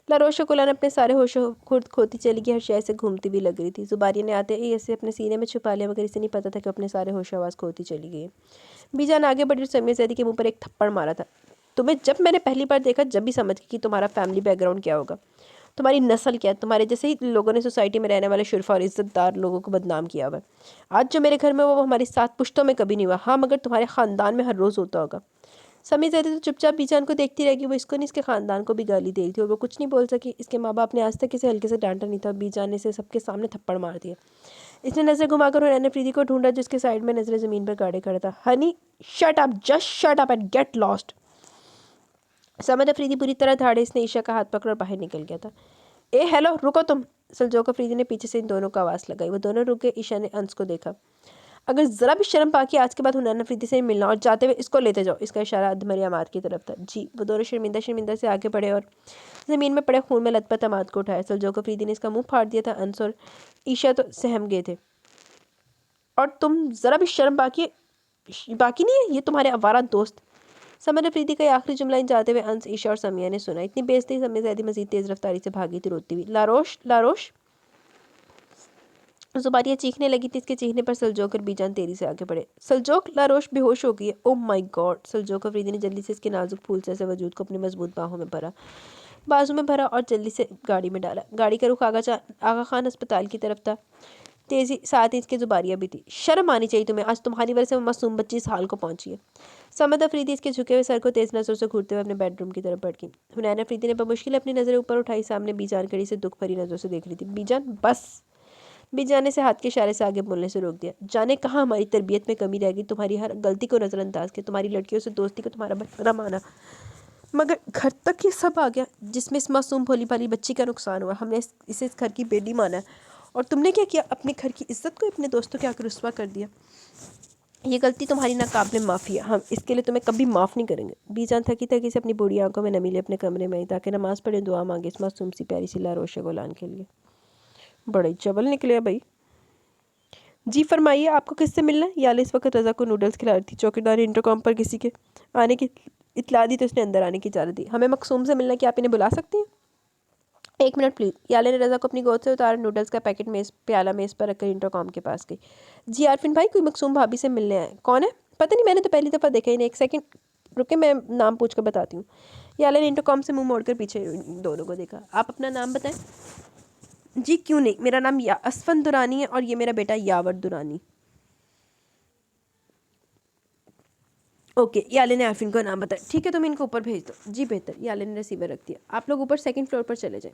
लारोश कुलान अपने सारे होश खुद खोती चली गई, हर शय से घूमती भी लग रही थी। जुबारिया ने आते ही इसे अपने सीने में छुपा लिया मगर इसे नहीं पता था कि अपने सारे होश आवाज़ खोती चली गई। बीजान आगे बढ़ी और समिया जैदी के मुंह पर एक थप्पड़ मारा था। तुम्हें जब मैंने पहली बार देखा जब भी समझ गई कि तुम्हारा फैमिली बैकग्राउंड क्या होगा, तुम्हारी नस्ल क्या है। तुम्हारे जैसे ही लोगों ने सोसाइटी में रहने वाले शुरफा और इज्जतदार लोगों को बदनाम किया हुआ है। आज जो मेरे घर में वो हमारी 7 पुश्तों में कभी नहीं हुआ। हाँ मगर तुम्हारे ख़ानदान में हर रोज़ होता होगा। समी ज़्यादा तो चुपचाप बीजान को देखती रहेगी। वो इसको नहीं इसके ख़ानदान को भी गाली दे रही थी और वो कुछ नहीं बोल सकी। इसके माँ बाप ने आज तक इसे हल्के से डांटा नहीं था। बीजान ने इसे सबके सामने थप्पड़ मार दिया। इसने नज़र घुमाकर हुनैन अफरीदी को ढूंढा जिसके साइड में नजरें ज़मीन पर गाड़े खड़ा था। Honey shut up, just shut up and get lost. Samad Afridi बुरी तरह धाड़े। इसने ईशा का हाथ पकड़ और बाहर निकल गया था। ए हेलो रुको तुम, सलजोक अफरीदी ने पीछे से इन दोनों को आवाज़ लगाई। वो दोनों रुक गए। ईशा ने अंस को देखा। अगर ज़रा भी शर्म पाकि आज के बाद हुनैन अफरीदी से मिलना और जाते हुए इसको लेते जाओ। इसका इशारा अधमरी अमाद की तरफ था। जी। वो दोनों शर्मिंदा शर्मिंदा से आगे बढ़े और ज़मीन में पड़े खून में लथपथ अमाद को उठाया। सलजोक अफरीदी ने इसका मुंह फाड़ दिया था। अंस और ईशा तो सहम गए थे। और तुम ज़रा भी शर्म बाकी नहीं है, ये तुम्हारे आवारा दोस्त। समर अफरीदी का आखिरी जुमला इन जाते हुए अंस, ईशा और समिया ने सुना। इतनी बेइज्जती समिया ज़ैदी मज़ीद तेज़ रफ्तारी से भागी थी रोती हुई। लारोश लारोश जुबारिया चीखने लगी थी। इसके चीखने पर सलजोक और बीजान तेजी से आगे बढ़े। सलजोक, लारोश बेहोश हो गई है। Oh my god. Saljok Afridi ने जल्दी से इसके नाजुक फूल जैसे वजूद को अपनी मजबूत बाजू में भरा और जल्दी से गाड़ी में डाला। गाड़ी का रुख आगा खान अस्पताल की तरफ था। तेजी साथ ही इसके जुबारिया भी थी। शर्म आनी चाहिए तुम्हें, आज तुम्हारी वजह से वो मासूम बच्ची इस हाल को पहुंची है। समद अफरीदी इसके झुके हुए सर को तेज नजरों से घूरते हुए अपने बेडरूम की तरफ बढ़ गई। हुनैन अफरीदी ने बमुश्किल अपनी नजरें ऊपर उठाई। सामने बीजान कड़ी से दुख भरी नजरों से देख रही थी। बीजान बस। बीजान ने से हाथ के इशारे से आगे बोलने से रोक दिया। जाने कहाँ हमारी तरबियत में कमी रह गई, तुम्हारी हर गलती को नज़रअंदाज किया, तुम्हारी लड़कियों से दोस्ती को तुम्हारा बचपना माना, मगर घर तक ये सब आ गया जिसमें इस मासूम भोली भाली बच्ची का नुकसान हुआ। हमने इसे इस घर की बेटी माना है और तुमने क्या किया, अपने घर की इज्जत को अपने दोस्तों के आकर रुस्वा कर दिया। ये गलती तुम्हारी नाकाबिले माफ़ी है, हम इसके लिए तुम्हें कभी माफ़ नहीं करेंगे। बीजान थकी थकी से अपनी बूढ़ी आंखों में नमी ले अपने कमरे में आई ताकि नमाज पढ़े दुआ मांगे इस मासूम सी प्यारी सी लारोश गुलान के लिए। बड़े चबल निकले भाई। जी फरमाइए, आपको किससे मिलना है? याले इस वक्त रज़ा को नूडल्स खिला रही थी। चौकीदार ने इंटरकॉम पर किसी के आने की इतला दी तो उसने अंदर आने की इजाज़त दी। हमें मकसूम से मिलना, कि आप इन्हें बुला सकती हैं? 1 मिनट प्लीज़। याले ने रज़ा को अपनी गोद से उतारा। नूडल्स का पैकेट प्याला मेज़ पर रखकर इंटरकॉम के पास गई। जी आरफिन भाई, कोई मकसूम भाभी से मिलने आए। कौन है? पता नहीं, मैंने तो पहली दफ़ा देखा ही नहीं। 1 सेकंड रुके, मैं नाम पूछ कर बताती हूँ। याले ने इंटरकॉम से मुँह मोड़कर पीछे दोनों को देखा। आप अपना नाम बताएं। जी क्यों नहीं, मेरा नाम असफन दुरानी है और ये मेरा बेटा यावर दुरानी। ओके, याले ने आरफिन को नाम बताया। ठीक है, तुम इनको ऊपर भेज दो। जी बेहतर। याले ने रिसीवर रख दिया। आप लोग ऊपर 2nd फ्लोर पर चले जाएं।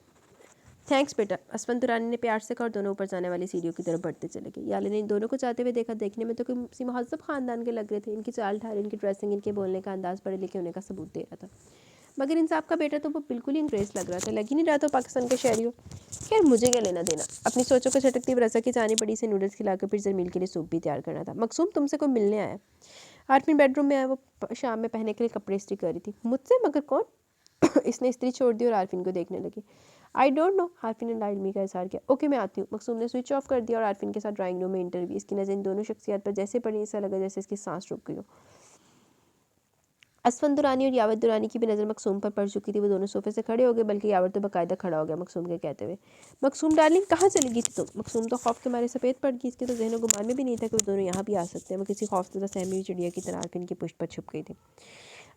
थैंक्स बेटा, असफन दुरानी ने प्यार से कहा और दोनों ऊपर जाने वाली सीढ़ियों की तरफ बढ़ते चले गए। याले ने इन दोनों को जाते हुए देखा। देखने में तो किसी महज़ब ख़ानदान के लग रहे थे। इनकी चाल ढाल, इनकी ड्रेसिंग, इनके बोलने का अंदाज़ पढ़े लिखे होने का सबूत दे रहा था। मगर इंसाफ का बेटा तो वो बिल्कुल ही अंग्रेज़ लग रहा था, लग ही नहीं रहा था पाकिस्तान का शहरी हो। खैर मुझे क्या लेना देना। अपनी सोचों को झटकती हुई रज़ा की जानी पड़ी से नूडल्स खिलाकर फिर ज़रमील के लिए सूप भी तैयार करना था। मकसूम तुमसे कोई मिलने आया। आरफिन बेडरूम में आया, वो शाम में पहनने के लिए कपड़े इस्त्री कर रही थी। मुझसे? मगर कौन? इसने इस्त्री छोड़ दी और आरफिन को देखने लगी। I don't know. आरफिन ने लाइलमी का इजहार किया। ओके मैं आती हूँ। मकसूम ने स्विच ऑफ कर दिया और आरफिन के साथ ड्राइंग रूम में इंटरव्यू। इसकी नज़र इन दोनों शख्सियत पर जैसे पड़ी ऐसा लगा जैसे इसकी सांस रुक गई हो। असफन दुरानी और यावर दुरानी की भी नज़र मकसूम पर पड़ चुकी थी। वो दोनों सोफे से खड़े हो गए, बल्कि यावर तो बाकायदा खड़ा हो गया मकसूम के कहते हुए। मकसूम डार्लिंग कहाँ चली गई थी तुम? मकसूम तो खौफ के मारे सफ़ेद पड़ गई। इसके तो जहन गुमान में भी नहीं था कि वो दोनों यहाँ भी आ सकते हैं। वो किसी खौफजदा सहमी हुई चिड़िया की तरह आरफिन की पुष्ट पर छुप गई थी।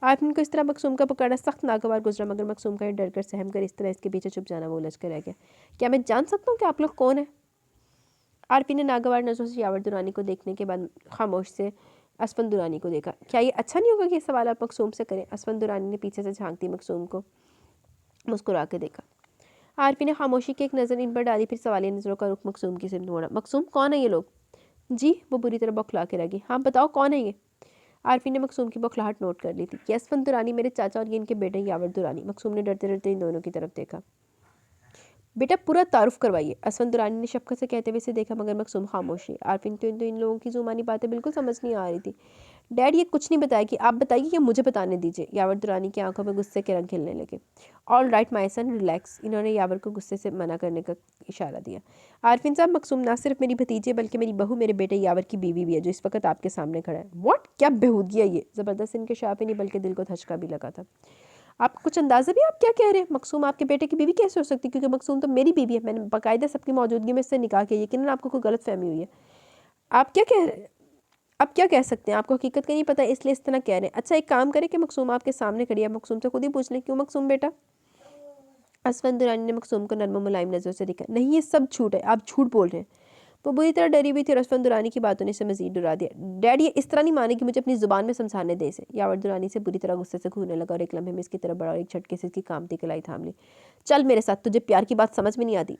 आरफिन को इस तरह मकसूम का पुकारना सख्त नागवार गुजरा, मगर मकसूम का डर कर सहम कर इस तरह इसके पीछे छुप जाना वो उलझ कर रह गया। क्या मैं जान सकता हूँ कि आप लोग कौन है? आरफिन ने नागवार नजरों से यावर दुरानी को देखने के बाद खामोश से असफन दुरानी को देखा। क्या ये अच्छा नहीं होगा कि ये सवाल आप मकसूम से करें? असफन दुरानी ने पीछे से झांकती मकसूम को मुस्कुरा के देखा। आरफी ने खामोशी की एक नज़र इन पर डाली, फिर सवालिया नज़रों का रुख मकसूम की सिर्फ मोड़ा। मकसूम कौन है ये लोग? जी? वो बुरी तरह बौखला के रह गई। हाँ बताओ कौन है ये? आरफी ने मकसूम की बौखलाहट नोट कर ली थी। ये असफन दुरानी मेरे चाचा और ये इनके बेटे यावर दुरानी। मकसूम ने डरते डरते इन दोनों की तरफ देखा। बेटा पूरा तारुफ करवाइए, असफन दुरानी ने शफकत से कहते हुए इसे देखा, मगर मकसूम खामोश थी। आरफिन तो इन लोगों की जुबानी बातें बिल्कुल समझ नहीं आ रही थी। डैड ये कुछ नहीं बताएगी, आप बताइए या मुझे बताने दीजिए। यावर दुरानी की आंखों में गुस्से के रंग खिलने लगे। ऑल राइट माई सन रिलैक्स। इन्होंने यावर को गुस्से से मना करने का इशारा दिया। आरफिन साहब मकसूम ना सिर्फ मेरी भतीजी बल्कि मेरी बहू, मेरे बेटे यावर की बीवी भी है, जो इस वक्त आपके सामने खड़ा है। व्हाट? क्या बेहूदगी है ये? ज़बरदस्त इनके शापे नहीं बल्कि दिल को धचका भी लगा था। आपको कुछ अंदाज़ा भी आप क्या कह रहे हैं? मकसूम आपके बेटे की बीवी कैसे हो सकती है? क्योंकि मकसूम तो मेरी बीवी है। मैंने बाकायदा सबकी मौजूदगी में इससे निकाह किया। यकीनन आपको कोई गलत फहमी हुई है। आप क्या कह रहे हैं? आप क्या कह सकते हैं? आपको हकीकत का नहीं पता इसलिए इस तरह कह रहे हैं। अच्छा एक काम करें कि मकसूम आपके सामने खड़ी है, मकसूम से खुद ही पूछ लें। क्यों मकसूम बेटा? असफन दुरानी ने मकसूम को नर्म मुलायम नज़र से देखा। नहीं ये सब झूठ है, आप झूठ बोल रहे हैं। वो बुरी तरह डरी हुई थी और असफन दुरानी की बातों ने इसे मजीद डरा दिया। डैड ये इस तरह नहीं मानेगी, मुझे अपनी जुबान में समझाने दे इसे। यावर दुरानी से बुरी तरह गुस्से से घूरने लगा और एक लम्हे में इसकी तरफ बढ़ा और एक झटके से इसकी कामती कलाई थाम ली। चल मेरे साथ, तुझे प्यार की बात समझ में नहीं आती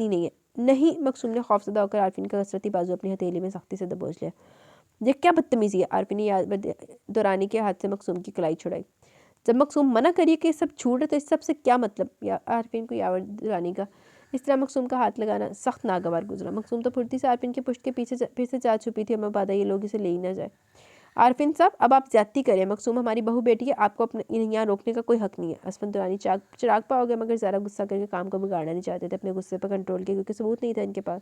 नहीं है। नहीं। मकसूम ने खौफजदा होकर आरफिन का कसरती बाजू अपनी हथेली में सख्ती से दबोच लिया। ये क्या बदतमीजी है? आरफिन ने दुरानी के हाथ से मकसूम की कलाई छुड़ाई। जब मकसूम मना करिए कि सब छूट है तो इस सब से क्या मतलब? या आरफिन को यावर दुरानी का इस तरह मकसूम का हाथ लगाना सख्त नागवार गुजरा। मकसूम तो फुर्ती से आरफिन के पुष्ट के पीछे फिर से जा छुपी थी। हमें बाधा ये लोग इसे ले ही ना जाए। आरफिन साहब अब आप ज्यादती करें। मकसूम हमारी बहू बेटी है, आपको अपने यहाँ रोकने का कोई हक नहीं है। असफन दुरानी चिराग पा हो गया, मगर ज़रा गुस्सा करके काम को बिगाड़ना नहीं चाहते थे। अपने गुस्से पर कंट्रोल किया क्योंकि सबूत नहीं था इनके पास।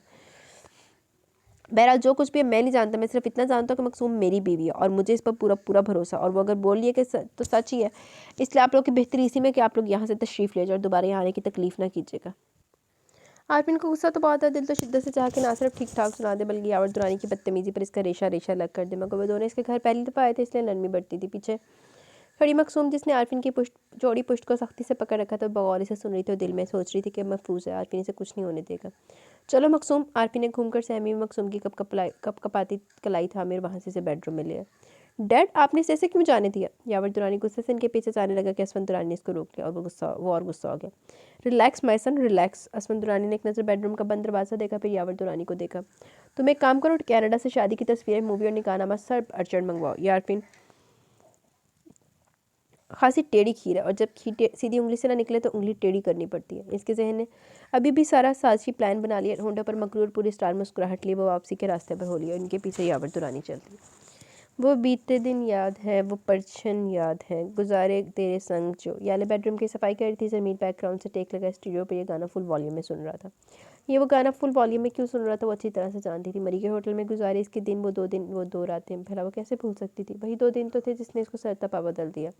बहरहाल जो कुछ भी है मैं नहीं जानता, मैं सिर्फ इतना जानता हूँ कि मकसूम मेरी बीवी है और मुझे इस पर पूरा पूरा भरोसा। और वो अगर बोल लिए कि तो सच ही है। इसलिए आप लोग की बेहतरी इसी में कि आप लोग यहाँ से तशरीफ़ ले जाओ और दोबारा यहाँ आने की तकलीफ़ ना कीजिएगा। आरफिन को गुस्सा तो बहुत है, दिल तो शिद्दत से चाह के ना सिर्फ ठीक ठाक सुना दे बल्कि यावर दुरानी की बदतमीजी पर इसका रेशा रेशा लग कर दे। मगर वो दोनों इसके घर पहली दफ़ा आए थे इसलिए नरमी बढ़ती थी। पीछे खड़ी मकसूम जिसने आरफिन की चौड़ी पुष्ट को सख्ती से पकड़ रखा था, बगौर से सुन रही थी और दिल में सोच रही थी कि महफूज है, आरफिन से कुछ नहीं होने देगा। चलो मकसूम। आरफिन ने घूमकर सहमी में मकसूम की कप कपाती कलाई थामे वहाँ से बेडरूम में लिया। डैड आपने इसे ऐसे क्यों जाने दिया? यावर दुरानी गुस्से से इनके पीछे जाने लगा कि असफन दुरानी ने इसको रोक लिया और वो और गुस्सा हो गया। Relax my son relax. Asfan Durrani ने एक नज़र बेडरूम का बंद दरवाज़ा देखा, फिर यावर दुरानी को देखा। तुम एक काम करो, कनाडा से शादी की तस्वीरें, मूवी और निकाहनामा सब अर्जेंट मंगवाओ। यारफिन खासी टेढ़ी खीर है और जब खीर सीधी उंगली से ना निकले तो उंगली टेढ़ी करनी पड़ती है। इसके जहन ने अभी भी सारा साजी प्लान बना लिया। होंडा पर मकरूर पूरी स्टार मुस्कुराहट लिए वो वापसी के रास्ते पर हो लिया और इनके पीछे यावर दुरानी चलती। वो बीते दिन याद है, वो परछन याद है, गुजारे तेरे संग जो। याले बेडरूम की सफाई कर रही थी। ज़मीन बैकग्राउंड से टेक लगा स्टूडियो पर यह गाना फुल वॉल्यूम में सुन रहा था। ये वो गाना फुल वॉल्यूम में क्यों सुन रहा था वो अच्छी तरह से जानती थी। मरी के होटल में गुजारे इसके दिन, वो दो रातें भला वो कैसे भूल सकती थी? वही 2 दिन तो थे जिसने इसको सर तपा बदल दिया,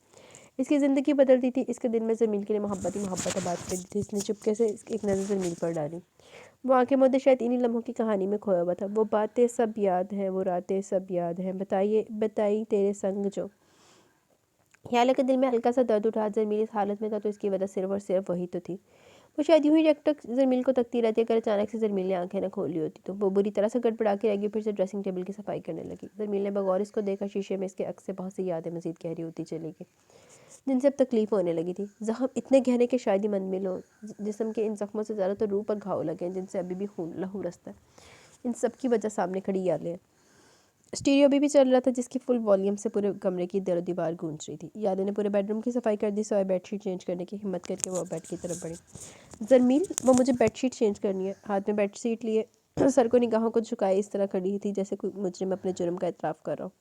इसकी ज़िंदगी बदल दी थी। इसके दिल में ज़मीन के लिए मोहब्बत ही मोहब्बत आबाद कर दी थी। इसने चुपके से एक नज़र ज़मीन पर डाली। वो आंखें मूंदे शायद इन्हीं लम्हों की कहानी में खोया हुआ था। वो बातें सब याद हैं, वो रातें सब याद हैं, बताई तेरे संग जो। ख्याल के दिल में हल्का सा दर्द उठा। ज़मीन इस हालत में था तो इसकी वजह सिर्फ और सिर्फ वही तो थी। वो शायद यूं ही रकटक ज़मील को तकती रहती। अगर अचानक से ज़मील ने आंखें न खोली होती तो वो बुरी तरह से गड़बड़ा के रहेगी। फिर से ड्रेसिंग टेबल की सफाई करने लगी। ज़मील ने बगौर इसको देखा। शीशे में इसके अक्स से बहुत सी यादें मजीद गहरी होती चली गई, जिनसे अब तकलीफ होने लगी थी। जख्म इतने गहरे के शायद ही मंजिल हो। जिस्म के इन जख्मों से ज़्यादा तो रूह पर घाव लगे हैं जिनसे अभी भी खून लहू रसता है। इन सब की वजह सामने खड़ी यादें हैं। स्टीरियो भी चल रहा था जिसकी फुल वॉल्यूम से पूरे कमरे की दर दीवार गूंज रही थी। यादें ने पूरे बेडरूम की सफाई कर दी, सवाए बेडशीट चेंज करने की हिम्मत करके वो बेड की तरफ बढ़ी। जरमील, वो मुझे बेडशीट चेंज करनी है। हाथ में बेडशीट लिए सर को निगाहों को झुकाए इस तरह खड़ी थी जैसे कोई मुजरिम अपने जुर्म का इतराफ़ कर रहा हो।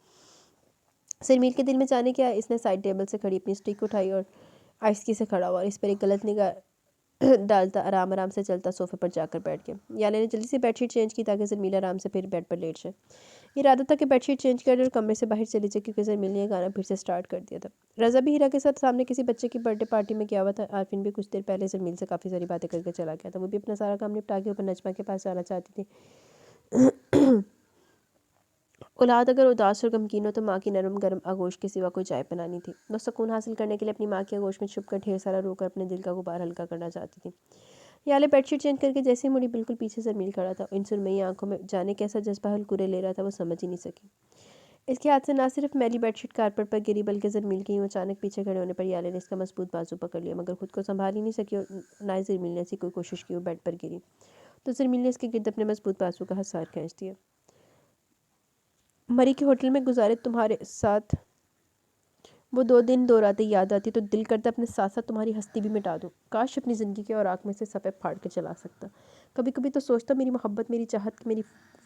जरमील के दिल में जाने क्या, इसने साइड टेबल से खड़ी अपनी स्टिक उठाई और आहिस्ती से खड़ा हुआ और इस पर एक गलत निगाह डालता आराम आराम से चलता सोफे पर जाकर बैठ गया। याले ने जल्दी से बेडशीट चेंज की ताकि जरमील आराम से फिर बेड पर लेट जाए। इरादा था कि बेडशीट चेंज कर और कमरे से बाहर चली जाए क्योंकि जरमील ने गाना फिर से स्टार्ट कर दिया था। रज़ा भी हीरा के साथ सामने किसी बच्चे की बर्थडे पार्टी में गया हुआ था। आरफिन भी कुछ देर पहले जरमील से काफ़ी सारी बातें करके चला गया था। वो भी अपना सारा काम निपटा के ऊपर नजमा के पास जाना चाहती थी। औलाद अगर उदास और गमगीन हो तो माँ की नरम गरम आगोश के सिवा कोई चाय बनानी थी। वो सुकून हासिल करने के लिए अपनी माँ की आगोश में छुप कर ढेर सारा रोकर अपने दिल का गुबार हल्का करना चाहती थी। याले बेडशीट चेंज करके जैसे ही मुड़ी बिल्कुल पीछे जरमील खड़ा था। इन सुरमई आंखों में जाने कैसा जज्बा हलकुरे ले रहा था वो समझ ही नहीं सकी। इसके हाथ से ना सिर्फ मैली बेडशीट कारपेट पर गिरी बल्कि जरमील के यूँ अचानक पीछे खड़े होने पर याले ने इसका मजबूत बाजू पकड़ लिया मगर खुद को संभाल ही नहीं सकी और ना ही जरमील ने ऐसी कोई कोशिश की वो बेड पर गिरी तो जरमील ने इसके गिर्द अपने मजबूत बाजू का हसार खींच दिया। मरी के होटल में गुजारे तुम्हारे साथ वो 2 दिन 2 रातें याद आती तो दिल करता अपने साथ साथ तुम्हारी हस्ती भी मिटा दूँ। काश अपनी ज़िंदगी के और आँख में से सफ़ेद फाड़ के चला सकता। कभी कभी तो सोचता मेरी मोहब्बत, मेरी चाहत, मेरी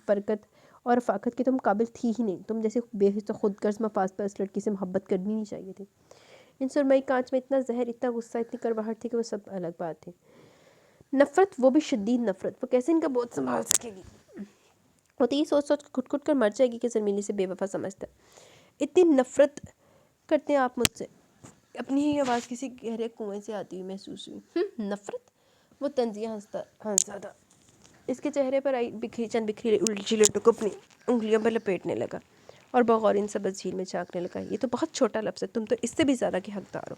फ़रकत और रफ़ाकत की तुम काबिल थी ही नहीं। तुम जैसे बेहिस खुदगर्ज़ मफाज पर इस लड़की से मोहब्बत करनी नहीं चाहिए थी। इन सुरमई कांच में इतना जहर, इतना गुस्सा, इतनी करवाहट थी कि वो सब अलग बात थी। नफ़रत, वो भी शदीद नफ़रत। वो कैसे इनका बोझ संभाल सकेगी। वो तो ये सोच सोच घुट घुट कर मर जाएगी कि ज़मीनी से बेवफा समझता है। इतनी नफ़रत करते हैं आप मुझसे। अपनी ही आवाज़ किसी गहरे कुएं से आती हुई महसूस हुई। नफ़रत। वो तंजिया हंसा था। इसके चेहरे पर आई बिखरी उलझी लड्डू को अपनी उंगलियों पर लपेटने लगा और बगौर इन सबज झील में झांकने लगा। ये तो बहुत छोटा लफ्ज़ है, तुम तो इससे भी ज़्यादा के हकदार हो।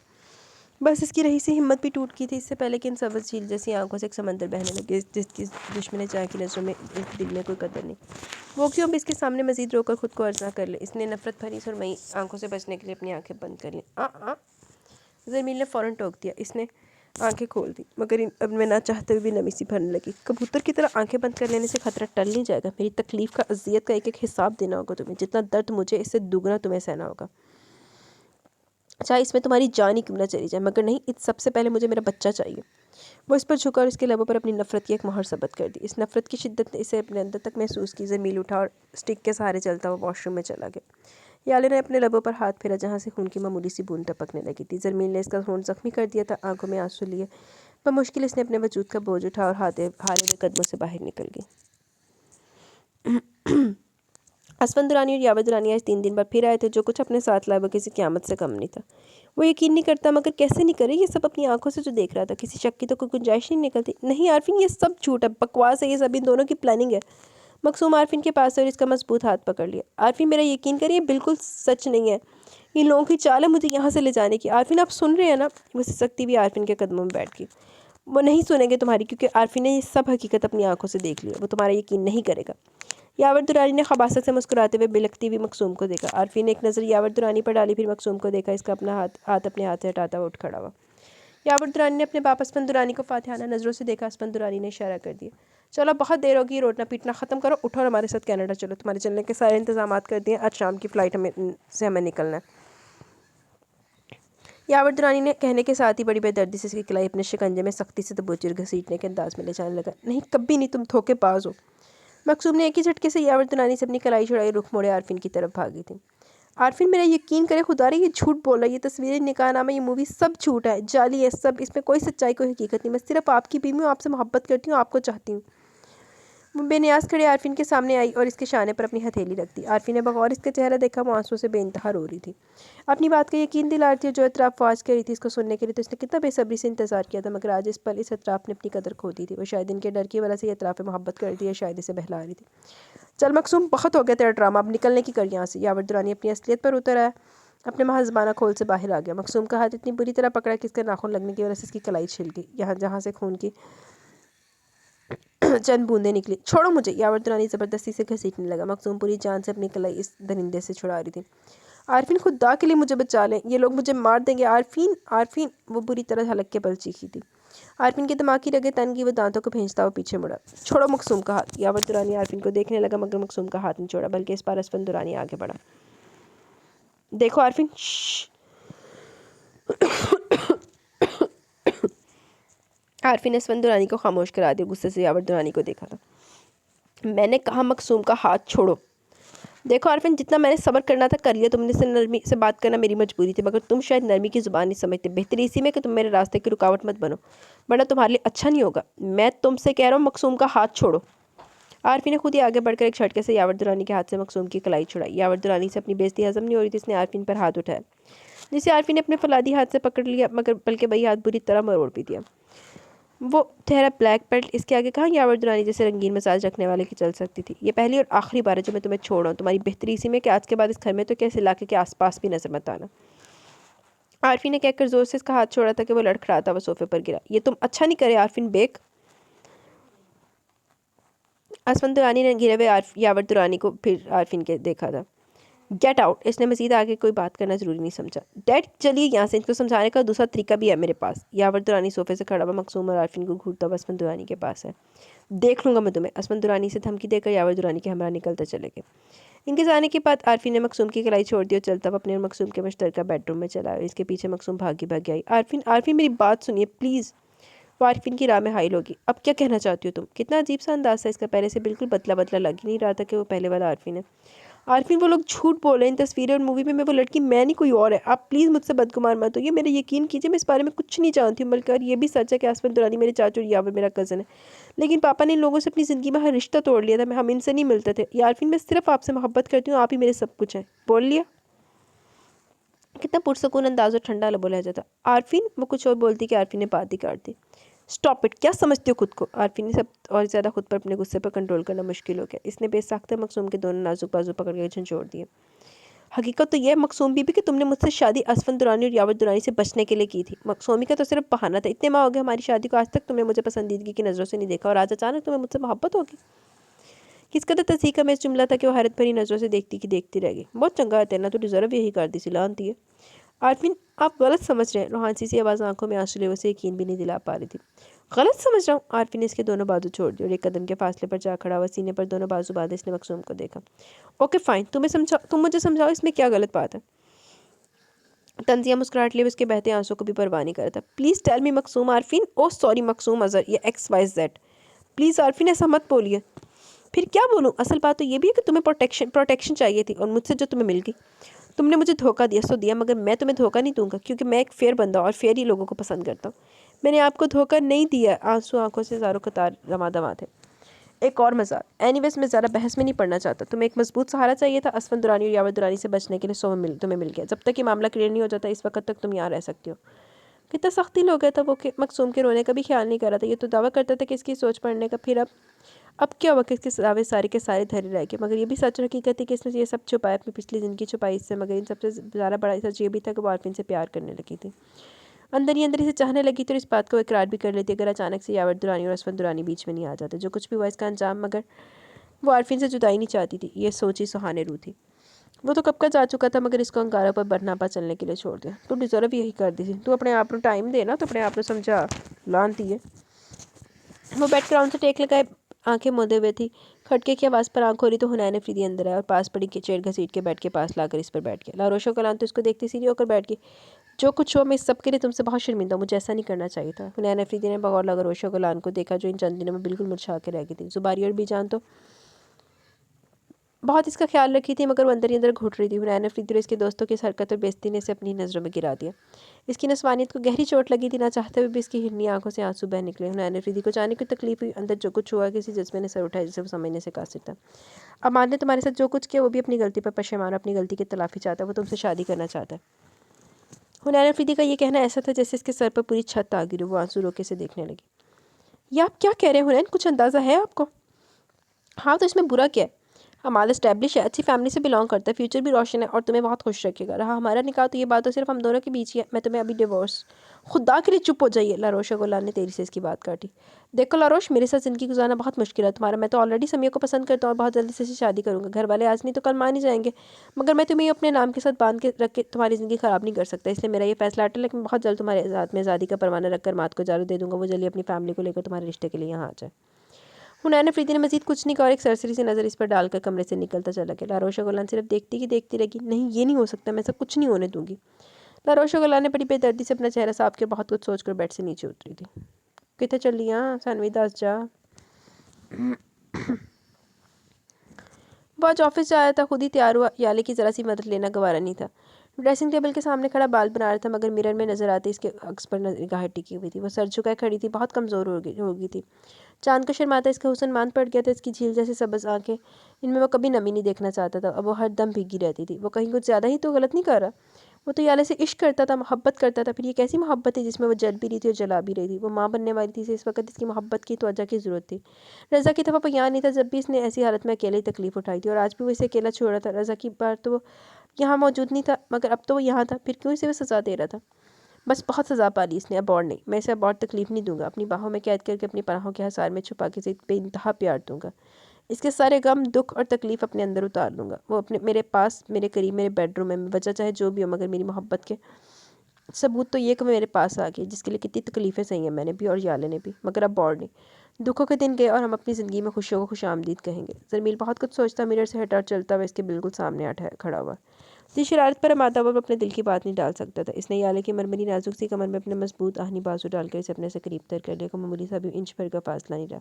बस इसकी रही सी हिम्मत भी टूट गई थी इससे पहले कि इन सबज झील जैसी आंखों से एक समंदर बहने लगे जिसकी दुश्मन चाह की नज़रों में इस दिल में कोई कदर नहीं। वो क्यों अब इसके सामने मजीद रोकर खुद को अर्ज ना कर ले। इसने नफरत भरी सुरमई आंखों से बचने के लिए अपनी आंखें बंद कर ली। जमील ने फ़ौरन टोक दिया। इसने आंखें खोल दी मगर अब मैं ना चाहते हुए भी नमी सी भरने लगी। कबूतर की तरह आंखें बंद कर लेने से खतरा टल नहीं जाएगा। मेरी तकलीफ़ का, अजियत का एक एक हिसाब देना होगा तुम्हें। जितना दर्द मुझे, इससे दुगना तुम्हें सहना होगा, चाहे इसमें तुम्हारी जान ही क्यों ना चली जाए। मगर नहीं, इस सबसे पहले मुझे मेरा बच्चा चाहिए। वो इस पर झुका और इसके लबों पर अपनी नफरत की एक मोहर सबत कर दी। इस नफरत की शिद्दत ने इसे अपने अंदर तक महसूस की। जमील उठा और स्टिक के सहारे चलता हुआ वॉशरूम में चला गया। याले ने अपने लबों पर हाथ फेरा जहाँ से खून की मामूली सी बूंद टपकने लगी थी। जमील ने इसका होंठ जख्मी कर दिया था। आंखों में आंसू लिए पर मुश्किल इसने अपने वजूद का बोझ उठा और हारे हुए कदमों से बाहर निकल गई। असफन दुरानी और यावर दुरानी आज 3 दिन बाद फिर आए थे। जो कुछ अपने साथ लाए वो किसी क़यामत से कम नहीं था। वो यकीन नहीं करता मगर कैसे नहीं करे, ये सब अपनी आंखों से जो देख रहा था। किसी शक की तो कोई गुंजाइश नहीं निकलती। नहीं आरफिन, ये सब झूठ है, बकवास है, ये सब इन दोनों की प्लानिंग है। मकसूम आरफिन के पास और इसका मजबूत हाथ पकड़ लिया। आरफिन, मेरा यकीन करिए, बिल्कुल सच नहीं है। इन लोगों की चाल है मुझे यहाँ से ले जाने की। आरफिन, आप सुन रहे हैं ना। वो सिसकती भी आरफिन के कदमों में बैठ गई। वो नहीं सुनेंगे तुम्हारी, क्योंकि आरफिन ने ये सब हकीकत अपनी आंखों से देख लिया। वो तुम्हारा यकीन नहीं करेगा। यावर दुरानी ने खबासत से मुस्कुराते हुए बिलखती हुई मकसूम को देखा। आरफी ने एक नज़र यावर दुरानी पर डाली, फिर मकसूम को देखा। इसका अपना हाथ अपने हाथ से हटाता हुआ उठ खड़ा हुआ। यावर दुरानी ने अपने बाप असफन दुरानी को फातिहाना नज़रों से देखा। असफन दुरानी ने इशारा कर दिया, चलो बहुत देर होगी, रोटना पीटना ख़त्म करो, उठो और हमारे साथ कनाडा चलो। तुम्हारे चलने के सारे इंतजाम कर दिए। आज शाम की फ़्लाइट हमें निकलना है। यावर दुरानी ने कहने के साथ ही बड़ी बेदर्दी से इसकी कलाई अपने शिकंजे में सख्ती से दबोची और घसीटने के अंदाज में ले जाने लगा। नहीं, कभी नहीं, तुम धोखेबाज हो। मकसूम ने एक ही झटके से यावर दुरानी से अपनी कलाई छुड़ाई, रुख मोड़े आरफिन की तरफ भागी थी। आरफिन, मेरा यकीन करे खुदा रे, ये झूठ बोल रहा है। ये तस्वीरें, निकाहनामा, ये मूवी सब झूठ है, जाली है सब। इसमें कोई सच्चाई, कोई हकीकत नहीं। मैं सिर्फ आपकी बीवी हूँ, आपसे मोहब्बत करती हूँ, आपको चाहती हूँ। वो बेनियाज खड़े आरफिन के सामने आई और इसके शाने पर अपनी हथेली रख दी। आरफिन ने बगौर इसका चेहरा देखा। वो आंसू से बेइंतहा रो रही थी। अपनी बात का यकीन दिला रही थी। जो एतराफ़ आज कह रही थी इसको सुनने के लिए तो इसने कितना बेसब्री से इंतजार किया था। मगर आज इस पल इस एतराफ़ ने अपनी कदर खो दी थी। वो शायद इनके डर की वजह से एतराफ़ मोहब्बत कर रही थी या शायद इसे बहला रही थी। चल मकसूम, बहुत हो गया तेरा ड्रामा, अब निकलने की कर यहाँ से। यावर दुरानी अपनी असलियत पर उतर आया, अपने महज़बाना खोल से बाहर आ गया। मकसूम का हाथ इतनी बुरी तरह पकड़ा कि इसके नाखून लगने की वजह से इसकी कलाई छिल गई, यहाँ जहाँ से खून की चंद बूंदें निकली। छोड़ो मुझे, यावर दुरानी ज़बरदस्ती से घसीटने लगा। मकसूम पूरी जान से अपनी कलाई इस दरिंदे से छुड़ा रही थी। आरफिन, खुदा के लिए मुझे बचा लें, ये लोग मुझे मार देंगे। आरफिन, आरफिन, वो बुरी तरह हलक के बल चीखी थी। आरफिन के दिमाग की रगे तन की, वो दांतों को भींचता हुआ पीछे मुड़ा। छोड़ो मकसूम का हाथ। यावर दुरानी आरफिन को देखने लगा, मगर मकसूम का हाथ नहीं छोड़ा, बल्कि इस बार असफन दुरानी आगे बढ़ा। देखो आरफिन, आरफिन ने असफन दुरानी को खामोश करा दिया, गुस्से से यावर दुरानी को देखा था। मैंने कहा मकसूम का हाथ छोड़ो। देखो आरफिन, जितना मैंने सब्र करना था कर लिया। तुमने से नरमी से बात करना मेरी मजबूरी थी, मगर तुम शायद नरमी की ज़ुबान नहीं समझते। बेहतरी इसी में कि तुम मेरे रास्ते की रुकावट मत बनो, वरना तुम्हारे लिए अच्छा नहीं होगा। मैं तुमसे कह रहा हूँ, मकसूम का हाथ छोड़ो। आरफी ने खुद ही आगे बढ़कर एक झटके से यावर दुरानी के हाथ से मकसूम की कलाई छुड़ाई। यावर दुरानी से अपनी बेइज्जती हजम नहीं हो रही थी, इसने आरफीन पर हाथ उठाया, जिसे आरफी ने अपने फलादी हाथ से पकड़ लिया, मगर बल्कि वही हाथ बुरी तरह मरोड़ भी दिया। वो ठहरा ब्लैक बेल्ट, इसके आगे कहाँ यावर दुरानी जैसे रंगीन मिजाज रखने वाले की चल सकती थी। ये पहली और आखिरी बार है जब मैं तुम्हें छोड़ रहा हूँ। तुम्हारी बेहतरी इसी में कि आज के बाद इस घर में तो क्या इस इलाके के आसपास भी नजर मत आना। आरफी ने कहकर जोर से इसका हाथ छोड़ा था कि वो लड़खड़ाता वो सोफे पर गिरा। ये तुम अच्छा नहीं करे आरफिन बेग। असफन दुरानी ने गिरे हुए यावर दुरानी को फिर आरफिन के देखा था। Get out. इसने मजीद आगे कोई बात करना जरूरी नहीं समझा। डैड चलिए यहाँ से, इनको समझाने का दूसरा तरीका भी है मेरे पास। यावर दुरानी सोफे से खड़ा हुआ मकसूम और आरफिन को घूरता हुआ असफन दुरानी के पास है। देख लूंगा मैं तुम्हें। असफन दुरानी से धमकी देकर यावर दुरानी के हमरा निकलते चले गए। इनके जाने के बाद आरफिन ने मकसूम की कलाई छोड़ दी और चलता हुआ अपने और मकसूम के मुश्तरका बेडरूम में चला। इसके पीछे मकसूम भागी आई। आरफिन आरफिन मेरी बात सुनिए प्लीज़। वो आरफिन की राह में हाइल होगी। अब क्या कहना चाहती हो तुम। कितना अजीब सा अंदाज था इसका, पहले से बिल्कुल बदला बदला लग ही नहीं रहा था कि वो पहले वाला आरफिन है। आरफिन वो लोग झूठ बोल रहे हैं, इन तस्वीरें और मूवी में मैं वो लड़की मैं नहीं कोई और है। आप प्लीज़ मुझसे बदगुमान मत होइए, मेरा यकीन कीजिए मैं इस बारे में कुछ नहीं जानती हूँ। बल्कि और ये भी सच है कि आसफन दुरानी मेरे चाचू और यावर मेरा कज़न है, लेकिन पापा ने इन लोगों से अपनी ज़िंदगी में हर रिश्ता तोड़ लिया था। हम इनसे नहीं मिलते थे। आरफिन मैं सिर्फ आपसे मोहब्बत करती हूँ, आप ही मेरे सब कुछ हैं। बोल लिया। कितना पुरसकून अंदाज और ठंडा लबो लहजा था। आरफिन, वो कुछ और बोलती कि आरफिन ने बात ही काट दी। स्टॉप इट, क्या समझती हो खुद को। आरफिन ने सब और ज़्यादा खुद पर अपने गुस्से पर कंट्रोल करना मुश्किल हो गया। इसने बेसाख्ता मकसूम के दोनों नाजुक बाजू पकड़ के झंझोड़ दिए। हकीकत तो यह है मकसूम बीबी कि तुमने मुझसे शादी असफन दुरानी और यावर दुरानी से बचने के लिए की थी। मकसूमी का तो सिर्फ बहाना था। इतने माह हो गए हमारी शादी को, आज तक तुमने मुझे पसंदीदगी की नज़रों से नहीं देखा, और आज अचानक तुम्हें मुझसे मोहब्बत होगी। किस कदर तसीका में इस जुमला था कि वो हैरत भरी नज़रों से देखती रह गई। बहुत चंगा है तेना, तो डिज़र्व यही कर दी सिलानती है। आरफिन आप गलत समझ रहे हैं। रोहानसी सी आवाज़ आंखों में आंसू ले उसे यकीन भी नहीं दिला पा रही थी। गलत समझ रहा हूँ। आरफिन ने इसके दोनों बाजू छोड़ दिए और एक कदम के फासले पर जा खड़ा हुआ, सीने पर दोनों बाजू बांधे इसने मकसूम को देखा। ओके फाइन, तुम मुझे समझाओ इसमें क्या गलत बात है। तंजिया मुस्कुराहट लिए उसके बहते आंसू को भी परवाह नहीं करता। Please tell me Maqsoom. Arfin oh sorry Maqsoom Azhar, ये XYZ। प्लीज़ आरफिन ऐसा मत बोलिए। फिर क्या बोलूँ। असल बात तो ये भी है कि तुम्हें प्रोटेक्शन चाहिए थी, और मुझसे जो तुम्हें मिल गई। तुमने मुझे धोखा दिया सो दिया, मगर मैं तुम्हें धोखा नहीं दूंगा, क्योंकि मैं एक फेयर बंदा और फेयर ही लोगों को पसंद करता हूँ। मैंने आपको धोखा नहीं दिया। आंसू आंखों से ज़ारों कतार रमादमा थे। एक और मजाक। एनीवेज मैं ज़्यादा बहस में नहीं पड़ना चाहता। तुम्हें एक मजबूत सहारा चाहिए था। असफन दुरानी और यावर दुरानी से बचने के लिए तुम्हें मिल गया। जब तक ये मामला क्लियर नहीं हो जाता, इस वक्त तक तुम यहाँ रह सकती हो। कितना सख्ती हो गया था वो कि मकसूम के रोने का भी ख्याल नहीं कर रहा था। ये तो दावा करता था कि इसकी सोच पढ़ने का। फिर अब क्या हुआ कि इसके दावे सारे के सारे धरे रह गए। मगर ये भी सच हकीकत है कि इसने ये सब छुपाया, अपनी पिछली ज़िंदगी छुपाई इससे। मगर इन सबसे ज़्यादा बड़ा सच ये भी था कि वो आरफिन से प्यार करने लगी थी, अंदर ही अंदर इसे चाहने लगी थी, और इस बात को इकरार भी कर लेती अगर अचानक से यावर दुरानी और असफन दुरानी बीच में नहीं आ जाते। जो कुछ भी हुआ इसका अंजाम, मगर वो आरफिन से जुदाई नहीं चाहती थी। ये सोची सुहाने रू थी। वो तो कब का जा चुका था, मगर इसको अंगारों पर बरनापा चलने के लिए छोड़ दिया। तू डिजर्व यही कर दी थी। तू अपने आप को टाइम देना, तो अपने आप को समझा लानती है। वो बेड ग्राउंड से टेक लगाए आंखें मूंदे हुए थी। खटके की आवाज़ पर आंख हो रही तो हुनैन अफरीदी अंदर आया और पास पड़ी के चेयर घसीट के बेड के पास लाकर इस पर बैठ गया। लारोशो कलान तो इसको देखती सीधी होकर बैठ गई। जो कुछ हो, मैं इस सब के लिए तुमसे बहुत शर्मिंदा हूँ। मुझे ऐसा नहीं करना चाहिए था। हुनैन अफरीदी ने बगौर लारोशो कलान को देखा, जो इन चंद दिनों में बिल्कुल मुरझा के रह गई थी। जुबारी और बीजान तो बहुत इसका ख्याल रखी थी, मगर वो अंदर ही अंदर घुट रही थी। हुनैन अफरीदी और इसके दोस्तों की इस हरकत और बेइज्जती ने इसे अपनी नज़रों में गिरा दिया। इसकी नस्वानियत को गहरी चोट लगी थी। ना चाहते हुए भी इसकी हिरनी आंखों से आंसू बह निकले। हुनैन अफरीदी को जाने की तकलीफ हुई। अंदर जो कुछ हुआ, किसी जज्बे ने सर उठाया जिसे वो समझने से कासिर था। अमान ने तुम्हारे साथ जो कुछ किया, वो भी अपनी गलती पर पशेमान, अपनी गलती की तलाफी चाहता है। वो तुमसे शादी करना चाहता है। हुनैन अफरीदी का ये कहना ऐसा था जैसे इसके सर पर पूरी छत आ गिरी। वो आंसू रोके से देखने लगी। ये आप क्या कह रहे हैं हुनैन, कुछ अंदाज़ा है आपको। हाँ तो इसमें बुरा क्या है। हमारा इस्टेब्लिश है, अच्छी फैमिली से बिलोंग करता है, फ्यूचर भी रोशन है और तुम्हें बहुत खुश रखेगा। रहा हमारा निकाह तो ये बात तो सिर्फ हम दोनों के बीच ही है। मैं तुम्हें अभी डिवोर्स। खुदा के लिए चुप हो जाइए। लारोश गुलान ने तेजी से इसकी बात काटी। देखो लारोश, मेरे साथ ज़िंदगी गुजारना बहुत मुश्किल है तुम्हारा। मैं तो ऑलरेडी समिया को पसंद करता हूँ और बहुत जल्दी से शादी करूँगा। घर वाले आज नहीं तो कल मान ही जाएंगे, मगर मैं तुम्हें अपने नाम के साथ बांध के रख के तुम्हारी ज़िंदगी ख़राब नहीं कर सकता। इसलिए मेरा ये फैसला अटल है कि मैं बहुत जल्द तुम्हारे हाथ में आज़ादी का परवाना रखकर मात को इजाज़त दे दूँगा। वो जल्दी अपनी फैमिली को लेकर तुम्हारे रिश्ते के लिए यहाँ आ जाए। हुनैन अफरीदी ने मजीद कुछ नहीं कहा और एक सरसरी से नज़र इस पर डालकर कमरे से निकलता चला गया। लारोशा गुलान सिर्फ देखती ही देखती रही। नहीं, ये नहीं हो सकता, मैं सब कुछ नहीं होने दूंगी। लारोशा गुलान ने बड़ी बेदर्दी से अपना चेहरा साफ कर बहुत कुछ सोचकर बेड से नीचे उतरी थी। कितने चली हाँ सानवी दास जा। वो आज ऑफिस से आया था, खुद ही तैयार हुआ। याले की ज़रा सी मदद लेना गवारा नहीं था। ड्रेसिंग टेबल के सामने खड़ा बाल बना रहा था, मगर मिरर में नजर आते इसके अक्स पर निगाह टिकी हुई थी। वो सर झुकाए खड़ी थी, बहुत कमज़ोर हो गई थी। चांद को शर्माता इसका हुस्न मान पड़ गया था। इसकी झील जैसी सबज आंखें, इनमें वो कभी नमी नहीं देखना चाहता था। अब वो हर दम भीगी रहती थी। वो कहीं कुछ ज़्यादा ही तो गलत नहीं कर रहा। वो तो याले से इश्क करता था, मोहब्बत करता था। फिर ये कैसी मोहब्बत थी जिसमें वो जल भी रही थी और जला भी रही थी। वो माँ बनने वाली थी, इस वक्त इसकी मोहब्बत की तवज्जो की ज़रूरत थी। रज़ा की तरफ वो यहाँ नहीं था जब भी इसने ऐसी हालत में अकेले ही तकलीफ उठाई थी, और आज भी वो इसे अकेला छोड़ रहा था। रज़ा की बार तो वो यहाँ मौजूद नहीं था, मगर अब तो वो यहाँ था। फिर क्यों इसे वो सज़ा दे रहा था? बस बहुत सज़ा पा ली इसने, अब और नहीं। मैं इसे अब और तकलीफ़ नहीं दूंगा। अपनी बाहों में कैद करके अपनी पनाहों के हसार में छुपा के इसे बेइंतहा प्यार दूंगा। इसके सारे गम, दुख और तकलीफ़ अपने अंदर उतार लूँगा। वो अपने मेरे पास, मेरे करीब, मेरे बेडरूम में, वजह चाहे जो भी हो, मगर मेरी मोहब्बत के सबूत तो ये कि वो मेरे पास आ गई, जिसके लिए कितनी तकलीफ़ें सही हैं मैंने भी और याले ने भी, मगर अब और नहीं। दुखों के दिन गए और हम अपनी ज़िंदगी में खुशियों को खुशामदीद कहेंगे। ज़रमील बहुत कुछ सोचता मिरर से हटा चलता हुआ इसके बिल्कुल सामने खड़ा हुआ। इसी शरारत पर माता वो अपने दिल की बात नहीं डाल सकता था। इसने याले की मरमरी नाजुक सी कमर में अपने मजबूत आहनी बाजू डालकर इसे अपने से करीब तर कर लिया। को मामूली सा भी इंच भर का फासला नहीं रहा।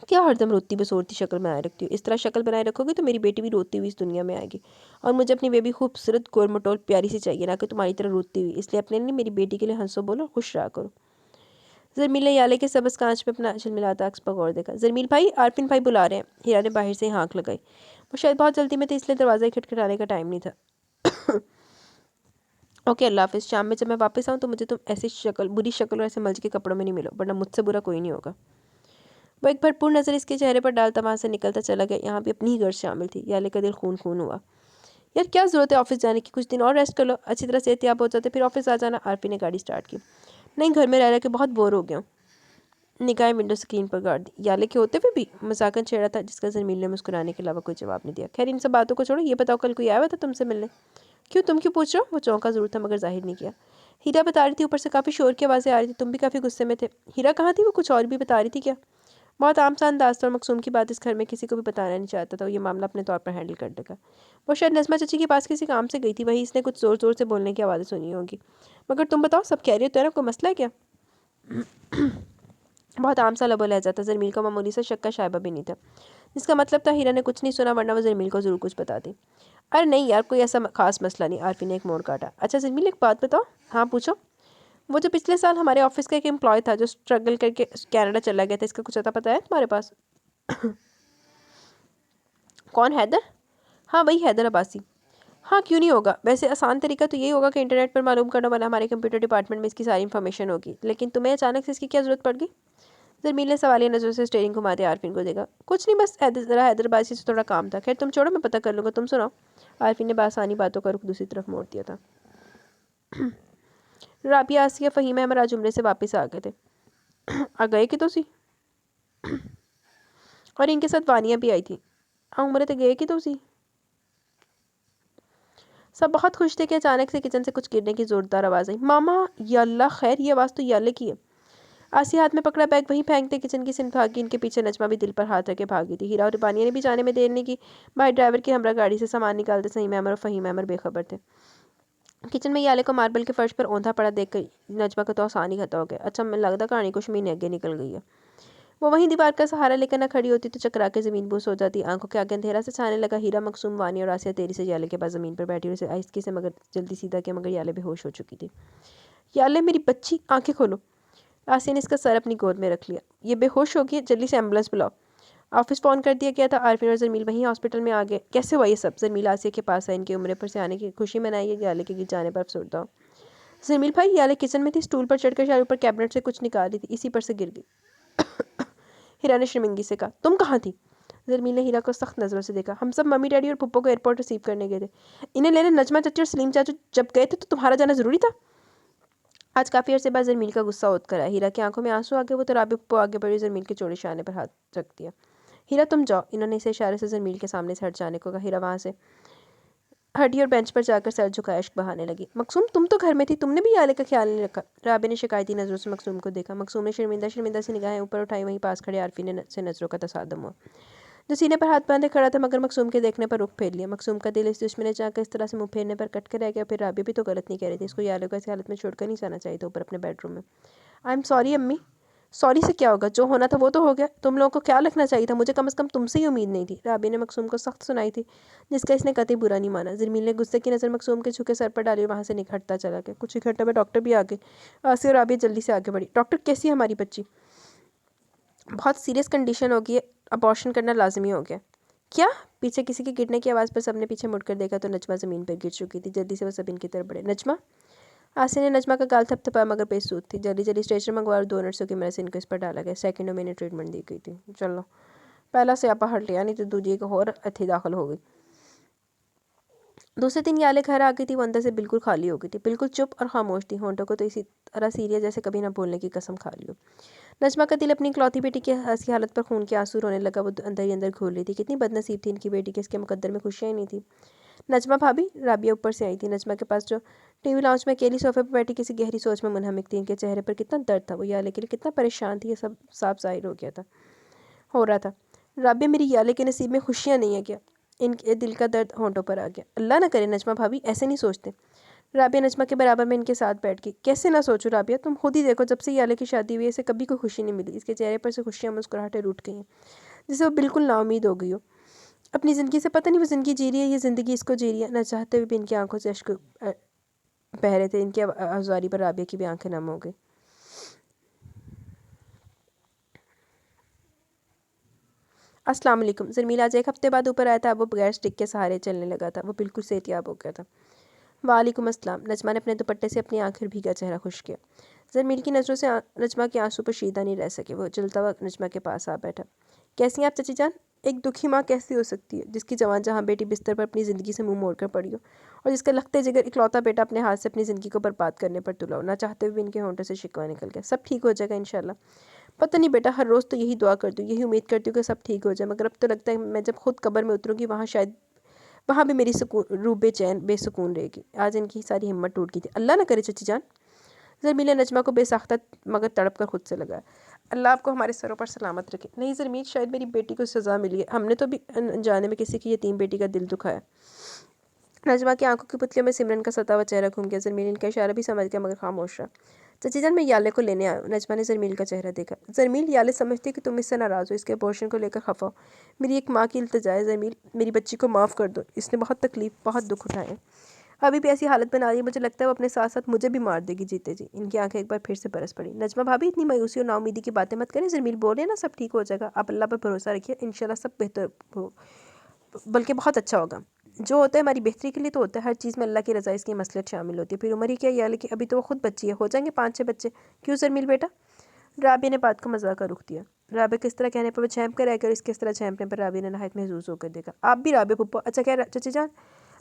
क्या हरदम रोती बसोरती शक्ल बनाए रखती हूँ? इस तरह शक्ल बनाए रखोगी तो मेरी बेटी भी रोती हुई इस दुनिया में आएगी, और मुझे अपनी बेबी खूबसूरत गोलमटोल प्यारी सी चाहिए, ना कि तुम्हारी तरह रोती हुई। इसलिए अपने नहीं, मेरी बेटी के लिए हंसो, बोलो, खुश रहा करो। जरमील ने याले के सबस कांच में अपना झिलमिलाता अक्स पर गौर देखा। जरमील भाई, आरफिन भाई बुला रहे हैं। हीरा ने बाहर से ही हाँक लगाई। वो शायद बहुत जल्दी में थी, इसलिए दरवाज़ा खटखटाने का टाइम नहीं था। ओके, अल्लाह हाफिज़। शाम में जब मैं वापस आऊँ तो मुझे तुम ऐसी शक्ल, बुरी शक्ल और ऐसे मलज के कपड़ों में नहीं मिलो, वरना मुझसे बुरा कोई नहीं होगा। वो एक भरपूर नज़र इसके चेहरे पर डालता वहाँ से निकलता चला गया। यहाँ भी अपनी ही गर्ज शामिल थी। याले का दिल खून खून हुआ। यार क्या ज़रूरत है ऑफिस जाने की? कुछ दिन और रेस्ट कर लो, अच्छी तरह से एहतियात हो जाते, फिर ऑफिस आ जाना। आरपी ने गाड़ी स्टार्ट की। नहीं, घर में रह रह के बहुत बोर हो गया हूँ। निगाहें विंडो स्क्रीन पर गाड़ दी। याले के होते हुए भी मजाकन छेड़ा था, जिसका ज़मील ने मुस्कुराने के अलावा कोई जवाब नहीं दिया। खैर, इन सब बातों को छोड़ो, ये बताओ कल कोई आया हुआ था तुमसे मिलने? क्यों, तुम क्यों पूछ रहे हो? वो चौंका ज़रूर था, मगर जाहिर नहीं किया। हीरा बता रही थी, ऊपर से काफ़ी शोर की आवाज़ें आ रही थी। तुम भी काफ़ी गुस्से में थे। हीरा कहाँ थी? वो कुछ और भी बता रही थी क्या? बहुत आम सा अंदाज था और मकसूम की बात इस घर में किसी को भी बताना नहीं चाहता था। ये मामला अपने तौर पर हैंडल कर लेगा। वो शायद नज़मा चाची के पास किसी काम से गई थी, वहीं इसने कुछ ज़ोर ज़ोर से बोलने की आवाज़ें सुनी होंगी। मगर तुम बताओ, सब कह रही हो तो है ना, कोई मसला है क्या? बहुत आम सा लबो लहजा था। जरमील का मामूली सा शक का शायबा भी नहीं था, जिसका मतलब था हीरा ने कुछ नहीं सुना, वरना वो जरमील को ज़रूर कुछ बताती। अरे नहीं यार, कोई ऐसा खास मसला नहीं। आरफी ने एक मोड़ काटा। अच्छा जरमील, एक बात बताओ। हाँ पूछो। वो जो पिछले साल हमारे ऑफिस का एक एम्प्लॉय था जो स्ट्रगल करके कनाडा चला गया था, इसका कुछ अता पता है तुम्हारे पास? कौन, हैदर? हाँ वही हैदर अब्बासी। हाँ क्यों नहीं होगा, वैसे आसान तरीका तो यही होगा कि इंटरनेट पर मालूम करना, वाला हमारे कंप्यूटर डिपार्टमेंट में इसकी सारी इन्फॉर्मेशन होगी। लेकिन तुम्हें अचानक से इसकी क्या ज़रूरत पड़ गई? जरमील ने सवालिया नज़रों से स्टेयरिंग घुमाते आरफिन को देखा। कुछ नहीं, बस ज़रा हैदराबादी से थोड़ा काम था। खैर तुम छोड़ो, मैं पता कर लूँगा, तुम सुनाओ। आरफिन ने बासानी बातों का रुख दूसरी तरफ मोड़ दिया था। राबिया, आसिया, फ़हीम अहमद आज उम्रे से वापस आ गए थे। आ गए कि तो सी, और इनके साथ वानिया भी आई थी। हाँ, उम्र तो गए कि तो सी। सब बहुत खुश थे कि अचानक से किचन से कुछ गिरने की जोरदार आवाज़ आई। मामा, या अल्लाह खैर, ये आवाज़ तो याले की है। आसिया हाथ में पकड़ा बैग वहीं फेंकते किचन की सिमत भागी। इनके पीछे नजमा भी दिल पर हाथ रखे भागी थी। हीरा और रिबानिया ने भी जाने में देर नहीं की। भाई ड्राइवर की हमरा गाड़ी से सामान निकालते सही अमर और फ़हीम अमर बेखबर थे। किचन में याले को मार्बल के फर्श पर औंधा पड़ा देख कर नजमा का तो आसान ही खता हो गया। अच्छा, मैं लगता कहानी कुछ महीने आगे निकल गई है। वो वहीं दीवार का सहारा लेकर ना खड़ी होती तो चकरा के ज़मीन बूस हो जाती। आंखों के आगे अंधेरा से छाने लगा। हीरा, मकसूम, वानी और आसिया तेरी से याले के पास ज़मीन पर बैठी हुई आहिस्की से मगर जल्दी सीधा किया, मगर याले बेहोश हो चुकी थी। याले मेरी बच्ची, आंखें खोलो। आसिया ने इसका सर अपनी गोद में रख लिया। ये बेहोश हो गई, जल्दी से एम्बुलेंस बुलाओ। ऑफिस फ़ोन कर दिया गया था। आरफिन और जरमील वहीं हॉस्पिटल में आ गए। कैसे हुआ ये सब? जरमील आसिया के पास है, इनकी उम्र पर से आने की खुशी मनाई है, याले के गिर जाने पर अफसरदा हो। जरमील भाई, याले किचन में थी, स्टूल पर चढ़कर शायद ऊपर कैबिनेट से कुछ निकाल रही थी, इसी पर से गिर गई। हीरा ने शर्मिंदगी से कहा। तुम कहाँ थी? जरमील ने हीरा को सख्त नज़रों से देखा। हम सब मम्मी डैडी और पुप्पो को एयरपोर्ट रिसीव करने गए थे। इन्हें लेने नजमा चाची और सलीम चाचू जब गए थे तो तुम्हारा जाना ज़रूरी था। आज काफ़ी अरसे बाद जरमील का गुस्सा उठ कर आया। हीरा की आंखों में आंसू आ गए। वो तो राबी पुप्पो आगे बढ़ी, जरमील के चौड़े शाने पर हाथ रख दिया। हीरा तुम जाओ। इन्होंने इसे इशारे से जरमील के सामने से हट जाने को कहा। हीरा वहाँ से हटी और बेंच पर जाकर सर झुकाया इश्क बहाने लगी। मकसूम तुम तो घर में थी, तुमने भी याले का ख्याल नहीं रखा। राबी ने शिकायती नज़रों से मकसूम को देखा। मकसूम ने शर्मिंदा शर्मिंदा सी निगाहें ऊपर उठाई। वहीं पास खड़े आरफी ने से नज़रों का तसादम हुआ, जो सीने पर हाथ बांधे खड़ा था, मगर मकसूम के देखने पर रुख फेर लिया। मकसूम का दिल इस दुश्मन चाहकर इस तरह से मुंह फेरने पर कट कर रह गया। फिर राबी भी तो गलत नहीं कह रही थी, इसको याले को ऐसी हालत में छोड़कर नहीं जाना चाहिए था ऊपर अपने बेडरूम में। आई एम सॉरी अम्मी। सॉरी से क्या होगा, जो होना था वो तो हो गया। तुम लोगों को ख्याल रखना चाहिए था, मुझे कम से कम तुमसे ही उम्मीद नहीं थी। राबी ने मकसूम को सख्त सुनाई थी, जिसका इसने कतई बुरा नहीं माना। जरमील ने गुस्से की नज़र मकसूम के झुके सर पर डाली और वहाँ से निकटता चला गया। कुछ ही घंटे में डॉक्टर भी आ गए। आसी और राबी जल्दी से आगे बढ़ी। डॉक्टर कैसी है हमारी बच्ची? बहुत सीरियस कंडीशन हो गई है, अबॉर्शन करना लाजमी हो गया। क्या? पीछे किसी के गिरने की आवाज़ पर सबने पीछे मुड़कर देखा तो नजमा ज़मीन पर गिर चुकी थी। जल्दी से वो सबीन की तरफ बढ़े। नजमा? आसिया ने नजमा का गाल थपथपाया, मगर बेसूद थी। जल्दी जल्दी स्ट्रेचर मंगवा और 2 नर्सों की मदद से इनको इस पर डाला गया। सेकंडों में इन्हें ट्रीटमेंट दी गई थी। चलो पहला स्यापा हट लिया, नहीं तो दूजी एक और अथी दाखिल हो गई। दूसरे दिन याले घर आ गई थी। वो अंदर से बिल्कुल खाली हो गई थी, बिल्कुल चुप और खामोश थी। होंठों को तो इसी तरह सीरिया जैसे कभी ना बोलने की कसम खा ली हो। नजमा का दिल अपनी इकलौती बेटी की हंसी हालत पर खून के आंसू रोने लगा। वो अंदर ही अंदर घोल रही थी, कितनी बदनसीब थी इनकी बेटी के, इसके मुकद्दर में खुशियाँ ही नहीं थी। नजमा भाभी? राबिया ऊपर से आई थी। नजमा के पास जो टीवी लाउंज में अकेली सोफे पर बैठी किसी गहरी सोच में मुनहमिक थी। इनके चेहरे पर कितना दर्द था। वो याले के लिए कितना परेशान थी, ये सब साफ जाहिर हो रहा था। राबिया, मेरी याले के नसीब में खुशियाँ नहीं है क्या? इनके दिल का दर्द होंठों पर आ गया। अल्लाह ना करे नजमा भाभी, ऐसे नहीं सोचते। राबिया नजमा के बराबर में इनके साथ बैठ गई। कैसे ना सोचो राबिया, तुम खुद ही देखो, जब से याले की शादी हुई है इसे कभी कोई खुशी नहीं मिली। इसके चेहरे पर से खुशियाँ मुस्कुराहटें रूठ गई हैं, जिससे वो बिल्कुल नाउमीद हो गई हो अपनी ज़िंदगी से। पता नहीं वो ज़िंदगी जी रही है, ये ज़िंदगी इसको जी रही है। न चाहते हुए भी इनकी आंखों से अश्क बह रहे थे। इनकी आज़ारी पर राबिया की भी आंखें नम हो गई। अस्सलाम वालेकुम। जरमील आज 1 हफ्ते बाद ऊपर आया था। अब वो बगैर स्टिक के सहारे चलने लगा था। वो बिल्कुल सेहतियाब हो गया था। वालेकुम अस्सलाम। नजमा ने अपने दुपट्टे से अपनी आंखें भीगा चेहरा खुश किया। जरमील की नज़रों से नजमा के आंसू पर शीदा नहीं रह सके। वो चलता हुआ नजमा के पास आ बैठा। कैसी हैं आप चाची जान? एक दुखी माँ कैसी हो सकती है, जिसकी जवान जहाँ बेटी बिस्तर पर अपनी ज़िंदगी से मुंह मोड़कर पड़ी हो, और जिसका लगते जिगर इकलौता बेटा अपने हाथ से अपनी ज़िंदगी को बर्बाद करने पर तुला हो। ना चाहते हुए भी इनके होंठों से शिकवा निकल गया। सब ठीक हो जाएगा इंशाल्लाह। पता नहीं बेटा, हर रोज़ तो यही दुआ करती हूँ, यही उम्मीद करती हूँ कि सब ठीक हो जाए, मगर अब तो लगता है मैं जब खुद कब्र में उतरूँगी वहाँ भी मेरी सुकून रूह बेचैन बेसुकून रहेगी। आज इनकी सारी हिम्मत टूट गई थी। अल्लाह ना करे चाची जान। जरमील ने नजमा को बेसाख्ता मगर तड़प कर खुद से लगाया। अल्लाह आपको हमारे सरों पर सलामत रखे। नहीं जरमील, शायद मेरी बेटी को सज़ा मिली है। हमने तो भी अनजाने में किसी की यतीम बेटी का दिल दुखाया। नजमा की आंखों की पुतलियों में सिमरन का सता हुआ चेहरा घूम गया। जरमील इनका इशारा भी समझ गया, मगर खामोश रहा। चाची जान, मैं याले को लेने आया हूँ। नजमा ने जरमील का चेहरा देखा। जरमील, याले समझती कि तुम इससे नाराज़ हो, इसके अबॉर्शन को लेकर खफा हो। मेरी एक माँ की इल्तिजा है जरमील, मेरी बच्ची को माफ़ कर दो। इसने बहुत तकलीफ, बहुत दुख उठाए हैं। अभी भी ऐसी हालत बना रही है, मुझे लगता है वो अपने साथ साथ मुझे भी मार देगी जीते जी। इनकी आंखें एक बार फिर से बरस पड़ी। नजमा भाभी, इतनी मायूसी और नाउमीदी की बातें मत करें। जरमील बोल रहे हैं ना, सब ठीक हो जाएगा। आप अल्लाह पर भरोसा रखिए, इंशाल्लाह सब बेहतर हो, बल्कि बहुत अच्छा होगा। जो होता है हमारी बेहतरी के लिए तो होता है। हर चीज़ में अल्लाह की रज़ा, इसकी मसलहत शामिल होती है। फिर उम्र ही क्या यार, कि अभी तो वो खुद बच्ची है, हो जाएंगे 5-6 बच्चे। क्यों जरमील बेटा? राबिया ने बात को मजाक का रुख दिया। राबिया किस तरह कहने पर वो झेंप कर रहकर इसके इस तरह झेंपने पर राबिया ने नहायत महसूस होकर देखा। आप भी राबिया पुप्पो? अच्छा कह चाची जान,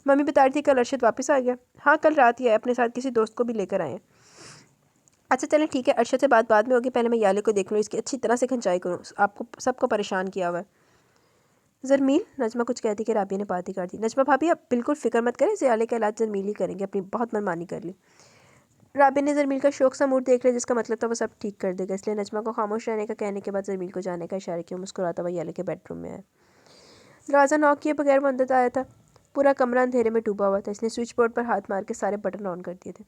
मम्मी बता रही थी कल अरशद वापस आ गया। हाँ, कल रात ही आया, अपने साथ किसी दोस्त को भी लेकर आए हैं। अच्छा चलें ठीक है, अरशद से बात बाद में होगी, पहले मैं याले को देख लूँ, इसकी अच्छी तरह से खंचाई करूँ। आपको सबको परेशान किया हुआ है। जरमील, नजमा कुछ कहती कि राबिया ने बात ही कर दी। नजमा भाभी, आप बिल्कुल फिक्र मत करें, याले का इलाज जरमील ही करेंगे, अपनी बहुत मनमानी कर ली। राबिया ने जरमील का शौक सा मूड देख लिया, जिसका मतलब था वो सब ठीक कर देगा। इसलिए नजमा को खामोश रहने का कहने के बाद जरमील को जाने का इशारा किया। मुस्कुराता हुआ याले के बेडरूम में आया। दरवाज़ा नॉक किए बगैर वो अंदर आया था। पूरा कमरा अंधेरे में डूबा हुआ था। इसने स्विच बोर्ड पर हाथ मार के सारे बटन ऑन कर दिए थे।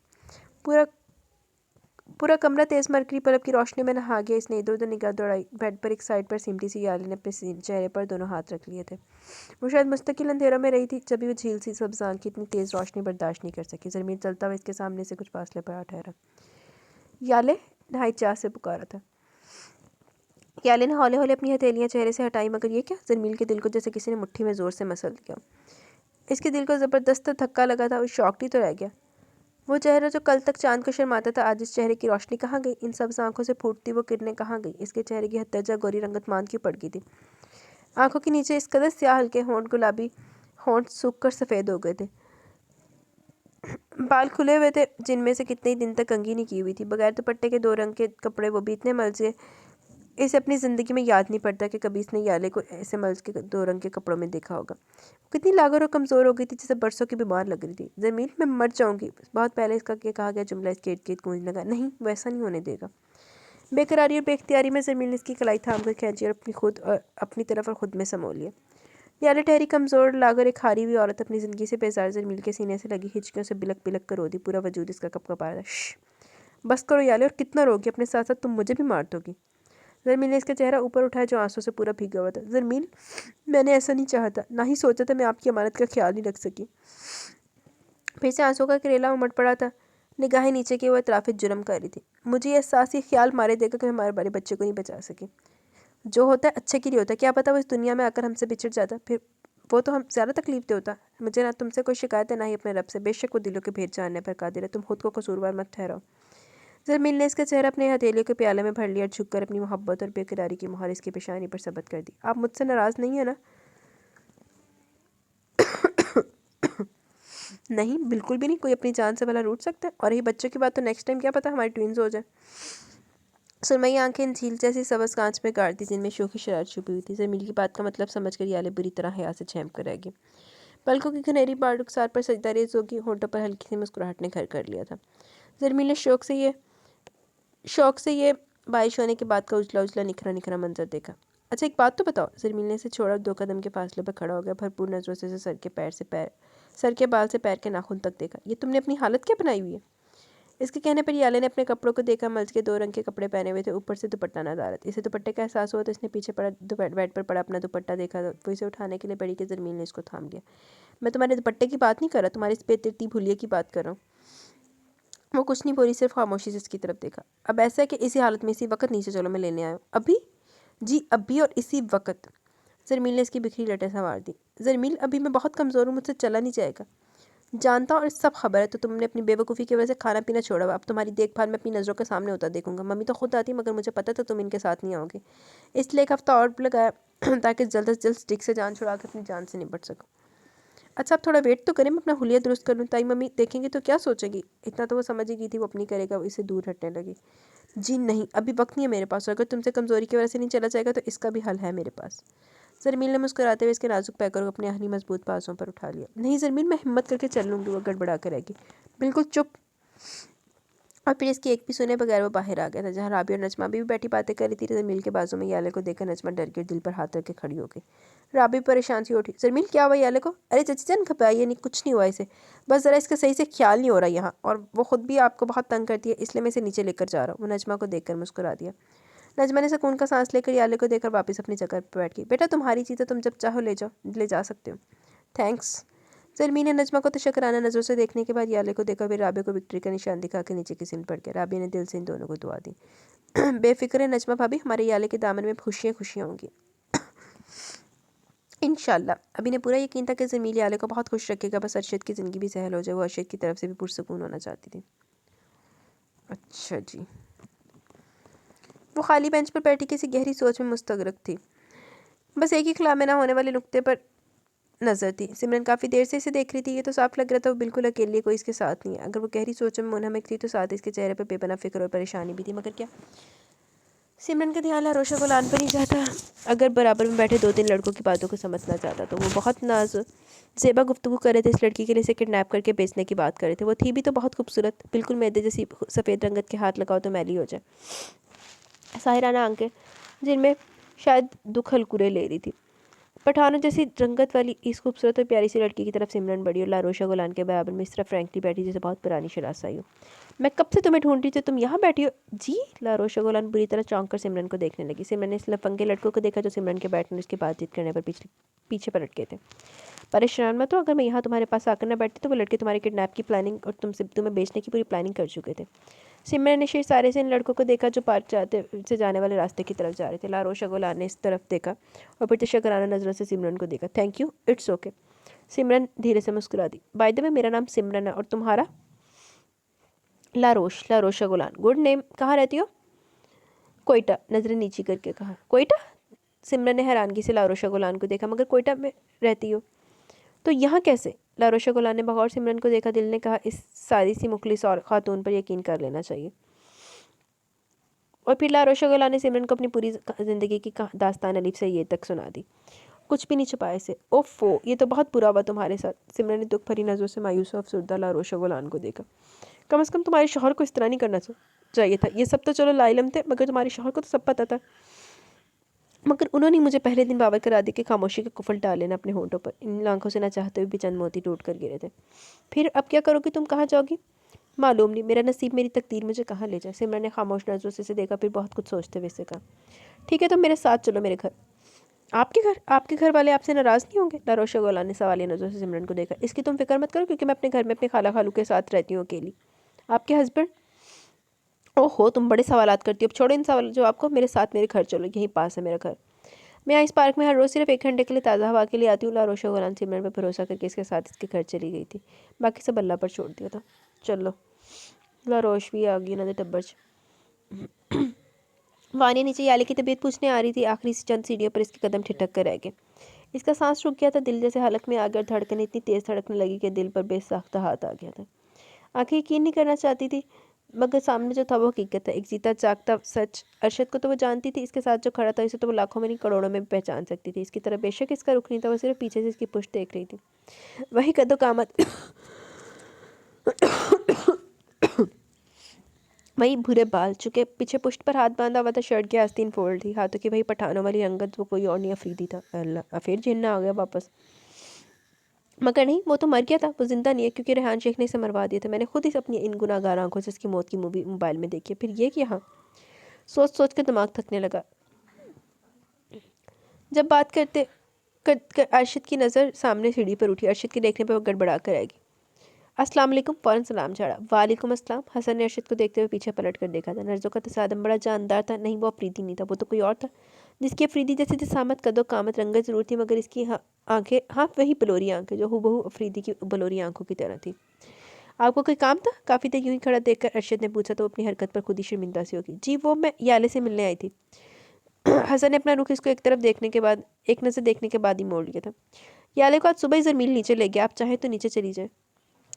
पूरा पूरा कमरा तेज़ मरकरी बल्ब की रोशनी में नहा गया। इसने इधर उधर निगाह दौड़ाई। बेड पर एक साइड पर सिमटी सी याले ने अपने चेहरे पर दोनों हाथ रख लिए थे। वो शायद मुस्तकिल अंधेरों में रही थी, जब भी वो झील सी सब्ज़ आँख की इतनी तेज़ रोशनी बर्दाश्त नहीं कर सकी। ज़मीन चलता हुआ इसके सामने से कुछ फासले पर आ ठहरा। याले, ढाई चाह से पुकारा था। याले ने हौले हौले अपनी हथेलियाँ चेहरे से हटाई, मगर ये क्या? जरमील के दिल को जैसे किसी ने मुट्ठी में ज़ोर से मसल दिया। इसके दिल को ज़बरदस्त धक्का लगा था और शॉक्ड ही तो रह गया। वो चेहरा जो कल तक चांद को शर्माता था, आज इस चेहरे की रोशनी कहाँ गई? इन सब्ज़ आंखों से फूटती वो किरणें कहाँ गई? इसके चेहरे की हत्या गोरी रंगत मान क्यों पड़ गई थी? आंखों के नीचे इस कदर स्याह हल्के होंठ, गुलाबी होंठ सूख कर सफ़ेद हो गए थे। बाल खुले हुए थे जिनमें से कितने ही दिन तक कंघी नहीं की हुई थी। बगैर दुपट्टे के 2 रंग के कपड़े, वो भी इतने मलचे, इसे अपनी ज़िंदगी में याद नहीं पड़ता कि कभी इसने याले को ऐसे मल्च के 2 रंग के कपड़ों में देखा होगा। कितनी लागर और कमज़ोर हो गई थी, जैसे बरसों की बीमार लग रही थी। ज़मीन में मर जाऊंगी। बहुत पहले इसका क्या कहा गया जुमला इसके इर्द गिर्द गूंजने लगा। नहीं, वैसा नहीं होने देगा। बेकरारी और बेख्तियारी में ज़मीन ने इसकी कलाई थाम कर खींची और अपनी तरफ और खुद में समो लिया। याले ठहरी कमज़ोर लागर एक हारी हुई औरत अपनी ज़िंदगी से बेजार ज़मील के सीने से लगी हिचकियों से बिलक बिलक कर रो दी। पूरा वजूद इसका कपकपा रहा था। श्श, बस करो याले, और कितना रोगी, अपने साथ साथ तुम मुझे भी मार दोगी। ज़रमील ने इसका चेहरा ऊपर उठाया जो आंसू से पूरा भीगा हुआ था। ज़रमील, मैंने ऐसा नहीं चाहा था, ना ही सोचा था, मैं आपकी अमानत का ख्याल नहीं रख सकी। फिर से आंसू का करेला उमड़ पड़ा था। निगाहें नीचे की वो इतराफ़ी जुर्म कर रही थी। मुझे ये एहसास, ये ख्याल मारे देगा कि मैं हमारे बड़े बच्चे को नहीं बचा सकी। जो होता है अच्छे के लिए होता है। क्या पता वो इस दुनिया में आकर हमसे बिछड़ जाता, फिर वो तो हम ज़्यादा तकलीफ दे होता। मुझे ना तुमसे कोई शिकायत है, ना ही अपने रब से। बेशक वो दिलों के भेद जानने पर कादिर है। तुम खुद को कसूरवार मत ठहराओ। ज़रमील ने इसका चेहरा अपने हथेलियों के प्याले में भर लिया और झुककर अपनी मोहब्बत और बेकरारी की मोहर इसकी पेशानी पर सबत कर दी। आप मुझसे नाराज़ नहीं है ना? नहीं, बिल्कुल भी नहीं। कोई अपनी जान से भला रूठ सकता है? और ये बच्चों की बात तो नेक्स्ट टाइम क्या पता हमारी ट्विंस हो जाए। सुरमई आंखें झील जैसी सबस कांच में गाड़ दी जिनमें शोखी शरारत छुपी हुई थी। ज़रमील की बात का मतलब समझकर याले बुरी तरह हया से झेंप कर रह गई। पलकों की घनेरी बार रुखसार पर सजदा रेज़ होगी, होठों पर हल्की सी मुस्कुराहट ने घर कर लिया था। ज़रमील ने शौक से ये बारिश होने के बाद का उजला उजला निखरा निखरा मंजर देखा। अच्छा, एक बात तो बताओ। ज़रमील ने इसे छोड़ा और 2 कदम के फासले पर खड़ा हो गया। भरपूर नज़रों से सर के बाल से पैर के नाखून तक देखा। ये तुमने अपनी हालत क्या बनाई हुई है? इसके कहने पर याले ने अपने कपड़ों को देखा। मल्च के 2 रंग के कपड़े पहने हुए थे, ऊपर से दुपट्टा नदारत। इसे दुपट्टे का एहसास हुआ तो इसने पीछे पड़ा बेड पर पड़ा अपना दुपट्टा देखा। वो इसे उठाने के लिए बढ़ी कि ज़रमील ने इसको थाम लिया। मैं तुम्हारे दुपट्टे की बात नहीं कर रहा, तुम्हारी इस बेतरतीब हुलिये की बात कर रहा हूँ। वो कुछ नहीं बोली, सिर्फ खामोशी से इसकी तरफ देखा। अब ऐसा है कि इसी हालत में इसी वक्त नीचे चलो, मैं लेने आया हूँ। अभी? जी अभी, और इसी वक्त। ज़रमील ने इसकी बिखरी लटें संवार दी। ज़रमील, अभी मैं बहुत कमज़ोर हूँ, मुझसे चला नहीं जाएगा। जानता हूँ और सब खबर है, तो तुमने अपनी बेवकूफ़ी की वजह से खाना पीना छोड़ा हुआ। अब तुम्हारी देखभाल मैं अपनी नज़रों के सामने होता देखूंगा। मम्मी तो खुद आती, मगर मुझे पता था तुम इनके साथ नहीं आओगे, इसलिए 1 हफ्ता और लगाया ताकि जल्द से जल्द स्टिक से जान छुड़ा के अपनी जान से निपट सकूँ। अच्छा, आप थोड़ा वेट तो करें, मैं अपना हुलिया दुरुस्त कर लूँ। ताई मम्मी देखेंगे तो क्या सोचेगी? इतना तो वो समझ ही गई थी वो अपनी करेगा। वो इससे दूर हटने लगी। जी नहीं, अभी वक्त नहीं है मेरे पास। अगर तुमसे कमज़ोरी की वजह से नहीं चला जाएगा तो इसका भी हल है मेरे पास। ज़रमील ने मुस्कुराते हुए इसके नाजुक पैरों को अपने हनी मजबूत बाजों पर उठा लिया। नहीं ज़रमील, मैं हिम्मत करके चल लूँगी। वो गड़बड़ा कर रहेगी। बिल्कुल चुप। और फिर इसकी एक भी सुने बगैर वो बाहर आ गया था। जहाँ राबी और नजमा भी बैठी बातें कर रही थी, ज़रमील के बाजू में याले को देखकर नजमा डर के दिल पर हाथ रख के खड़ी हो गई। राबी परेशान सी उठी। ज़रमील, क्या हुआ याले को? अरे चाची जान, घबराइए नहीं, कुछ नहीं हुआ इसे। बस ज़रा इसका सही से ख्याल नहीं हो रहा यहाँ, और वो खुद भी आपको बहुत तंग करती है, इसलिए मैं इसे नीचे लेकर जा रहा हूँ। वो नजमा को देखकर मुस्कुरा दिया। नजमा ने सुकून का सांस लेकर याले को देखकर वापस अपनी जगह पर बैठ गई। बेटा, तुम्हारी चीज़ें तुम जब चाहो ले जा सकते हो। थैंक्स। ज़रमील ने नजमा को तो शकराना नज़रों से देखने के बाद याले को देखा, फिर राबी को विक्ट्री का निशान दिखा के नीचे किसी ने पड़ गया। राबी ने दिल से इन दोनों को दुआ दी। बेफिक्र है नजमा भाभी, हमारे याले के दामन में खुशियाँ खुशियाँ होंगी इंशाल्लाह। अभी ने पूरा यकीन था कि ज़रमील याले को बहुत खुश रखेगा, बस अरशद की ज़िंदगी भी सहल हो जाए। वो अरशद की तरफ से भी पुरसकून होना चाहती थी। अच्छा जी। वो खाली बेंच पर बैठी किसी गहरी सोच में मुस्तगरक थी। बस एक ही खिला में ना होने वाले नुक्ते पर नज़र थी। सिमरन काफ़ी देर से इसे देख रही थी। ये तो साफ लग रहा था वो बिल्कुल अकेली, कोई इसके साथ नहीं है। अगर वो गहरी सोच में मुनहमिक थी तो साथ इसके चेहरे पर बेपनाह फिक्र और परेशानी भी थी। मगर क्या सिमरन का ध्यान लारोशा गुलान पर ही जाता? अगर बराबर में बैठे 2-3 लड़कों की बातों को समझना चाहता तो वो बहुत नाज ज़ेबा गुफ्तगू कर रहे थे। इस लड़की के लिए इसे किडनैप करके बेचने की बात कर रहे थे। वो थी भी तो बहुत खूबसूरत, बिल्कुल मैदे जैसी। सफ़ेद रंगत के हाथ लगाओ तो मैली हो जाए। साहिराना आंखें जिनमें शायद दुख हलकुरे ले रही थी। पठानों जैसी रंगत वाली इस खूबसूरत और प्यारी सी लड़की की तरफ सिमरन बढ़ी और लारोशा गुलान के बराबर में इस तरह फ्रैंकली बैठी जैसे बहुत पुरानी शरासा आई हो। मैं कब से तुम्हें ढूंढ रही थी, तुम यहाँ बैठी हो? जी। लारोशा गुलान बुरी तरह चौंक कर सिमरन को देखने लगी। सिमरन ने इस लफंगे लड़कों को देखा जो सिमरन के बैठने और उसकी बातचीत करने पर पीछे पर लटके थे। परेशान मत हो, अगर मैं यहाँ तुम्हारे पास आकर न बैठती तो वो लड़के तुम्हारे किडनैप की प्लानिंग और तुम्हें बेचने की पूरी प्लानिंग कर चुके थे। सिमरन ने शेष सारे से इन लड़कों को देखा जो पार्क से जाने वाले रास्ते की तरफ जा रहे थे। लारोशा गुलान ने इस तरफ देखा और फिर तशक्कराना नज़रों से सिमरन को देखा। Thank you, it's okay. Simran धीरे से मुस्कुरा दी। बाय द वे, मेरा नाम सिमरन है, और तुम्हारा? लारोशा गुलान। Good name. कहाँ रहती हो? कोयटा। नजरें नीची करके कहा। कोयटा? सिमरन ने हैरानगी से लारोशा गुलान को देखा। मगर कोयटा में रहती हो तो यहाँ कैसे? लारोशा गुलान ने बगौर सिमरन को देखा। दिल ने कहा इस सादी सी मुखलिस और खातून पर यकीन कर लेना चाहिए। और फिर लारोशा गुलान ने सिमरन को अपनी पूरी ज़िंदगी की दास्तान अलीफ से ये तक सुना दी, कुछ भी नहीं छुपाए से। ओफो, ये तो बहुत बुरा हुआ तुम्हारे साथ। सिमरन ने दुख भरी नज़रों से मायूस और अफसरदा लारोशा गुलान को देखा। कम से कम तुम्हारे शौहर को इस तरह नहीं करना चाहिए था। ये सब तो चलो लाइलम थे, मगर तुम्हारे शौहर को तो सब पता था। मगर उन्होंने मुझे पहले दिन बाबर करा दी कि खामोशी के कुफल डाल लेना अपने होंठों पर। इन आंखों से न चाहते हुए भी चंद मोती टूट कर गिरे थे। फिर अब क्या करोगी तुम? कहाँ जाओगी? मालूम नहीं, मेरा नसीब मेरी तकदीर मुझे कहाँ ले जाए। सिमरन ने खामोश नजरों से देखा, फिर बहुत कुछ सोचते हुए से कहा, ठीक है तुम मेरे साथ चलो मेरे घर। आपके घर? आपके घर वाले आपसे नाराज़ नहीं होंगे? लारोशा गुलान ने सवालिया नजरों से सिमरन को देखा। इसकी तुम फिक्र मत करो, क्योंकि मैं अपने घर में अपने खाला खालू के साथ रहती हूँ अकेली। आपके हस्बैंड? ओहो, तुम बड़े सवालात करती हो। अब छोड़ो इन सवाल जो आपको, मेरे साथ मेरे घर चलो, यहीं पास है मेरा घर। मैं यहाँ इस पार्क में हर रोज़ सिर्फ 1 घंटे के लिए ताज़ा हवा के लिए आती हूँ। लारोशा गुलान सिमरन पर भरोसा करके इसके साथ इसके घर चली गई थी। बाकी सब अल्लाह पर छोड़ दिया था। चलो, लारोश भी आ गई ना टब्बर। वानिया नीचे याले की तबीयत पूछने आ रही थी। आखिरी से चंद सीढ़ियों पर इसके कदम ठिठक कर रह गए। इसका सांस रुक गया था। दिल जैसे हलक में आ गया और धड़कन इतनी तेज़ धड़कने लगी कि दिल पर बेसाख्ता हाथ आ गया था। आंखें यकीन नहीं करना चाहती थी, मगर सामने जो था वो हकीकत था, एक जीता जागता सच। अरशद को तो वो जानती थी, इसके साथ जो खड़ा था इसे तो वो लाखों में नहीं करोड़ों में भी पहचान सकती थी। इसकी तरह बेशक इसका रुख नहीं था, वो सिर्फ पीछे से इसकी पुश्त देख रही थी। वही कदो कामत वही भूरे बाल, चुके पीछे पुश्त पर हाथ बांधा हुआ था। शर्ट की आस्तीन फोल्ड थी, हाथों की वही पठानों वाली रंगत। वो कोई और नहीं, अफरीदी था। अल्लाह, फिर जिन्ना आ गया वापस। मगर नहीं, वो तो मर गया था, वो जिंदा नहीं है, क्योंकि रेहान शेख ने इसे मरवा दिया था। मैंने खुद ही अपनी इन गुनाहगार आंखों से इसकी मौत की मूवी मोबाइल में देखी। फिर ये कि हाँ, सोच सोच के दिमाग थकने लगा। जब बात करते अरशद की नज़र सामने सीढ़ी पर उठी। अरशद के देखने पर वो गड़बड़ा कर आएगी। अस्सलाम वालेकुम, फ़ौरन सलाम झाड़ा। वालेकुम अस्सलाम। हसन ने अरशद को देखते हुए पीछे पलट कर देखा था। नर्जों का तसादम बड़ा जानदार था। नहीं, वो अफरीदी नहीं था, वो तो कोई और था, जिसकी अफरीदी जैसी जसामत कदो कामत रंगत ज़रूर थी, मगर इसकी आंखें, हाँ वही बलोरी आंखें जो हूबहू अफरीदी की बलोरी आंखों की तरह थी। आपको कोई काम था? काफ़ी देर यूं ही खड़ा देखकर अरशद ने पूछा तो अपनी हरकत पर खुद ही शर्मिंदा सी होगी। जी, वो मैं याले से मिलने आई थी। हसन ने अपना रुख इसको एक तरफ देखने के बाद, एक नज़र देखने के बाद ही मोड़ लिया था। याले को आज सुबह ही ज़मीन नीचे ले गया, आप चाहें तो नीचे चली जाए।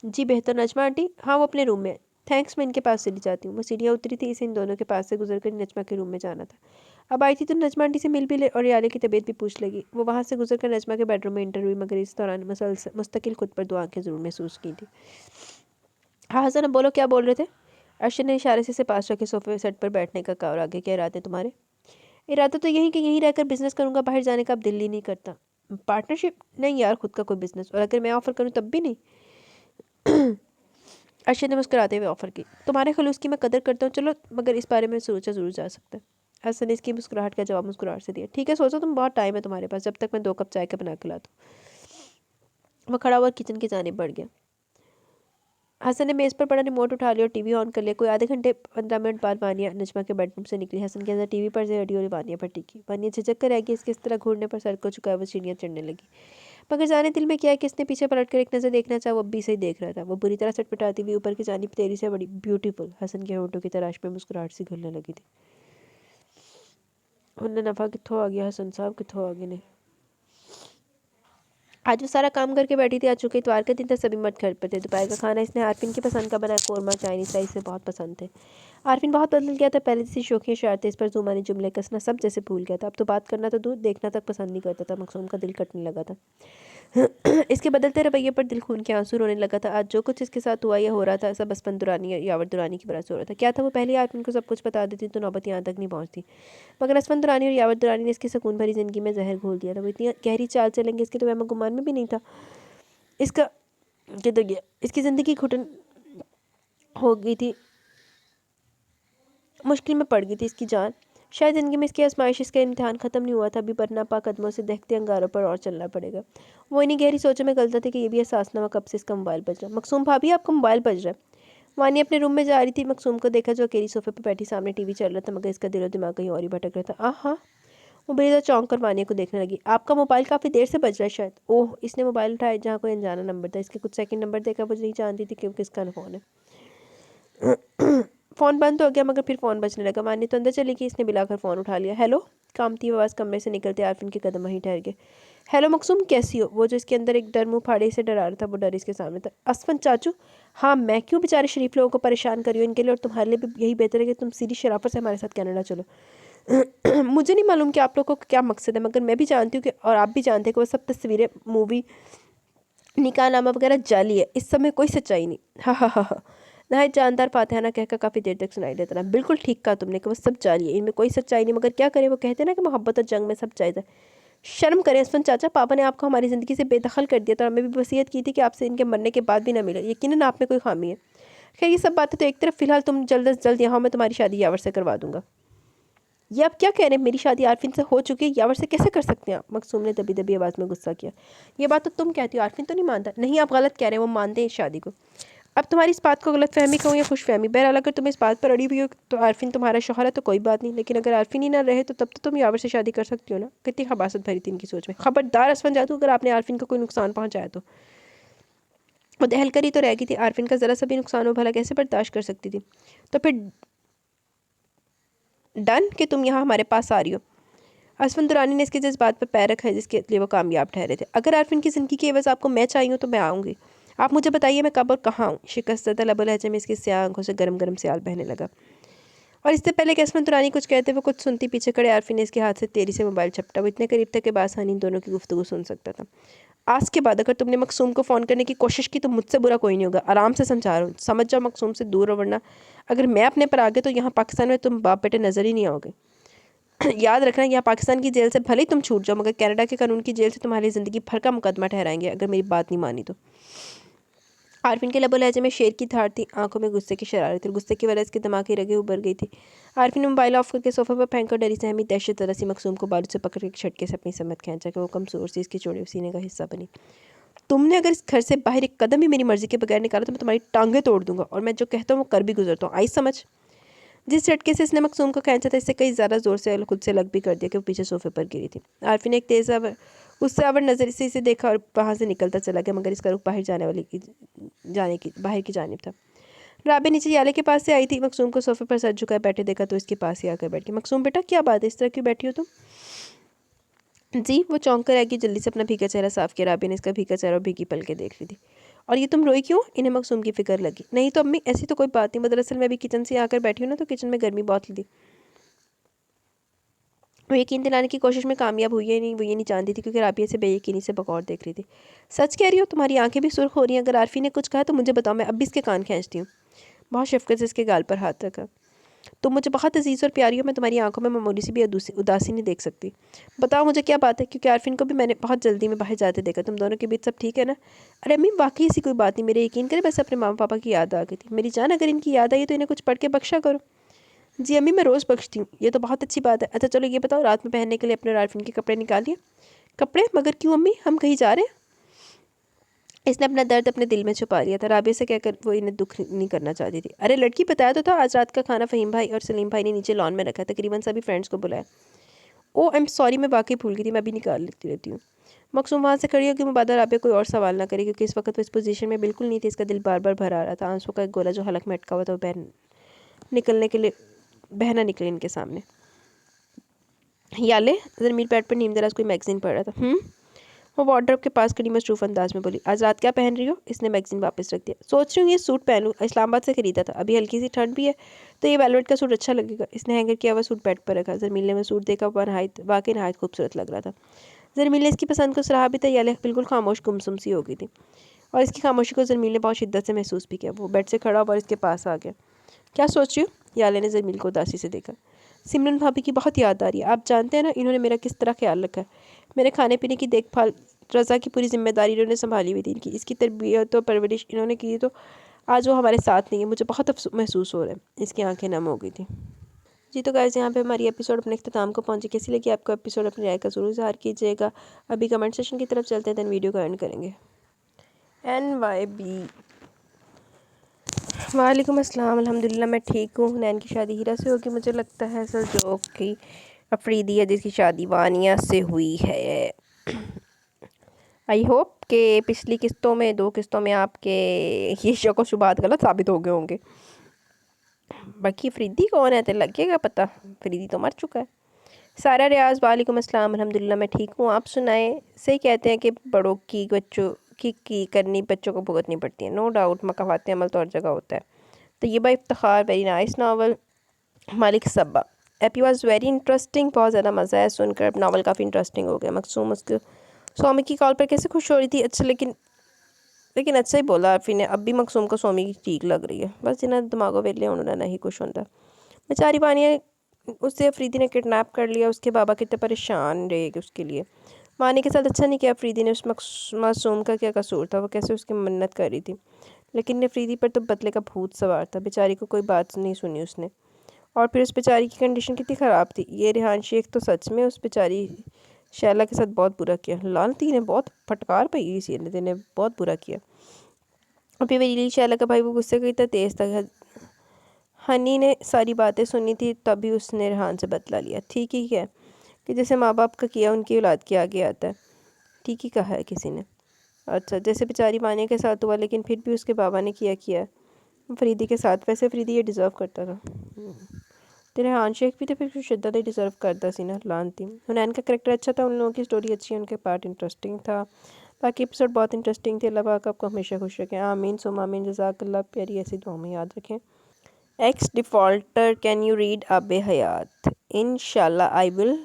जी बेहतर। नजमा आंटी? हाँ, वो अपने रूम में है। थैंक्स, मैं इनके पास चली जाती हूँ। वो सीढ़ियाँ उतरी थी, इसे इन दोनों के पास से गुजर कर नजमा के रूम में जाना था। अब आई थी तो नजमा आंटी से मिल भी ले और याले की तबीयत भी पूछ लेगी। वो वहाँ से गुजर कर नजमा के बेडरूम में इंटर हुई, मगर इस दौरान मुस्तकिल खुद पर दो आंखें ज़रूर महसूस की थी। हाँ हसन, अब बोलो, क्या बोल रहे थे? अर्शद ने इशारे से इसे पास रखे सोफे सेट पर बैठने का कहा और आगे, क्या इरादे तुम्हारे? इरादा तो यही कि यहीं रहकर बिजनेस करूँगा, बाहर जाने का अब दिल ही नहीं करता। पार्टनरशिप? नहीं यार, खुद का कोई बिजनेस। और अगर मैं ऑफर करूँ तब भी नहीं? अर्शद ने मुस्कुराते हुए ऑफर की। तुम्हारे खलूस की मैं कदर करता हूँ, चलो, मगर इस बारे में सोचा ज़रूर जा सकता है। हसन ने इसकी मुस्कुराहट का जवाब मुस्कुराहट से दिया। ठीक है, सोचो, तुम, बहुत टाइम है तुम्हारे पास, जब तक मैं 2 कप चाय का बना के लाता हूँ। वो खड़ा हुआ किचन की जानिब बढ़ गया। हसन ने मेज़ पर पड़ा रिमोट उठा लिया और टीवी ऑन कर लिया। कोई आधे घंटे 15 मिनट बाद वानिया नजमा के बेडरूम से निकली। हसन के अंदर टीवी पर से रेडियो वानिया पर टिकी। वानिया झिझक कर रह गई। इसके इस तरह घूरने पर सर को झुकाए वो सीढ़ियाँ चढ़ने लगी। मगर जाने दिल में क्या है कि इसने पीछे पलट कर एक नज़र देखना चाहा, वो भी सही देख रहा था। वो बुरी तरह सटपटाती हुई ऊपर की जानिब तेजी से बड़ी ब्यूटीफुल। हसन के होठों की तलाश में मुस्कुराहट सी घुलने लगी थी। उन्हें नफ़ा कित्थों आ गया हसन साहब, कित्थों आ गए ने। आज वो सारा काम करके बैठी थी। आज चूँकि इतवार का दिन था, सभी मर्द घर पर थे। दोपहर का खाना इसने आरफिन की पसंद का बनाया। कोरमा, चाइनीज़ राइस से बहुत पसंद थे। आरफिन बहुत बदल गया था। पहले जैसी शौकिया शरारतें, इस पर जुमानी जुमले कसना सब जैसे भूल गया था। अब तो बात करना तो दूर, देखना तक पसंद नहीं करता था। मकसूम का दिल कटने लगा था। इसके बदलते रवैये पर दिल खून के आंसू रोने लगा था। आज जो कुछ इसके साथ हुआ या हो रहा था, सब बचपन दुरानी या यावर दुरानी की वजह से हो रहा था। क्या था वो? पहले आरफिन को सब कुछ बता देती तो नौबत यहाँ तक नहीं पहुँचती, मगर असफन दुरानी और यावर दुरानी ने इसकी सुकून भरी ज़िंदगी में जहर घोल दिया था। वो इतनी गहरी चाल चलेंगे इसके तो वह गुमान में भी नहीं था। इसका किधर गया? इसकी ज़िंदगी घुटन हो गई थी, मुश्किल में पड़ गई थी इसकी जान। शायद ज़िंदगी में इसकी आजमाइश, इसका इम्तिहान ख़त्म नहीं हुआ था। अभी बरनापा कदमों से दहकते अंगारों पर और चलना पड़ेगा। वो इन्हीं गहरी सोचों में गलता थी कि ये भी एहसास न हुआ कब से इसका मोबाइल बज रहा। मकसूम भाभी, आपका मोबाइल बज रहा है। वानी अपने रूम में जा रही थी। मकसूम को देखा जो अकेली सोफे पर बैठी सामने टीवी चल रहा था, मगर इसका दिलो दिमाग कहीं और ही भटक रहा था। हाँ, वो बेजा चौंक कर वानिया को देखने लगी। आपका मोबाइल काफ़ी देर से बज रहा है शायद। ओह, इसने मोबाइल उठाया जहाँ कोई अनजाना नंबर था। इसके कुछ सेकंड नंबर देखा, वो नहीं जानती थी कि किसका फ़ोन है। फ़ोन बंद हो गया मगर फिर फ़ोन बजने लगा। मानी तो अंदर चली गई, इसने बुलाकर फ़ोन उठा लिया। हेलो, कामती आवाज़ कमरे से निकलते आरफिन के कदम वहीं ठहर गए। हेलो मकसूम, कैसी हो? वो जो इसके अंदर एक डर मुँह फाड़े से डरा रहा था, वो डर इसके सामने था। असफन चाचू, हाँ मैं क्यों बेचारे शरीफ लोगों को परेशान कर रही हूँ इनके लिए, और तुम्हारे लिए भी यही बेहतर है कि तुम सीधी शराफत से हमारे साथ कनाडा चलो। मुझे नहीं मालूम कि आप लोगों का क्या मकसद है, मगर मैं भी जानती हूँ कि, और आप भी जानते हैं कि वो सब तस्वीरें, मूवी, निकाहनामा वगैरह जाली है। इस समय कोई सच्चाई नहीं। हाँ हाँ हाँ हाँ। नहायत जानदार फातिहाना कहकर काफ़ी देर तक सुनाई देता रहा। बिल्कुल ठीक कहा तुमने कि वो सब जाली है, इनमें कोई सच्चाई नहीं, मगर क्या करें, वो कहते हैं ना कि मोहब्बत और जंग में सब जायज़ है। शर्म करें असफन चाचा, पापा ने आपको हमारी ज़िंदगी से बेदखल कर दिया था, और हमें भी वसीयत की थी कि आपसे इनके मरने के बाद भी ना मिले। यकीनन आप में कोई खामी है। खैर ये सब बातें तो एक तरफ, फ़िलहाल तुम जल्द से जल्द यहाँ, मैं तुम्हारी शादी यावर से करवा दूंगा। ये आप क्या कह रहे हैं? मेरी शादी आरफिन से हो चुकी है, यावर से कैसे कर सकते हैं आप? मकसूम ने दबी दबी आवाज़ में गुस्सा किया। ये बात तो तुम कहती हो, आरफिन तो नहीं मानता। नहीं, आप गलत कह रहे हैं, वो मानते हैं इस शादी को। अब तुम्हारी इस बात को गलत फहमी कहूँ या खुश फहमी, बहरहाल अगर तुम इस बात पर अड़ी हुई हो तो आरफिन तुम्हारा शौहर है तो कोई बात नहीं, लेकिन अगर आरफिन ही ना रहे तो तब तो तुम यावर से शादी कर सकती हो ना। कितनी खबासत भरी थी इनकी सोच में। खबरदार असफन जादू, अगर आपने आरफिन को कोई नुकसान पहुँचाया तो। वो दहल करी तो रह गई थी, आरफिन का ज़रा सा भी नुकसान हो भला कैसे बर्दाश्त कर सकती थी? तो फिर डन कि तुम यहाँ हमारे पास आ रही हो। असफन दुरानी ने इसके जज्बात पर पैर रखा है जिसके लिए वो कामयाब ठहरे थे। अगर आरफिन की ज़िंदगी की एवज़ आपको मैं चाहिए हूँ तो मैं आऊँगी। आप मुझे बताइए मैं कब और कहाँ हूँ? शिकस्त लबो लहजे में इसकी स्याह आंखों से गरम गरम स्याल बहने लगा। और इससे पहले कि असफन दुरानी कुछ कहते वो कुछ सुनती, पीछे खड़े आरफिन ने इसके हाथ से तेजी से मोबाइल झपटा। वो इतने करीब था कि बासानी इन दोनों की गुफ्तगू सुन सकता था। आज के बाद अगर तुमने मकसूम को फ़ोन करने की कोशिश की तो मुझसे बुरा कोई नहीं होगा। आराम से समझा रहा हूँ, समझ जाओ, मकसूम से दूर हो, वरना अगर मैं अपने पर आ गए तो यहाँ पाकिस्तान में तुम बाप बेटे नज़र ही नहीं आओगे। याद रखना, यहाँ पाकिस्तान की जेल से भले ही तुम छूट जाओ, मगर कनाडा के कानून की जेल से तुम्हारी ज़िंदगी भर का मुकदमा ठहराएंगे अगर मेरी बात नहीं मानी तो। आरफिन के लबो लहजे में शेर की धार थी, आंखों में गुस्से की शरारत, और गुस्से की वजह इसके दिमाग की रगें उभर गई थी। आरफिन ने मोबाइल ऑफ करके सोफे पर फेंक कर डरी सहमी दहशत जरा सी मकसूम को बाजू से पकड़ के झटके से अपनी समत खींचा कि वो कमज़ोर सी इसकी चौड़े सीने का हिस्सा बनी। तुमने अगर इस घर से बाहर एक कदम ही मेरी मर्जी के बगैर निकाला तो मैं तुम्हारी टांगें तोड़ दूंगा, और मैं जो कहता हूँ वो कर भी गुजरता हूँ। आई समझ? जिस झटके से इसने मकसूम को खींचा था, इससे कई ज़्यादा ज़ोर से खुद से अलग भी कर दिया कि वो पीछे सोफे पर गिरी थी। आरफी ने एक तेज़ गुस्से आवर नज़र से इसे देखा और वहाँ से निकलता चला गया, मगर इसका रुख बाहर बाहर की जानिब था। राबे नीचे याले के पास से आई थी, मकसूम को सोफे पर सर झुकाए बैठे देखा तो इसके पास ही आकर बैठ गई। मकसूम बेटा क्या बात है, इस तरह क्यों बैठी हो तुम? जी, वो चौंक कर आएगी, जल्दी से अपना भीगा चेहरा साफ किया। राबी ने इसका भीगा चेहरा और भीगी पलकें देख ली थी। और ये तुम रोई क्यों? इन्हें मकसूम की फिक्र लगी। नहीं तो अम्मी, ऐसी तो कोई बात नहीं, वो दरअसल मैं अभी किचन से आकर बैठी हूँ ना, तो किचन में गर्मी बहुत थी। वो यकीन दिलाने की कोशिश में कामयाब हुई है नहीं, वो ये नहीं जानती थी क्योंकि राबिया से बेयकीनी से बगौर देख रही थी। सच कह रही हो? तुम्हारी आंखें भी सुर्ख हो रही हैं। अगर आरफी ने कुछ कहा तो मुझे बताओ, मैं अब भी इसके कान खींचती हूँ। बहुत शफकत से इसके गाल पर हाथ रखा। तुम मुझे बहुत अजीज़ और प्यारी हो, मैं तुम्हारी आंखों में मामूली सी भी उदासी नहीं देख सकती। बताओ मुझे क्या बात है, क्योंकि आरफिन को भी मैंने बहुत जल्दी में बाहर जाते देखा। तुम दोनों के बीच सब ठीक है ना? अरे अम्मी, वाकई ऐसी कोई बात नहीं, मेरे यकीन करें, बस अपने मामा पापा की याद आ गई थी। मेरी जान, अगर इनकी याद आई तो इन्हें कुछ पढ़ के बख्शा करो। जी अम्मी, मैं रोज़ बख्शती हूँ। ये तो बहुत अच्छी बात है। अच्छा चलो ये बताओ, रात में पहनने के लिए अपने और आरफिन के कपड़े निकालिए। कपड़े? मगर क्यों अम्मी, हम कहीं जा रहे हैं? इसने अपना दर्द अपने दिल में छुपा लिया था। राबिया से कहकर वो इन्हें दुख नहीं करना चाहती थी। अरे लड़की, बताया तो था, आज रात का खाना फ़हीम भाई और सलीम भाई ने नीचे लॉन में रखा है, तकरीबन सभी फ्रेंड्स को बुलाया। ओ आई एम सॉरी, मैं वाकई भूल गई थी, मैं अभी निकाल लेती रहती हूँ। मकसूम वहाँ से खड़ी होगी मुबादा राबिया कोई और सवाल ना करे, क्योंकि इस वक्त वो इस पोजीशन में बिल्कुल नहीं थी। इसका दिल बार बार भर आ रहा था। आंसू का एक गोला जो हलक में अटका हुआ था वो निकलने के लिए बहना निकले इनके सामने। याले ज़मीर पैड पर नीम दराज कोई मैगज़ीन पढ़ रहा था। वो वार्डरोब के पास खड़ी मसरूफ़ अंदाज में बोली, आज रात क्या पहन रही हो? इसने मैगज़ीन वापस रख दिया। सोच रही हूँ ये सूट पहनूँ, इस्लामाबाद से ख़रीदा था, अभी हल्की सी ठंड भी है तो ये वेलवेट का सूट अच्छा लगेगा। इसने हैंगर किया हुआ सूट बेड पर रखा। ज़रमील ने वो सूट देखा, वाकई नहायत खूबसूरत लग रहा था। ज़रमील ने इसकी पसंद को सराहा भी था। याले बिल्कुल खामोश गुमसुम सी हो गई थी, और इसकी खामोशी को ज़रमील ने बहुत शिद्दत से महसूस भी किया। वो बेड से खड़ा हुआ और इसके पास आ गया। क्या सोच रही हो? याले ने ज़रमील को उदासी से देखा। सिमरन भाभी की बहुत याद आ रही है। आप जानते हैं ना इन्होंने मेरा किस तरह ख्याल रखा है। मेरे खाने पीने की देखभाल, रज़ा की पूरी जिम्मेदारी इन्होंने संभाली हुई थी। इनकी इसकी तरबियत और परवरिश इन्होंने की, तो आज वो हमारे साथ नहीं है। मुझे बहुत अफसोस महसूस हो रहा है। इसकी आंखें नम हो गई थी। जी तो गाइस, यहाँ पे हमारी एपिसोड अपने अख्ताम को पहुँची। कैसी लगी आपको एपिसोड? अपनी राय का ज़रूर इज़हार कीजिएगा। अभी कमेंट सेशन की तरफ चलते हैं, दैन वीडियो को एंड करेंगे। NYB, वालेकुम अस्सलाम। अल्हम्दुलिल्लाह मैं ठीक हूँ। नैन की शादी हीरा से होगी मुझे लगता है सर, जो कि अफरीदी है जिसकी शादी वानिया से हुई है। आई होप कि पिछली किस्तों में, 2 किस्तों में आपके ये शक व शुबात गलत साबित हो गए होंगे। बाकी फरीदी कौन है तो लगेगा पता, फरीदी तो मर चुका है। सारा रियाज वालेकुम अस्सलाम, अल्हम्दुलिल्लाह मैं ठीक हूँ, आप सुनाएं। सही कहते हैं कि बड़ों की बच्चों की करनी बच्चों को भुगतनी पड़ती है। नो डाउट मकाफात अमल तो हर जगह होता है। Tayyaba Iftikhar very nice novel. Malik Sabba ep was very interesting, बहुत ज़्यादा मज़ा है सुनकर, नावल काफ़ी इंटरेस्टिंग हो गया। मकसूम उसके स्वामी की कॉल पर कैसे खुश हो रही थी। अच्छा लेकिन अच्छा ही बोला आरफी ने, अब भी मकसूम को स्वामी की ठीक लग रही है। बस जिन्हें दिमागों वेले उन्होंने नहीं खुश होता। बेचारी वानिया, उससे अफरीदी ने किडनैप कर लिया। उसके बाबा कितने परेशान रहे कि उसके लिए। वानी के साथ अच्छा नहीं किया अफरीदी ने। उस मासूम का क्या कसूर था, वो कैसे उसकी मन्नत कर रही थी। लेकिन अफरीदी पर तो बदले का भूत सवार था। बेचारी को कोई बात नहीं सुनी उसने। और फिर उस बेचारी की कंडीशन कितनी ख़राब थी। ये रेहान शेख तो सच में उस बेचारी शैला के साथ बहुत बुरा किया। लानती ने बहुत फटकार पाई इसी ने बहुत बुरा किया। और फिर मेरी शैला का भाई वो गुस्से का इतना तेज़ था। हनी ने सारी बातें सुनी थी, तभी उसने रेहान से बदला लिया। ठीक ही है कि जैसे माँ बाप का किया उनकी औलाद के आगे आता है। ठीक ही कहा है किसी ने। अच्छा जैसे बेचारी मानिया के साथ हुआ, लेकिन फिर भी उसके बाबा ने किया है फरीदी के साथ। वैसे फरीदी ये डिज़र्व करता था। तेरे रेहान शेख भी तो फिर शिद्दत ही डिज़र्व करता सी ना। लानती हुनैन का करेक्टर अच्छा था, उन लोगों की स्टोरी अच्छी है, उनके पार्ट इंटरेस्टिंग था। बाकी एपिसोड बहुत इंटरेस्टिंग थे। अल्लाह पाक आपको हमेशा खुश रखें, आमीन सुम आमीन। जज़ाकल्लाह। प्यारी ऐसी दुआ में याद रखें। Ex defaulter can you read Aabe Hayat. इंशाल्लाह आई विल।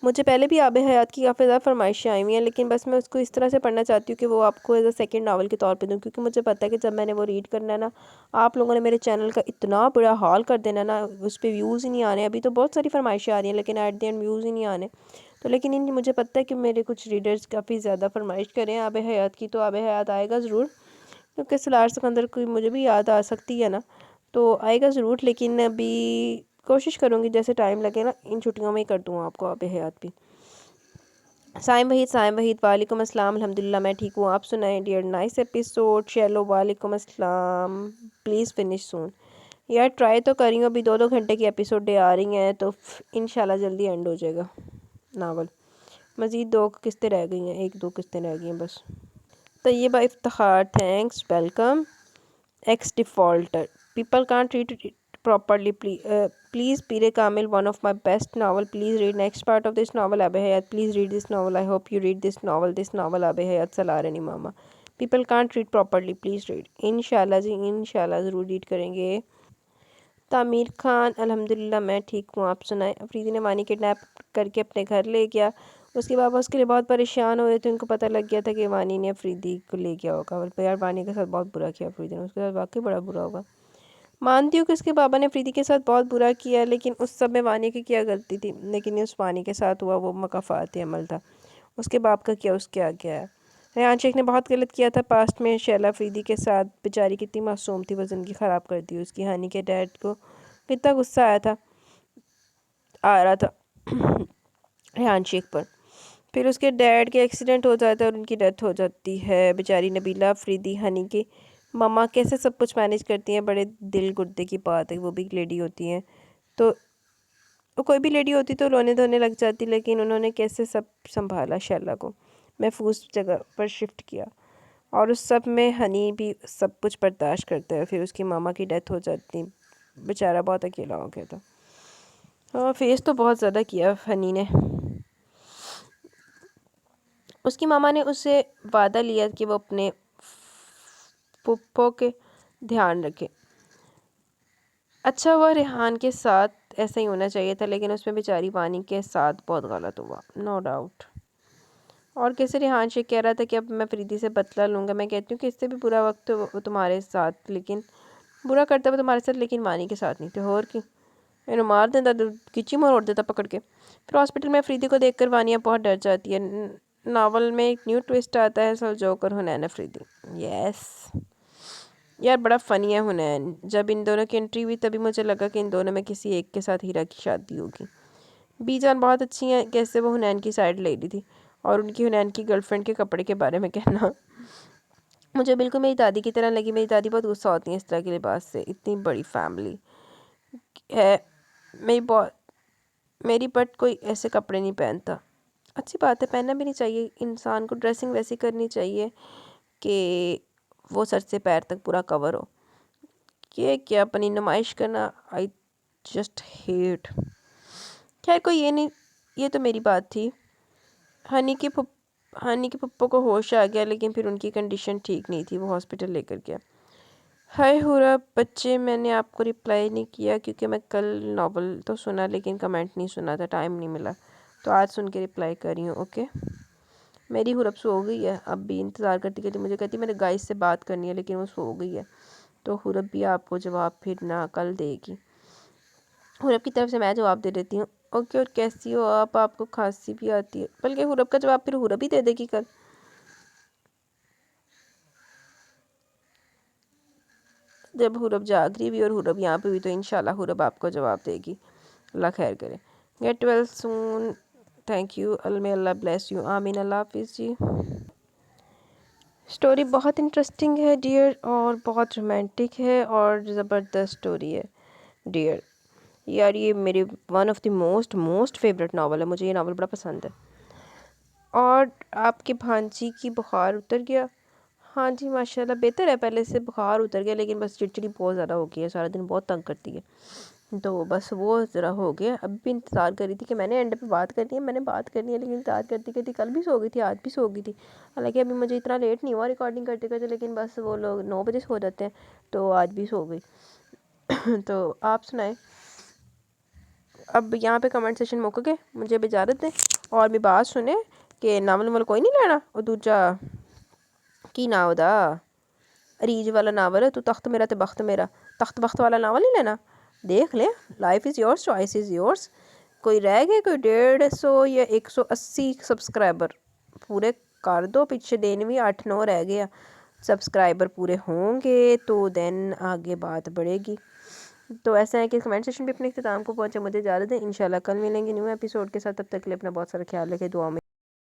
मुझे पहले भी आबे हयात की काफ़ी ज़्यादा फरमाइशें आई हुई हैं, लेकिन बस मैं उसको इस तरह से पढ़ना चाहती हूँ कि वो आपको एज अ सेकेंड नावल के तौर पे दूँ, क्योंकि मुझे पता है कि जब मैंने वो रीड करना है ना, आप लोगों ने मेरे चैनल का इतना बुरा हाल कर देना ना, उस पर व्यूज़ ही नहीं आने। अभी तो बहुत सारी फरमाइशें आ रही हैं, लेकिन एट द एंड व्यूज़ ही नहीं आने। तो लेकिन इन मुझे पता है कि मेरे कुछ रीडर्स काफ़ी ज़्यादा फरमाइश करें आबे हयात की, तो आबे हयात आएगा ज़रूर। क्योंकि सलार सिकंदर की मुझे भी याद आ सकती है ना, तो आएगा ज़रूर। लेकिन अभी कोशिश करूँगी जैसे टाइम लगे ना, इन छुट्टियों में ही कर दूँ आपको आबे हयात भी। साइम वहीद वालेकुम अस्सलाम, अल्हम्दुलिल्लाह मैं ठीक हूँ, आप सुनाएं डियर। Nice episode. चलो वालेकुम अस्सलाम, प्लीज़ फिनिश सून। यार ट्राई तो करी हूँ, अभी 2-2 घंटे की एपिसोड आ रही हैं, तो इंशाल्लाह जल्दी एंड हो जाएगा नावल। मज़ीद 2 किस्तें रह गई हैं, 1-2 किस्तें रह गई हैं बस। Tayyaba Iftikhar thanks welcome. X defaulter. People can't read it properly. Please, Pire Kamil, one of my best novel. Please read next part of this novel. Abe Hayat, please read this novel. I hope you read this novel. This novel Abe Hayat Salarani Mama. People can't read properly. Please read. इंशाल्लाह जी इंशाल्लाह ज़रूर read करेंगे। तामीर खान अल्हम्दुलिल्लाह मैं ठीक हूँ, आप सुनाएं। अफरीदी ने वानी किडनैप करके अपने घर ले गया। उसके बाबा उसके लिए बहुत परेशान हो रहे थे। उनको पता लग गया था कि वानी ने अफरीदी को ले गया होगा। और यार वानी के साथ बहुत बुरा किया अफरीदी ने, उसके साथ वाकई बड़ा बुरा होगा। मानती हूँ कि उसके बाबा ने अफरीदी के साथ बहुत बुरा किया, लेकिन उस सब में वानी की क्या गलती थी। लेकिन उस वानी के साथ हुआ वो मकाफाती अमल था। उसके बाप का किया उसके आगे आया। रेहान शेख ने बहुत गलत किया था पास्ट में शैला अफरीदी के साथ। बेचारी कितनी मासूम थी, वो ज़िंदगी ख़राब कर दी उसकी। हनी के डैड को कितना गुस्सा आ रहा था रेहान शेख पर। फिर उसके डैड के एक्सीडेंट हो जाता है और उनकी डेथ हो जाती है। बेचारी नबीला अफरीदी हनी की मम्मा कैसे सब कुछ मैनेज करती हैं, बड़े दिल गुर्दे की बात है। वो भी एक लेडी होती हैं, तो वो कोई भी लेडी होती तो रोने धोने लग जाती, लेकिन उन्होंने कैसे सब संभाला। शैला को महफूज जगह पर शिफ्ट किया, और उस सब में हनी भी सब कुछ बर्दाश्त करता है। फिर उसकी मामा की डेथ हो जाती, बेचारा बहुत अकेला हो गया था। हाँ फेस तो बहुत ज़्यादा किया हनी ने। उसकी मामा ने उससे वादा लिया कि वो अपने पुप्पो के ध्यान रखे। अच्छा हुआ रेहान के साथ ऐसा ही होना चाहिए था, लेकिन उसमें बेचारी वानी के साथ बहुत गलत हुआ, नो डाउट। और कैसे रेहान शेख कह रहा था कि अब मैं फरीदी से बदला लूँगा। मैं कहती हूँ कि इससे भी बुरा वक्त वो तुम्हारे साथ, लेकिन बुरा करता हुआ तुम्हारे साथ, लेकिन वानी के साथ नहीं थे। और की इन्हें मार देता, किची मोड़ देता पकड़ के। फिर हॉस्पिटल में अफरीदी को देखकर वानिया बहुत डर जाती है। नावल में एक न्यू ट्विस्ट आता है, सल जोकर हुनैन अफरीदी। यस यार बड़ा फ़नी है हुनैन। जब इन दोनों की एंट्री हुई तभी मुझे लगा कि इन दोनों में किसी एक के साथ हीरा की शादी होगी। बीजान बहुत अच्छी हैं, कैसे वो हुनैन की साइड ले रही थी। और उनकी हुनैन की गर्लफ्रेंड के कपड़े के बारे में कहना मुझे बिल्कुल मेरी दादी की तरह लगी। मेरी दादी बहुत गुस्सा होती है इस तरह के लिबास से। इतनी बड़ी फैमिली है मेरी, बट कोई ऐसे कपड़े नहीं पहनता। अच्छी बात है, पहनना भी नहीं चाहिए इंसान को। ड्रेसिंग वैसी करनी चाहिए कि वो सर से पैर तक पूरा कवर हो। ये क्या अपनी नुमाइश करना, आई जस्ट हेट। खैर कोई ये नहीं, ये तो मेरी बात थी। हनी के पप्पो को होश आ गया, लेकिन फिर उनकी कंडीशन ठीक नहीं थी, वो हॉस्पिटल लेकर गया। हाय हुरा बच्चे, मैंने आपको रिप्लाई नहीं किया क्योंकि मैं कल नॉवल तो सुना लेकिन कमेंट नहीं सुना था, टाइम नहीं मिला, तो आज सुन के रिप्लाई कर रही हूँ। ओके, मेरी हुरब सो गई है, अब भी इंतज़ार करती करती मुझे कहती मैंने गाइस से बात करनी है, लेकिन वो सो गई है। तो हुरब भी आपको जवाब फिर ना कल देगी। हुरब की तरफ से मैं जवाब दे देती हूँ। ओके, और कैसी हो आप, आपको खांसी भी आती है, बल्कि हुरब का जवाब फिर हुरब ही दे देगी कल। जब हुरब जाग रही हुई और हुरब यहाँ पे हुई तो इंशाल्लाह हुरब आपको जवाब देगी। अल्लाह खैर करे। Get well soon, thank you, may Allah bless you, आमीन, अल्लाह हाफिज़ जी। स्टोरी बहुत इंटरेस्टिंग है डियर, और बहुत रोमांटिक है और ज़बरदस्त स्टोरी है डियर। यार ये मेरे one of the most most favourite novel है, मुझे ये नावल बड़ा पसंद है। और आपके भांजी की बुखार उतर गया? हाँ जी माशाल्लाह बेहतर है, पहले से बुखार उतर गया, लेकिन बस चिड़चिड़ी बहुत ज़्यादा हो गई है, सारा दिन बहुत तंग करती है, तो बस वो ज़रा हो गया। अब भी इंतज़ार कर रही थी कि मैंने एंड पे बात करनी है, मैंने बात करनी है, लेकिन इंतज़ार करती करती कल भी सो गई थी, आज भी सो गई थी। हालांकि अभी मुझे इतना लेट नहीं हुआ रिकॉर्डिंग करते करते, लेकिन बस वो लोग 9 बजे सो जाते हैं, तो आज भी सो गई। तो आप सुनाए, अब यहाँ पे कमेंट सेशन मुक गए, मुझे अब इजाज़त दें और मेरी बात सुने कि नावल नवल कोई नहीं लेना। और दूजा की ना ओदा रीज वाला नावल है, तू तख्त मेरा ते बख्त मेरा, तख्त बख्त वाला नावल नहीं लेना, देख ले, life is yours, choice is yours. कोई रह गए कोई 150 या 180 सब्सक्राइबर पूरे कर दो, पीछे दिन भी 8-9 रह गया, सब्सक्राइबर पूरे होंगे तो देन आगे बात बढ़ेगी। तो ऐसा है कि कमेंट सेशन भी अपने इख्तिताम को पहुँचे, मुझे इजाज़त दें, इंशाल्लाह कल मिलेंगे न्यू एपिसोड के साथ, तब तक के लिए अपना बहुत सारा ख्याल रखें, दुआ में।